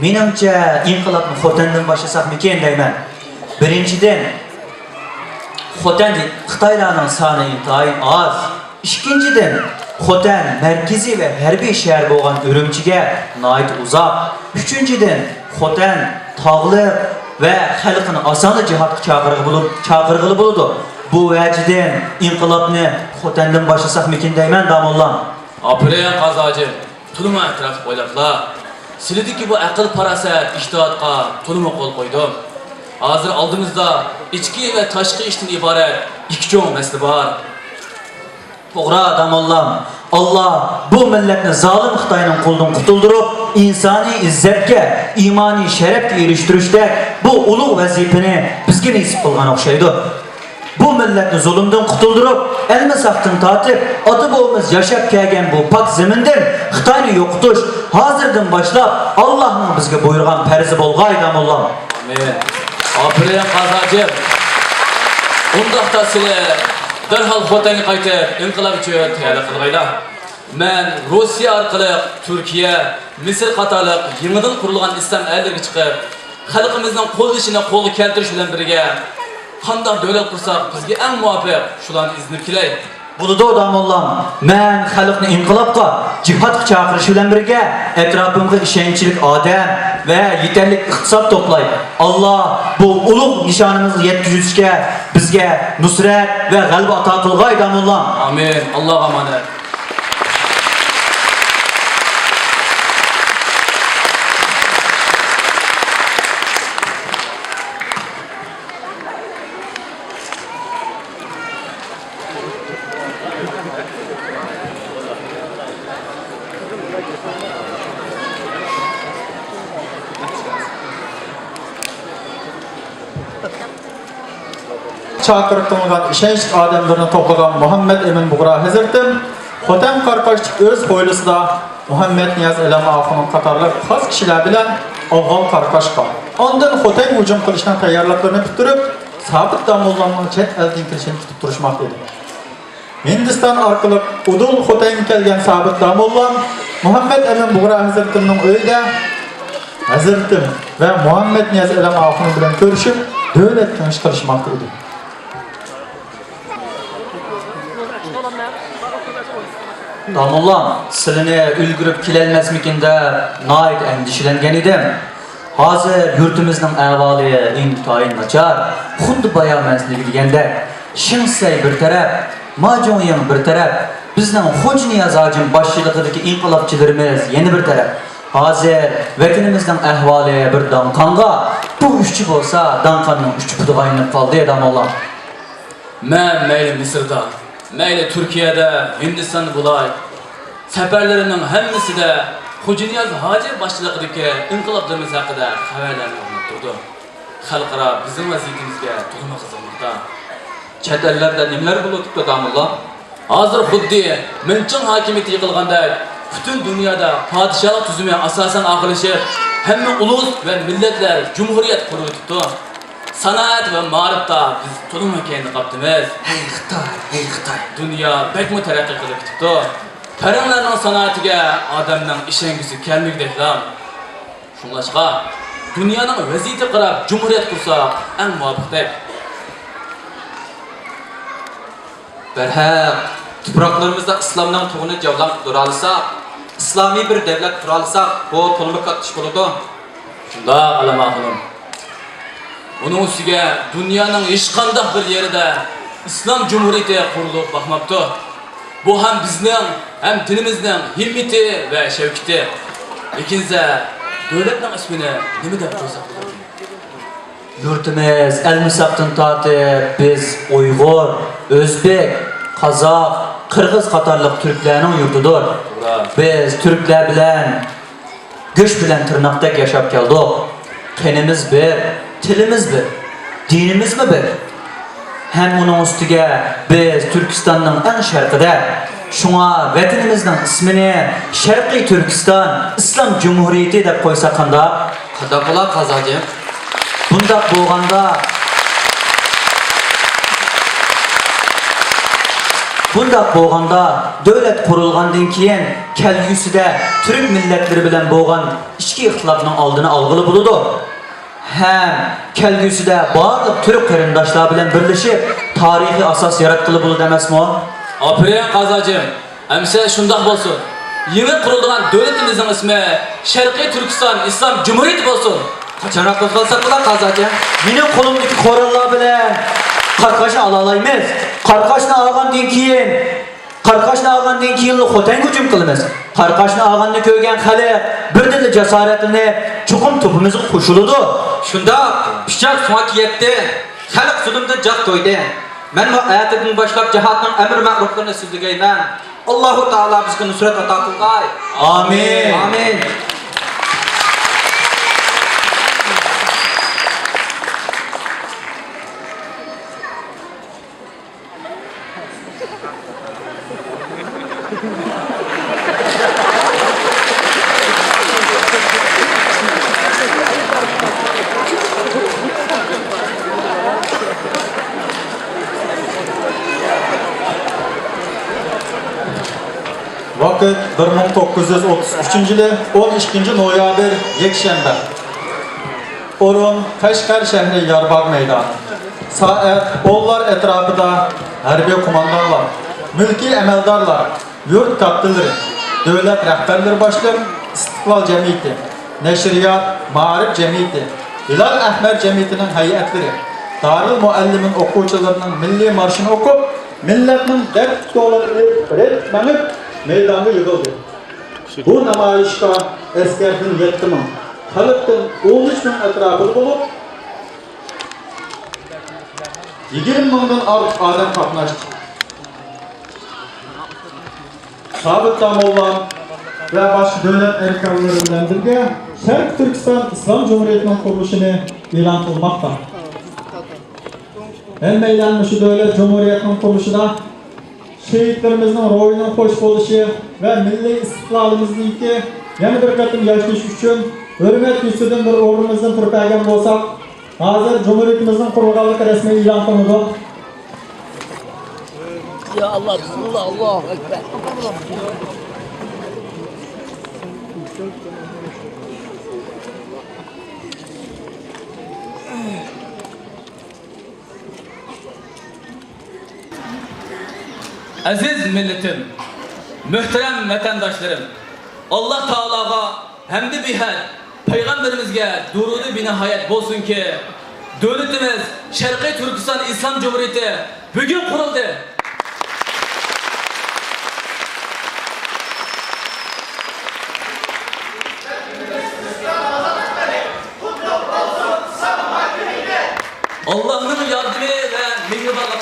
meningcha inqilobni Xotandan boshlasak-mikin deyman. Birinchidan, Xotan Xitoylarning soni intayin oz. Ikkinchidan, Xotan markaziy va harbiy shahar bo'lgan Urumchiga nihoyat uzoq. Uchinchidan, Xotan tog'li va xalqini osonda jihodga chaqirg'ili bo'ladi. Bu vajidan inqilobni Xotandan boshlasak-mikin deyman damonlar. Apireyan qazoji, to'liq atrof o'ylablar. Sizlardagi bu aql farosat ijtihodga to'liq qo'l qo'ydim. Hozir oldimizda ichki va tashqi ishdan iborat ikki cho'ng masala bor. To'g'ri damonlar. Allah bu millatni zolim Xitoyning qo'lidan qutuldirib, insoniy izzatga, iymoniy sharafga erishtirishda bu ulug' vazifani bizga nasib qilgan o'xshaydi. Bu millatni zulmdan qutuldirib, almasaqdan tortib, ota-bobamiz yashab kelgan bu pok zamindan Xitoyni yo'qotish hozirdan boshlab Allohning bizga buyurgan farzi bo'lg'ay damonlar. Amin. Apireyan qazoji. Undaqda sizlar darhol Xotanga qaytib, inqilob uchun tayyorlik qilg'aylar. Men Rossiya orqali Turkiya, Misr qatorliq yangidan qurilgan islom ellarga chiqib, xalqimizning qo'llashini qo'lga keltirish bilan birga qanday davlat qursak bizga eng muvofiq shularni iznib kelay. Bo'ladi damonlar. Men xalqni inqilobga, jihodga chaqirish bilan birga atrofimga ishonchlik odam va yetarli iqtisod to'play. Alloh bu ulug' nishonimizni yetkazishga bizga nusrat va g'alaba ato qilg'ay damonlar. Amin. Alloh omonat. Çakırıp kılıngan işençlik adamlarını toplagan Muhammed Emin Buğra Hazretim, Xotan Qarqashlik öz hoylusida Muhammed Niyaz Elama Axunun qatarlı xas kişiler bilen Afgan Qarqashqa. Ondan Xotan hücum qilishdan tayyorliqlarini bitirib, sabit damollanma chet eldan kirishini kutib turishmoqda edi. Hindiston orqali Udul Xotanga kelgan sabit damollan Muhammed Emin Buğra Hazretimning uyida Hazretim va Muhammed Niyaz Elama Axun bilan ko'rishib, davlat kengashib qilishmoqda edi. Damollar, sizlarni ulgurib kelolmasmikin deb nihoyat andishlangan edim. Hozir yurtimizning ahvoli intayin nachar. Xuddi bayon masligi deganda, Shinsay bir taraf, Majo'yin bir taraf, bizning Xo'ja Niyaz hojim boshchiligidagi inqilobchilarimiz yana bir taraf. Hozir vatanimizning ahvoli bir danqonga, bu uchchi bo'lsa, danqonning uch pudiga aylanib qoldi damollar. Men mayli Misrda, mayli Turkiyada, Hindistonda bo'lay, safarlarining hammasida Xo'ja Niyaz hoji boshchiligidagi inqiloblarimiz haqida xabarlarni olib turdi. Xalqaro bizning vaziyatimizga to'liq qiziqmoqda. Chet ellarda nimalar bo'lib turibdi damollar? Hozir xuddi Minching hokimiyati yiqilgandek, butun dunyoda podshohlik tuzumi asosan aqlashib, hamma ulug' va millatlar jumhuriyat qurib turibdi. Sanat va ma'rifda biz to'liq keyinda qolibmiz. Hey Xitoy. Dunyo bekmi taraqqiy qilib ketibdi. Faranglarning san'atiga odamning ishongisi kelmagideklar. Shunlashqa dunyoning vaziyatiga qarab jumhuriyat qursak eng muvofiqdir. Berhaq, tuproqlarimizda islomning tug'ini javlab dura olsak, islomiy bir davlat qura olsak, bu to'liq qatish bo'ladi. Shunda alamaxonim. Uning ustiga dunyoning hech qanday bir yerida islom jumhuriyati qurilib boqmabdi. Bu ham bizning, ham dinimizning himmati va shavkati. Lekin Devletning ismini nima deb qo'ysak bo'ladi? Yurtimiz el-Misaqdan tortib biz Uyg'ur, O'zbek, Qozoq, Qirg'iz qatorliq turklarning yurtidir. Biz turklar bilan go'sht bilan tirnoqdek yashab keldik. Qanimiz bir, tilimiz bir, dinimiz bir. Hem onun ustiga biz Türkistan'ın en sharqida, şuna vatanimizning ismini Sharqiy Turkiston Islom Cumhuriyeti deb qo'ysa qanday? Qanday bo'lar Qozoqim? Bundaq bo'lganda davlat qurilgandan keyin kelgusida Türk millatları bilan bo'lgan ichki ixtilofning oldini olg'ili bo'ladi. Hem kelgusida barliq Türk qarindoshlar bilan birlashib tarixiy asos yaratqili bo'ladi emasmi? Aferin Qozoqim. Amsa shundoq bo'lsin. Yangi qurilgan davlatimizning ismi Sharqiy Turkiston Islom Cumhuriyeti bo'lsin. Qachonroq qo'zg'alsak bo'lar Qozoqim? Mening qo'limdagi qurollar bilan Qarqashni ola olamiz. Qarqashni olgandan keyin Xotan hujum qilamiz. Qarqashni olgandan ko'rgan xalq birdinli jasoratlanib, chuqum topimizga qo'shiladi. Shunda pichoq so'ngga yetdi. Xalq zulmdan joq to'ydi. Men bu ayatdan boshlab jihodning amr ma'ruflarini so'zlayman. Alloh taolo bizga nusrat ato qilgay. Amin. Amin. Vakit 1933 yılı 12 noyabr Yekşembe. Orun Qashqar şehri Yarbaq meydanı. Saat onlar etrafında harbiy kumandanlar, mülki emeldarlar, yurt kaptılları, devlet rehberleri başlar, İstiqlal Cemiyeti, Neşriyat, Ma'arif Cemiyeti, Hilal Ahmer Cemiyeti'nin heyetleri, Darül Muallim'in okuvchilarının milli marşını okup, milletinin dert tutuqlarını öğretmenip meydanda yığıldı. Bu namayişka eskerden 7 min, halktan 13 min etrafı bulup 20 mindən artıq adam qatnaşdı. Sabit Damoğlan ve başka devlet erkanlarından birge Şərq Türkistan İslam Cumhuriyeti'nin kuruluşunu ilan kılmakta. En meylanmışı devlet Cumhuriyeti'nin kuruluşuna şehitlerimizin ruhunun hoş buluşu ve milli istiqlalimizdeki yeni bir katım yaşayış için hürmet yüzüden bir uğrumuzdan turpagan olsak, hazır Cumhuriyetimizin kurulganlık resmi ilan kılındı. Ya Allah, Bismillah, Allahu Ekber. Aziz milletim, muhterem vatandaşlarım, Allah Teala'ga hamdi bihat, Peygamberimizge durudu binahayet bolsun ki, devletimiz Şarkı Türkistan İslam Cumhuriyeti bugün kuruldu. Allah'ın yardımı ve mihribanlığı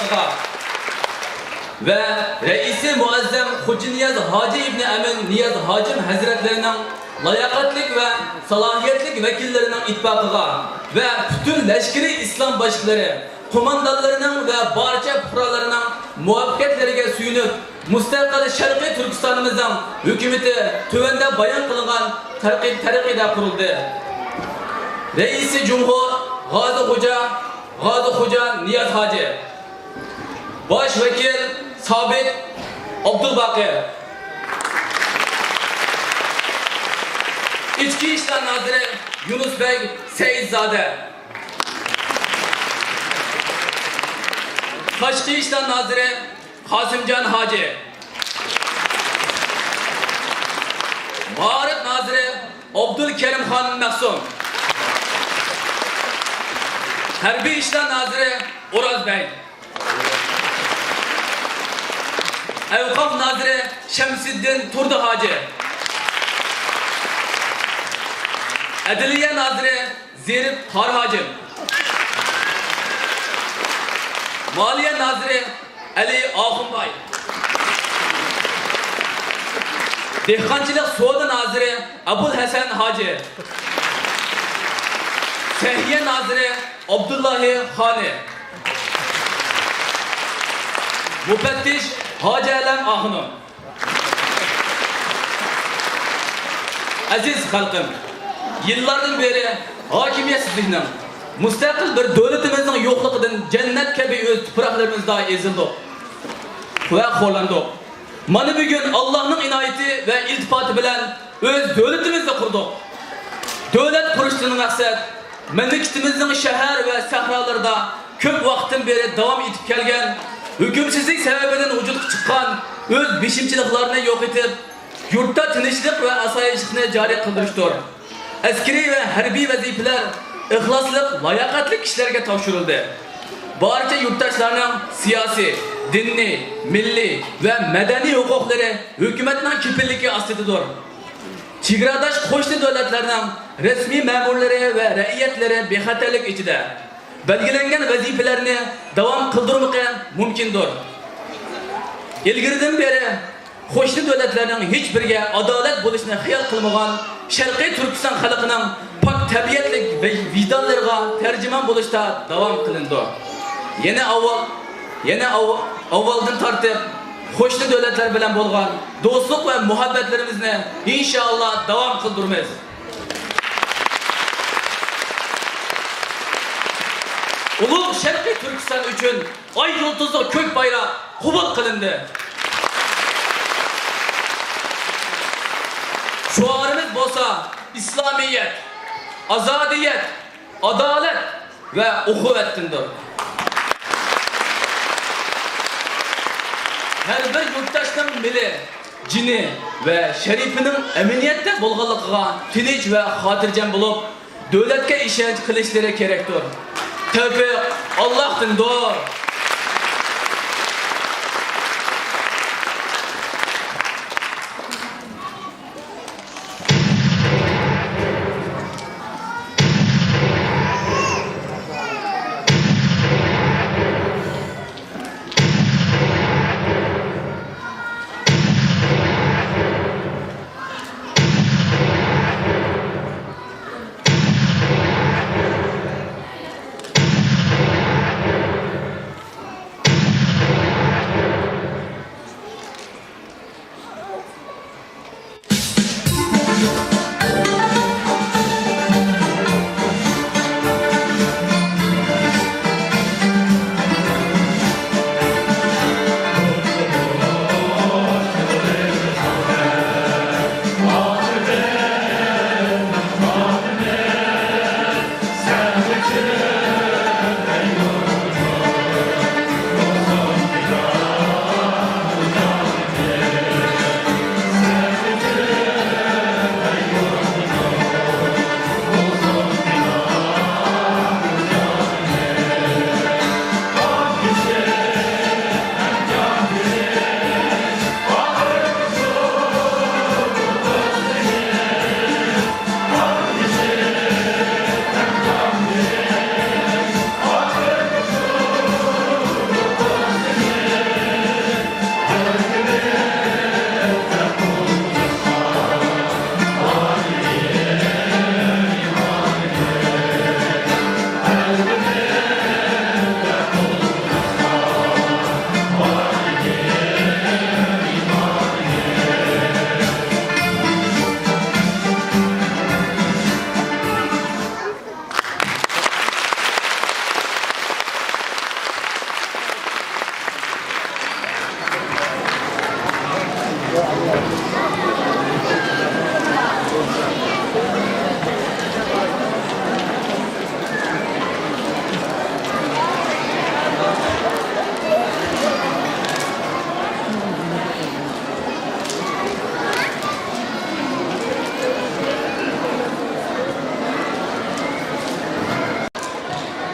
ve Reisi Muazzem Hoca Niyaz Hacı İbni Emin Niyaz Hacım Hazretlerinin layakatlik ve salahiyetlik vekillerinin ittifakıga ve bütün leşkeri İslam başlıkları, komandanlarının ve barca puralarının muvaffakiyetlerine suyunup müstakil Şarkı Türkistan'ımızın hükümeti tövende bayan kılınan tariqide kuruldu. Reisi Cumhur Gazi Hoca Niyaz Hacı, Başvekil Sabit Abdülbakir, İçki İşler Nazırı Yunus Bey Seyidzade, Taşkı İşler Nazırı Kasımcan Hacı, Mağarip Nazırı Abdülkerim Han Mahsum, Harbi İşler Nazırı Uraz Bey, Evkaf Nazırı Şemsiddin Turdu Hacı, Adliye Nazırı Zerif Tarhacım, Maliye Nazırı Ali Ahunbay, Dehqonchilik Soda Nazırı Abul Hasan Hacı, Sehiyye Nazırı Abdullahi Khani, Müfettiş Hacı Alem Ahunum. Aziz halkım, yıllardan beri hakimiyetsizlikten, müstakil bir devletimizin yokluğundan cennet gibi öz topraklarımızda ezildik ve horlandık. Mana bugün Allah'ın inayeti ve iltifatı bilen öz devletimizni kurduk. Devlet kuruşunun maksat, memleketimizin şehir ve sahralarda köp vaktin beri devam edip gelgen, hükümsizlik sebebinden vücuduk çıkan öz biçimçiliklerini yok edip, yurtta tinchlik ve asayişlikni cari kıldırıştır. Askeri ve harbiy vazifeler ihlaslık, layakatli kişilerge tavşırıldı. Barcha yurttaşlarning siyasi, diniy, milliy ve medeni hukukları hükümetinin kepilligi ostidadir. Chegaradosh qo'shni davlatlarning resmiy ma'murlari ve raiyatlari bexatarlik ichida belgilangan vazifalarni davom qildirmoqi mumkindir. İlgiriden beri qo'shni davlatlarning hech biriga adolat bo'lishni xiyol qilmagan Sharqiy Turkiston xalqining pok tabiatlik ve vijdonlariga tarjimon bo'lishda davom qilindi. Yana avvaldan tortib qo'shni davlatlar bilan bo'lgan do'stlik va muhabbatlarimizni inshaalloh davom qildiramiz. Ulug' Sharqiy Turkiston uchun oy yulduzli ko'k bayroq qabul qilindi. Şuarımız bolsa İslamiyet, azadiyet, adalet ve ukuvvettindir. Her bir yurttaşның mili, cini ve şerifinin eminiyette bolğanlıqıga tinch ve xotirjam bulup, devletke işenç kılışları gerektir. Tevfik Allah'tındır.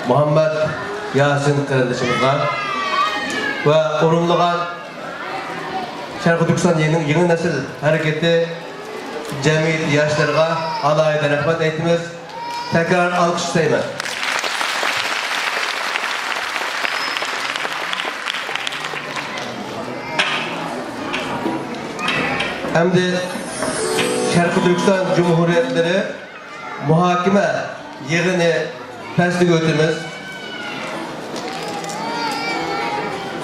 Muhammed Yasin kardeşimizle ve onunla Şarkı Türkistan yeni nesil hareketi cemiyet yaşlarına alayda rahmet etimiz. Tekrar alkış isteymen. Hem de Şarkı Türkistan Cumhuriyetleri muhakeme yığını peslik ötümüz.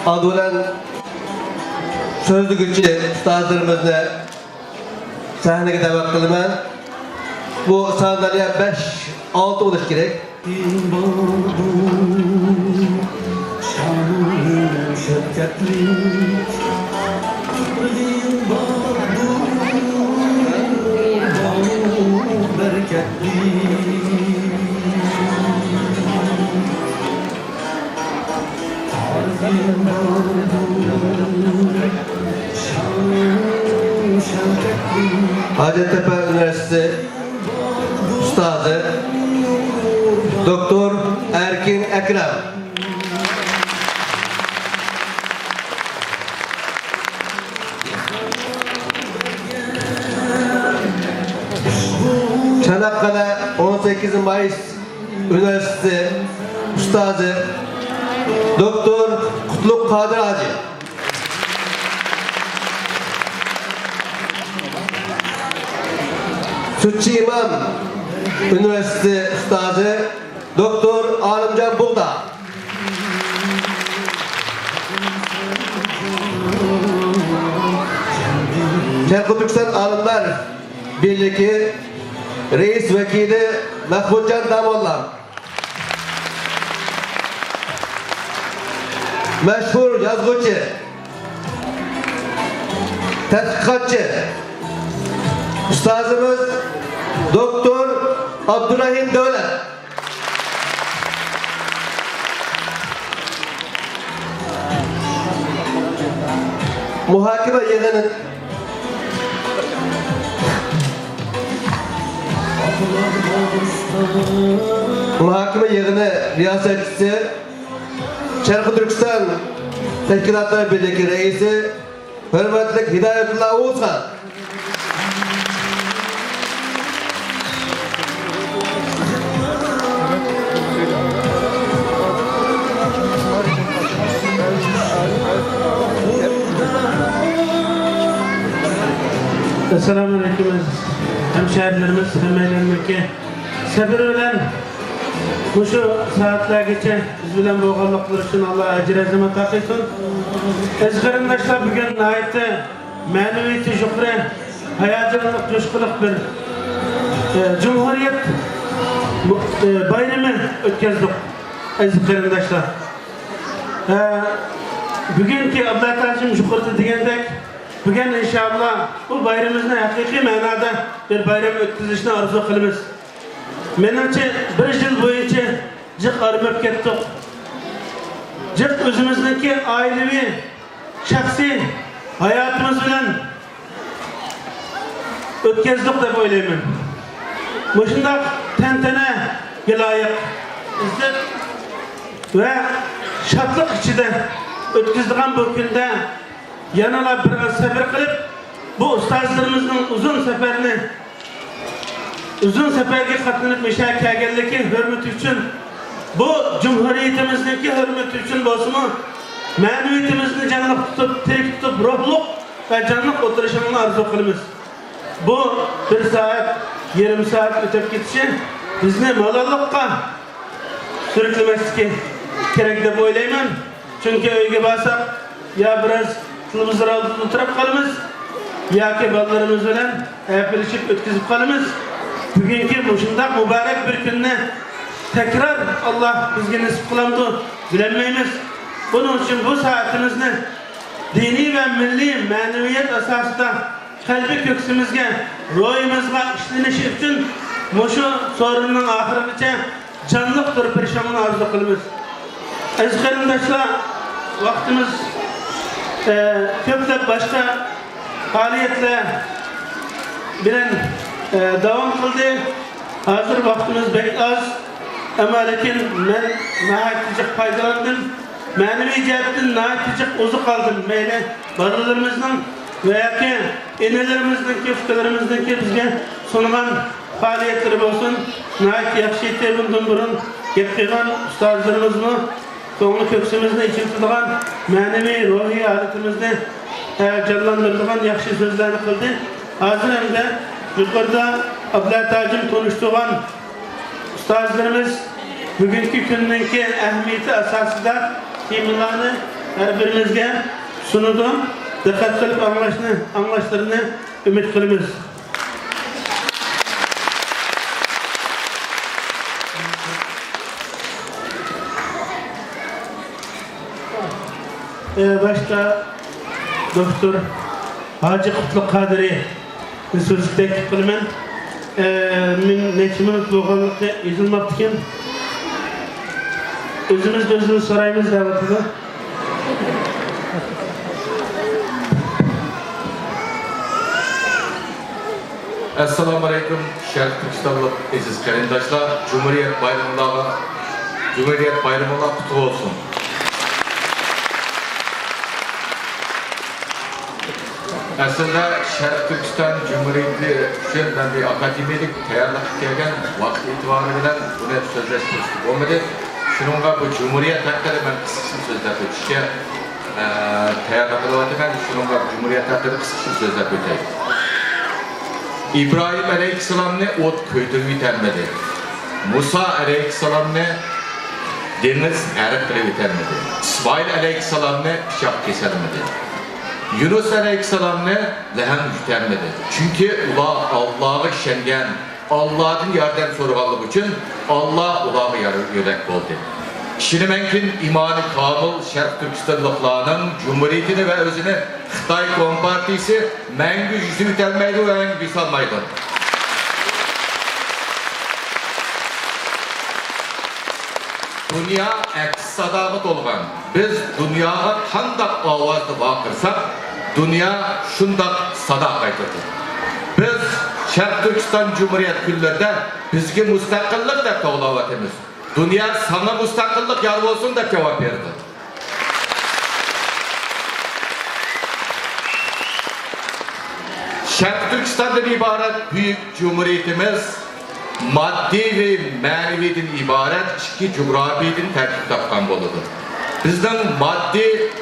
Adı olan sözlü gücü ustazlarımızla sahneye davet kılıman. Bu sandalye 5-6 oluş gerek. Hacettepe Üniversitesi Üstadı Doktor Erkin Ekrem. Çanakkale 18 Mayıs Üniversitesi Üstadı Doktor Kutluk Kadir Hacı. Sütçü İmam Üniversitesi Üstadı Doktor Alimcan Buğda. Şarkı Türkistan Alimler Birliği Reis Vekili Mahmudcan Damolla. Meşhur yazgıcı, tetkikatçı, Üstazımız Doktor Abdurrahim Dövlet. Muhakeme yığının riyasetçisi Şarkı Türkistan Teşkilatlar Birliği Reisi Hürmetli Hidayetullah Oğuzhan. Esselamu Aleyküm hemşehrilerimiz, hemeylerimiz sabır bilen bu şu saatlergacha biz bilen bo'lganliklari uchun Alloh ajr azimat taqilsin. Aziz qarindoshlar, bugun nihoyatda ma'naviyati juhri, hayajonli, jo'shqinli bir Cumhuriyet bayrami o'tkazdik. Aziz qarindoshlar, bugungi Abdulla Tajim yuqorida degandek, bugün inşallah bu bayramımızda hakiki manada bir bayram o'tkazishni arzu qilamiz. Menimcha bir yil bo'yicha jiq armab ketdik. Jiq o'zimizniki oilaviy, shaxsiy hayotimiz bilan o'tkazdik deb o'ylayman. Shunday tantanaga loyiq, izzat va shodlik ichida o'tkazilgan bu kunda yanala bir sabr qilib, bu ustozlarimizning uzun seferga qatnab misha kelganligi hurmati uchun, bu Cumhuriyetimizniki hurmati uchun bo'lsa-mu, ma'naviyatimizni jonliq tutib, tirik tutib, ruhliq va jonliq o'tirishini arzu qilamiz. Bu bir soat, yarım soat o'tib ketishi bizni malollikqa sürüklemasligi kerak deb o'ylayman. Chunki uyga borsak, ya biraz tilimizni oldida o'tirib qolamiz, yoki bolalarimiz bilan gapirishib o'tkazib qolamiz. Bugungi bu shunday muborak bir kunni tekrar Allah bizga nasib qilamdi, bilmaymiz. Buning uchun bu soatimizni diniy va milliy ma'naviyat asosida qalbi ko'ksimizga, ruhimizga ishlanishi uchun shu so'rinning oxirigacha jonliq turib perishonini orzu qilamiz. Aziz qarindoshlar, vaqtimiz ko'plab boshqa faaliyatlar bilan davom qildi. Hozir vaqtimiz bek oz, ammo lekin men natijaga foydalandim. Ma'naviy jihatdan natijaga o'zi qoldim. Mayli, bolalarimizning veya ki enelerimizden, köftelerimizden ki bizge sunulan faaliyetleri olsun. Nait yakşı tebundan burun gepkigan ustazlarımız mı? Soğunu köksümüzde için tutulan manevi, ruhi aletimizni canlandırdıgan yakşı sözlerini kıldı. Hazır hem de yukarıda Abla Tacım konuştuğun ustazlarımız bugünkü gündeki ehemmiyeti asasında teminlerini her birimizge sunudu. Dikkat kılıp anlaşlarını ümit kılımız. Başta Doktor Hacı Kutluk Kadri sözü teklif kılımın neçe minut boğanlıkta izilmaptıken özümüz sorayımız davetıda. Assalamu alaikum, Şərq Türkistanlı aziz qarindaşlar. Cumhuriyet bayramına kutlu olsun. Aslında Şərq Türkistan Cumhuriyeti üçün ben bir akademik tayarlıq kelgen vaqt itibarı bilen bunu sözleştirdik olmadı. Şununla bu Cumhuriyet hakkında ben kısıksın sözler ötüşke tayarlıq kılıvatıken şununla Cumhuriyet hakkında kısıksın sözler öteyim. İbrahim Aleyhisselam'ne ot köydürü bitermedi. Musa Aleyhisselam'ne deniz erik bile bitermedi. İsmail Aleyhisselam'ne pişak kesermedi. Yunus Aleyhisselam'ne lehem bitermedi. Çünkü Allah'ı şengen, Allah'ın yardım sorğanlığı için Allah Allah'ı yörek oldu. Şimdi menkin imanı kamil Şərq Türkistanlıklarının Cumhuriyetini ve özünü Xitay Kompartisi məngü yüzü bitermeydi ve məngü bisalmaydı. Dünya əks sadamat olğan. Biz dünyaya handaq avazda bakırsak, dünya şundaq sada qaytırdı. Biz Şərq Türkistan Cumhuriyet günlərdə bizge müstakillik da toğlavatımız. Dünya sana müstakillik yar olsun da cevap verdi. Şərq Türkistan'dan ibaret büyük cumhuriyetimiz maddi ve maneviyeden ibaret iki coğrafiyeden tertip tapkan boludur. Bizden maddi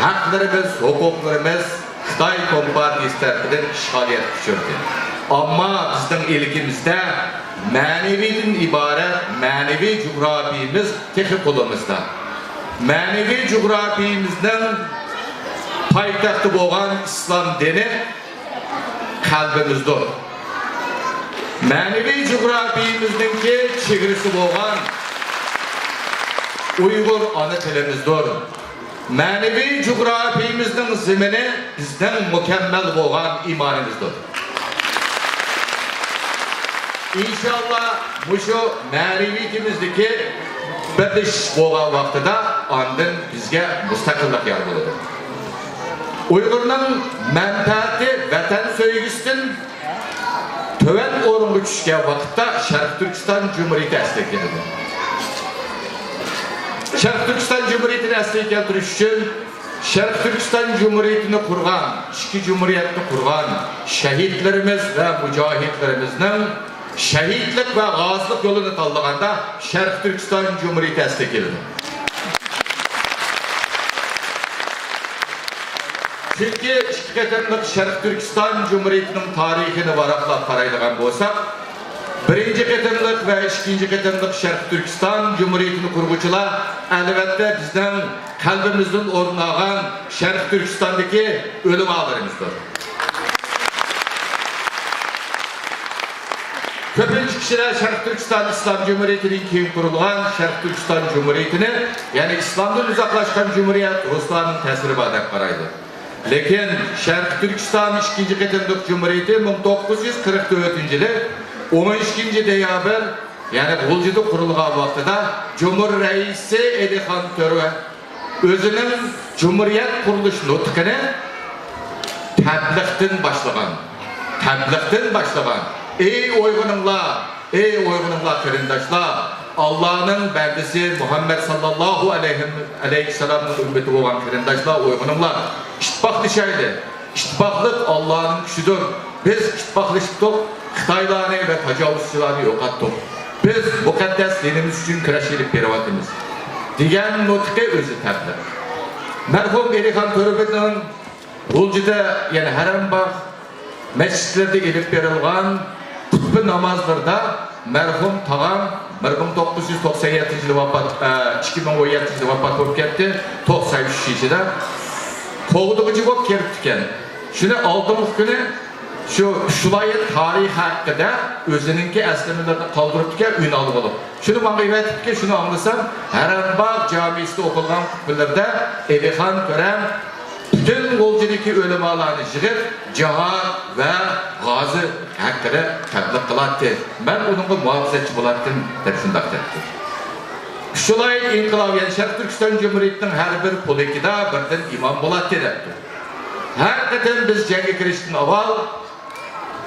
haklarımız, hukuklarımız Xitay Kompartiyası tarafından işgaliyet düşürdü. Ama bizden ilgimizde maneviyeden ibaret manevi coğrafiyimiz tek kolumuzda. Manevi coğrafiyimizden payitahtı olan İslam dini kalbimizdir. Manevi coğrafiyimizdeki çevresi olan Uygur ana tilimizdir. Manevi coğrafiyimizden zemini bizden mükemmel olan imanımızdır. İnşallah bu şu maneviyetimizdeki birleş olan vaxtıda andın bizge müstakillik yer buludur. Uygur'un menfaati vatan söygüsünün töven orungu düşken vakitte Şərq Türkistan Cumhuriyeti əsli geldi. Şərq Türkistan Cumhuriyeti'ni əsli keltiriş için Şərq Türkistan Cumhuriyeti'ni kurgan, iki Cumhuriyetini kurgan şehitlerimiz ve mücahitlerimizin şehitlik ve gazlık yolunu tanlaganda Şərq Türkistan Cumhuriyeti əsli geldi. Çünkü şirketimlik Şərq Türkistan Cumhuriyeti'nin tarihini varaklap qaraydigan bolsak, birinci ketimlik ve ikinci ketimlik Şərq Türkistan Cumhuriyeti'ni kurguçular elbette bizden kalbimizden ornagan Şərq Türkistan'daki ölüm ağlarımızdır. Köpüncü kişiler Şərq Türkistan İslam Cumhuriyeti'nin kim kurulgan Şərq Türkistan Cumhuriyeti'ni yani İslam'dan uzaklaşkan Cumhuriyet Ruslar'ın tesiri badaq qaraydı. Lekin Şərq Türkistan 2. Ketimlik Cumhuriyeti 1944 yılı 12. deyabir yani Gulcu'da kurulgan vaxtıda Cumhur Reisi Elihan Törve özünün Cumhuriyet kuruluş nutkini təbliğdən başlagan. Ey oygununlar kırındaşlar, Allah'ın bendisi Muhammed sallallahu aleyhi ve sellem'in ümmeti olan kırındaşlar, oygununlar. İşte bak dışarıda, İttifaklık Allah'ın güçüdür. Biz ittifaklaştık, Xitaylarını ve tecavüzçüleri yok ettik. Biz mukaddes dinimiz için küreşilip berivatimiz. Digen nutqi özü təbdir. Merhum Elihan Törübet'in Ulcu'da yani Harambağ mescitlerde elip verilgan kutbu namazlarda merhum tağam 1997 yılı vafat, 2017 yılı vafat olup gitti, 93 yılda. Toğduğucu bop keriptiken. Şunu aldığımız günü şu şulayet tarihi hakkında özününki eslemelerini kaldırıpken ün alıp olup. Şunu bana ivetipke şunu anlasam, Harambağ Camisi'de okulan kutbularda Elihan Törem bütün Golcu'daki ölümalarını yığıp cihat ve gazı hakkında tebliğ kılattı. Ben onunla muhafazetçi bulattım dep şundak dedi. Şulay inkılab yani Şarkı Türkistan Cumhuriyeti'nin her bir polikida birden imam bulattı depti. Hakikaten biz cengi kiriştin aval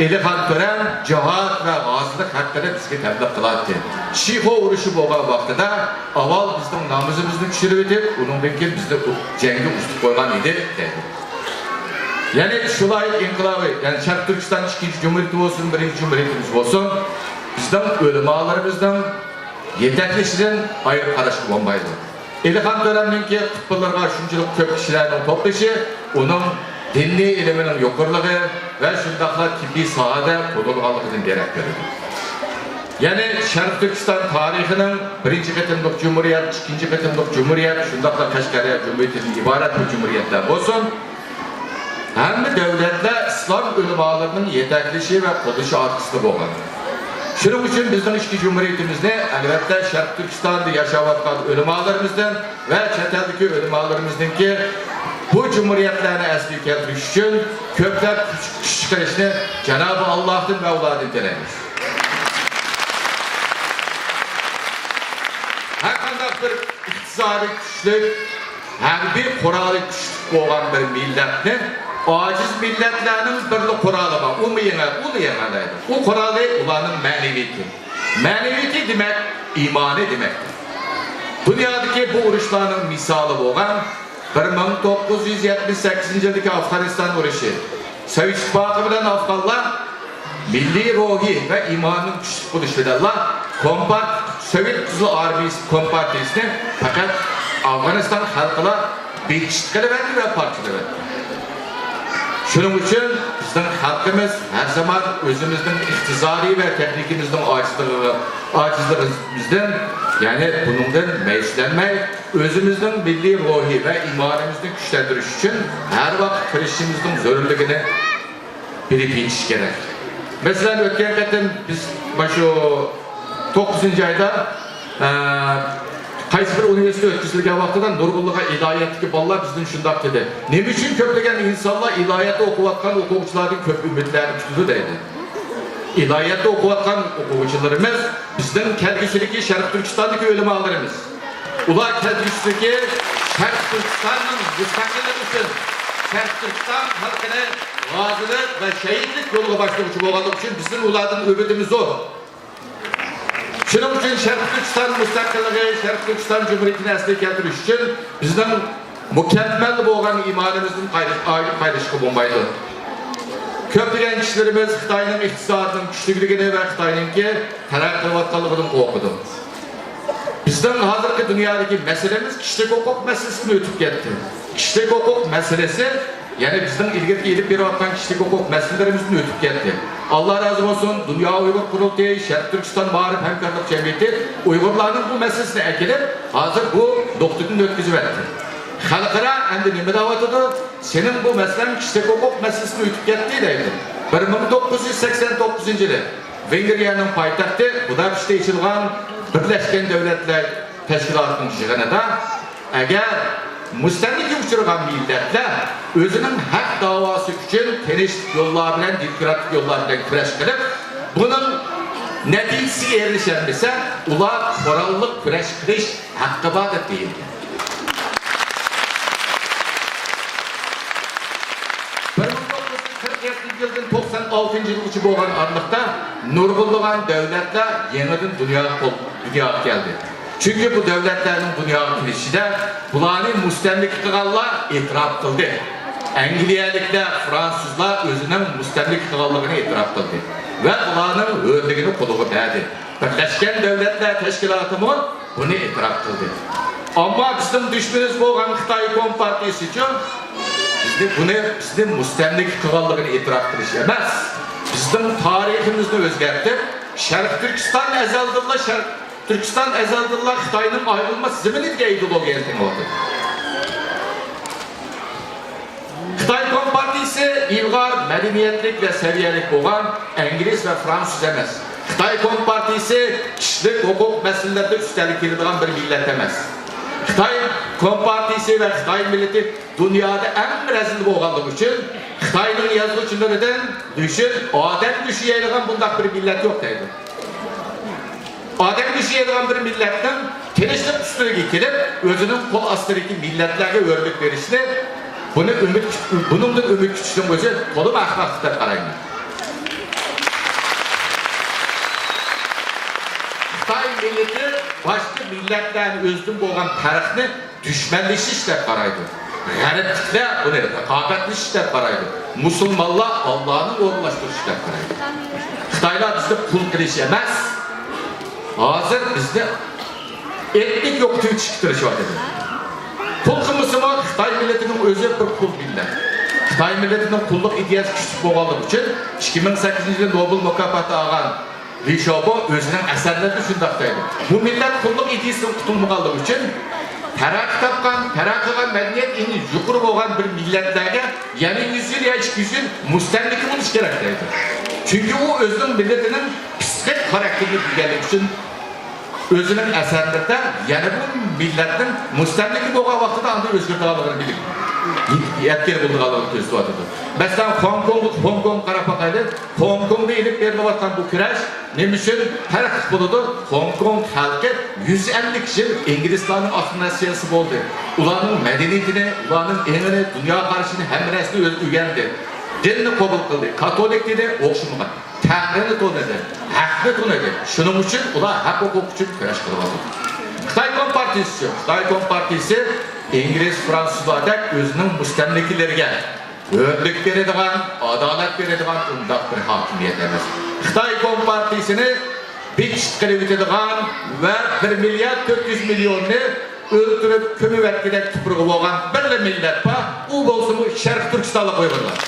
Elihan Törem cihat ve gazılık hakkında bizge tebliğ kılattı. Şiho uruşu boğan vaktida aval bizden namazımızı düşürüp edip onun belki bizde cengi uçtuk koygan idi dedi. Yani şulay inkılabı yani Şarkı Türkistan 2. Cumhuriyeti olsun, 1. Cumhuriyetimiz olsun bizden ölümalarımızdan yetekleştiren ayrı karış kullanmaydı. Elihan Törem'deki kutbularga şunçılık köp kişilerinin toplayışı onun dinli iliminin yokurluğu ve şundakla tibbi sahada kodolgallıkının gerek verir. Yani Şarkı Türkistan tarihinin 1. Ketimlik Cumhuriyet, 2. Ketimlik Cumhuriyet, şundakla Kaşgariya Cumhuriyeti'nin ibaret bir cumhuriyetler olsun. Hem de devletle İslam ölümalarının yetekleşi ve koduşu artısı boğan. Şunun için bizden iki cumhuriyetimizde elbette Şarkı Türkistan'da yaşavatkan ölümalarımızdan ve çeteldeki ölümalarımızdan ki bu cumhuriyetlerini esli keltiriş için köpler çıkarışını Cenab-ı Allah'ın Mevla'nın dilemiş. Herkandak bir iktisadi güçlük, her bir kuralı güçlük olan bir milletini aciz milletlerinin birlik kuralı var. O mu yener? O da yenerleydi. O kuralı ulanın meneviyeti. Meneviyeti demek, imanı demektir. Dünyadaki bu uruşların misali olan 1978 yıldaki Afganistan uruşu. Sovet İttifakı bilen Afganlar milli ruhi ve imanın güçlük buluşlarıyla Sovet Kızıl Armiyası Kompartiyasını fakat Afganistan halkına bir çıtkılı verdi ve partili verdi. Şunun için bizden halkımız her zaman özümüzün iktizari ve teknikimizden acizliğimizden yani bundan meyuslenmeyi özümüzün milli ruhi ve imanımızı güçlendiriş için her vakit kirişimizin zorunluluğunu bilip hiç gerek. Mesela ötken ketim biz başı 9. ayda Qaysi bir üniversite ötküzülgen vaxtıdan nurgulluğa ilahiyatdaki ballar bizden şundak dedi. Ne için köplegen insanlar ilahiyatda okuvatkan okuvucuların köp ümitlerini tutudu deydi. İlahiyatda okuvatkan okuvucularımız bizden kelgüsüdeki Şarkı Türkistan'daki ölümalarımız. Ular kelgüsüdeki Şarkı Türkistan'ın müstakillik için Şarkı Türkistan halkına gazılık ve şehitlik yoluna başlamışım oğlanlık için bizim ulardan ümidimiz o. Şunun için Şarkı Türkistan müstakilliği, Şarkı Türkistan Cumhuriyeti'ni esli keltiriş için bizden mükemmel boğan imanımızın ayrı paylaşığı bulmaydı. Köplegen kişilerimiz Xitay'ın iktisadının güçlülüğünü ve Xitay'ınki terakkivatkalılığını okudu. Bizden hazırki dünyadaki meselemiz kişilik hukuk meselesini ötüp gitti. Kişilik hukuk meselesi yani bizden ilgili edip bir vaktan kişilik hukuk meselelerimizin ötüp gitti. Allah razı olsun Dünya Uygur Kurultayı, Şarkı Türkistan Mağrip Hemkarlık Cemiyeti Uygurların bu meselesine ekilip hazır bu doktorunu ötküzüverdi. Halkara hem de nime davatıdı, senin bu meselen kişilik hukuk meselesini ötüp gitti deydi. 1989 yılı Vengriya'nın payitahtı, bu da işte içilgan Birleşken Devletler Teşkilatı'nın yığınında eğer müstenlik uçurgan milletler özünün hak davası için teniş yollar bilen, demokratik yollar bilen küreş kılıp bunun neticesi erişenmese ular korallık küreş kılış hakkı bağlı değil. Yılın 96. yıl içi boğan anlıkta nurgulluğun devletler yeniden dünya geldi. Çünkü bu devletlerin dünya girişi de bunların müstemlik kılallar itiraf kıldı. Angliyaliklar, Fransuzlar özünün müstemlik kılalığını itiraf kıldı. Ve ulanın örlüğünü kuluğu verdi. Birleşken Devletler Teşkilatı mı bunu itiraf kıldı. Ama bizim düşmanımız olan Xitay Kompartiyası için bizim müstemlik kılalığını itiraf kılış emez. Bizim tarihimizni özgertip, Şerq Türkistan ezeldirler Xitayning ayrılma ziminiga ideologiyasini oldu. Xitay Kompartiyasi ilg'or madaniyatlik ve seviyelik bo'lgan İngiliz ve Fransız emas. Xitay Kompartiyasi kishilik huquq masalalarida ustalik keladigan bir millat emas. Xitay Kompartiyasi ve Xitay milleti dünyada en rezil bo'lganligi uchun Xitayning yozuvchilaridan düşün, odam düşüydigan bundaq bir millat yo'q deydi. Odam düşüydigan bir millatning tinchlik ustiga kelib, o'zining qo'l ostidagi millatlarga o'rnak berishni buningdan umid kutishning o'zi to'liq ahmoqlikdan qarayman. Xitoy millati boshqa millatlarning o'zidan bo'lgan tarixni dushmanlashish deb qaraydi. G'arbliklar buni raqobatlashish deb qaraydi. Musulmonlar Allohni o'rnatishtirish deb qaraydi. Xitoylar bizni qul qilish emas, hozir bizni etnik yo'qotib chiqarishyapti. Pul qilmasa Xitoy millatining o'zi bir qul millat. Xitoy millatining qulluq ideyasi kuchli bo'lganligi uchun 2008-yilda Nobel mukofoti olgan Li Xiaobo o'zining asarlarida shunday deydi. Bu millat qulluq ideyasidan qutulmaganligi uchun taraqqiy topgan, taraqqigan madaniyat eng yuqori bo'lgan bir millatlarga yana 100 yil yoki 200 yil mustamlika bo'lish kerak deydi. Chunki u o'zining millatining psixik xarakterini bilganligi uchun özünün əsərlərdə, yəni bu millətin müstəmliki bo'lgan vaqtida anday o'zgartirganligini bilib, yetkili bo'lganligini ko'rsatadi. Masalan, Hong Kong qarab boqaylik, Hong Kongda ilib berilayotgan bu kurash nima uchun tarixi bo'ladi? Hong Kong xalqi 150 kishi Inglizlarning assimilyatsiyasi bo'ldi. Ularning madaniyatini, ularning engini, dunyo qarashini, hamma narsani o'zi o'rgandi. Dinni qabul qildi, katolik dini o'xshamagan. Tanrını tonadı, haqqı tonadı. Şunun için ular haq huquq uchun kurash qilyapti. Xitoy Kompartiyasi İngiliz, Fransuzlardek o'zining mustamlikalariga o'rnak beradigan, adolat beradigan undaq bir hokimiyat emas. Xitoy Kompartiyasini bekit qilib o'tadigan va 1 milliard 400 millionni o'ldirib ko'mib o'tgan tuprog'i bo'lgan bir millat bor. U bo'lsa bu Sharq Turkistonlik Uyg'urlar.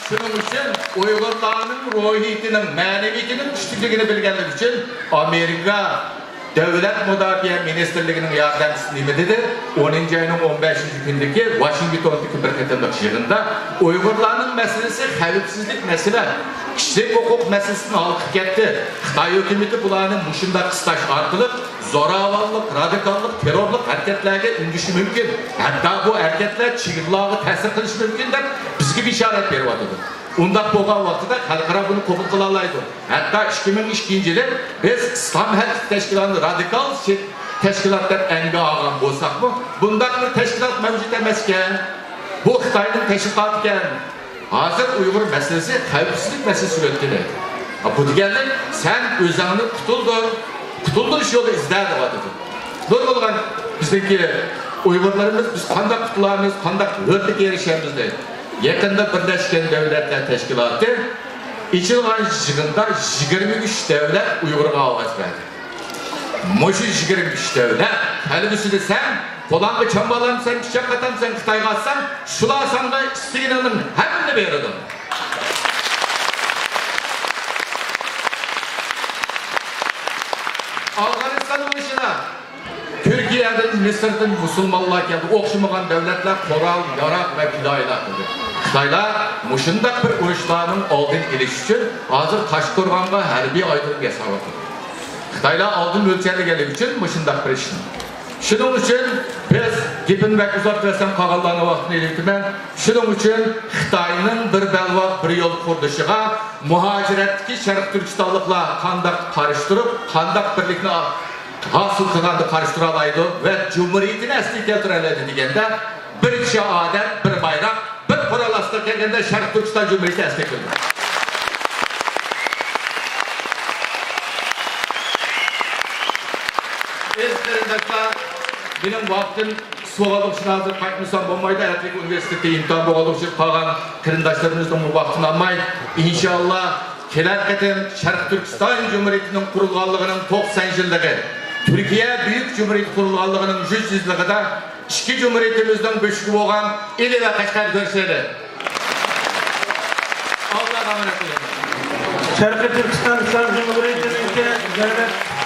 Şunun için Uygurlarının ruhiyetinin, maneviyetinin güçlülüğünü bilgenlik için Amerika Devlet Müdafiə Ministerliğinin yardımcısı nime dedi? 10. ayının 15. gündeki Washington'daki bir katıldık yığında Uygurlarının meselesi xavfsizlik mesele, kişilik hukuk meselesini alıp gitti. Xitay hükümeti bularının muşunda kıstaş artılıp zoravallık, radikallık, terörlük hareketlerine ündüşü mümkün. Hatta bu hareketler çığırlığı tesir kılış mümkün de bizge bir işaret veriyordu. Undaq bo'lgan vaqtida xalqaro buni qabul qila oladi. Hatto 2002-yilda biz İslam Hərbi Təşkilatını radikal təşkilat deb anga olgan bo'lsaqmi, bundaq bir təşkilat mavjud emas ekan. Bu Xitoyning təşkilatı ekan. Hozir Uyg'ur masalasi xavfsizlik masalasi o'tdi. Bu deganlik sen o'zingni qutuldirish yo'li izla deyapti. Nima bo'lgan bizdagi Uyg'urlarimiz biz qanday qutulamiz, qanday o'rnak erishamiz deydi. Yakında Birleşken Devletler Teşkilatı içilgan yığında 23 devlet Uygur'a avaz verdi. Moşu 23 devlet, halbuki sen Polan'ı çambalan, sen çiçek atan, sen Xitayga atsan, şulasan da istiğnanın hemini verirdim. Afganistan'ın başına Türkiye'den, Mısır'dan Müslümanlar geldi. Okşamagan devletler Koral, Yarak ve Filaylar dedi. Xitaylar muşundaq bir urushlarning oldin elish uchun hozir Toshqo'rg'onga harbiy aydin yasamoqda. Xitaylar oldin o'lchanligi uchun muşundaq bir ishni. Shuning uchun biz gapimni uzatmasam qolganlarni vaqtini elitman. Shuning uchun Xitoyning bir balvoq bir yo'l qurdishiga muhojiratdagi Sharq Turkistonliklar qandaq qarishtirib, qandaq birlikni hosil qilganni qarashtira oladi va Cumhuriyetini asli keltira oladi deganda birinchi odat, bir bayroq, bir qurollasdan kelganda Sharq Turkiston Cumhuriyeti asli qildi. Ez qarindaşlar, benim vaktim soğalık için hazır qaytmasam bolmaydı. Erkek Üniversitesi imtihan boğalık için qalğan qarindaşlarımızdan bu vaktini almay. İnşallah kelar qatim Şarq Türkistan Cumhuriyeti'nin kurulganlığının 90 yıllığı, Türkiye Büyük Cumhuriyeti kurulganlığının 100 yıllığı iki Cumhuriyetimizden böşüğü boğan ili ve Kaşgar görseli. Allah'a emanet olun. Şarkı Türkistan İslam Cumhuriyeti'nin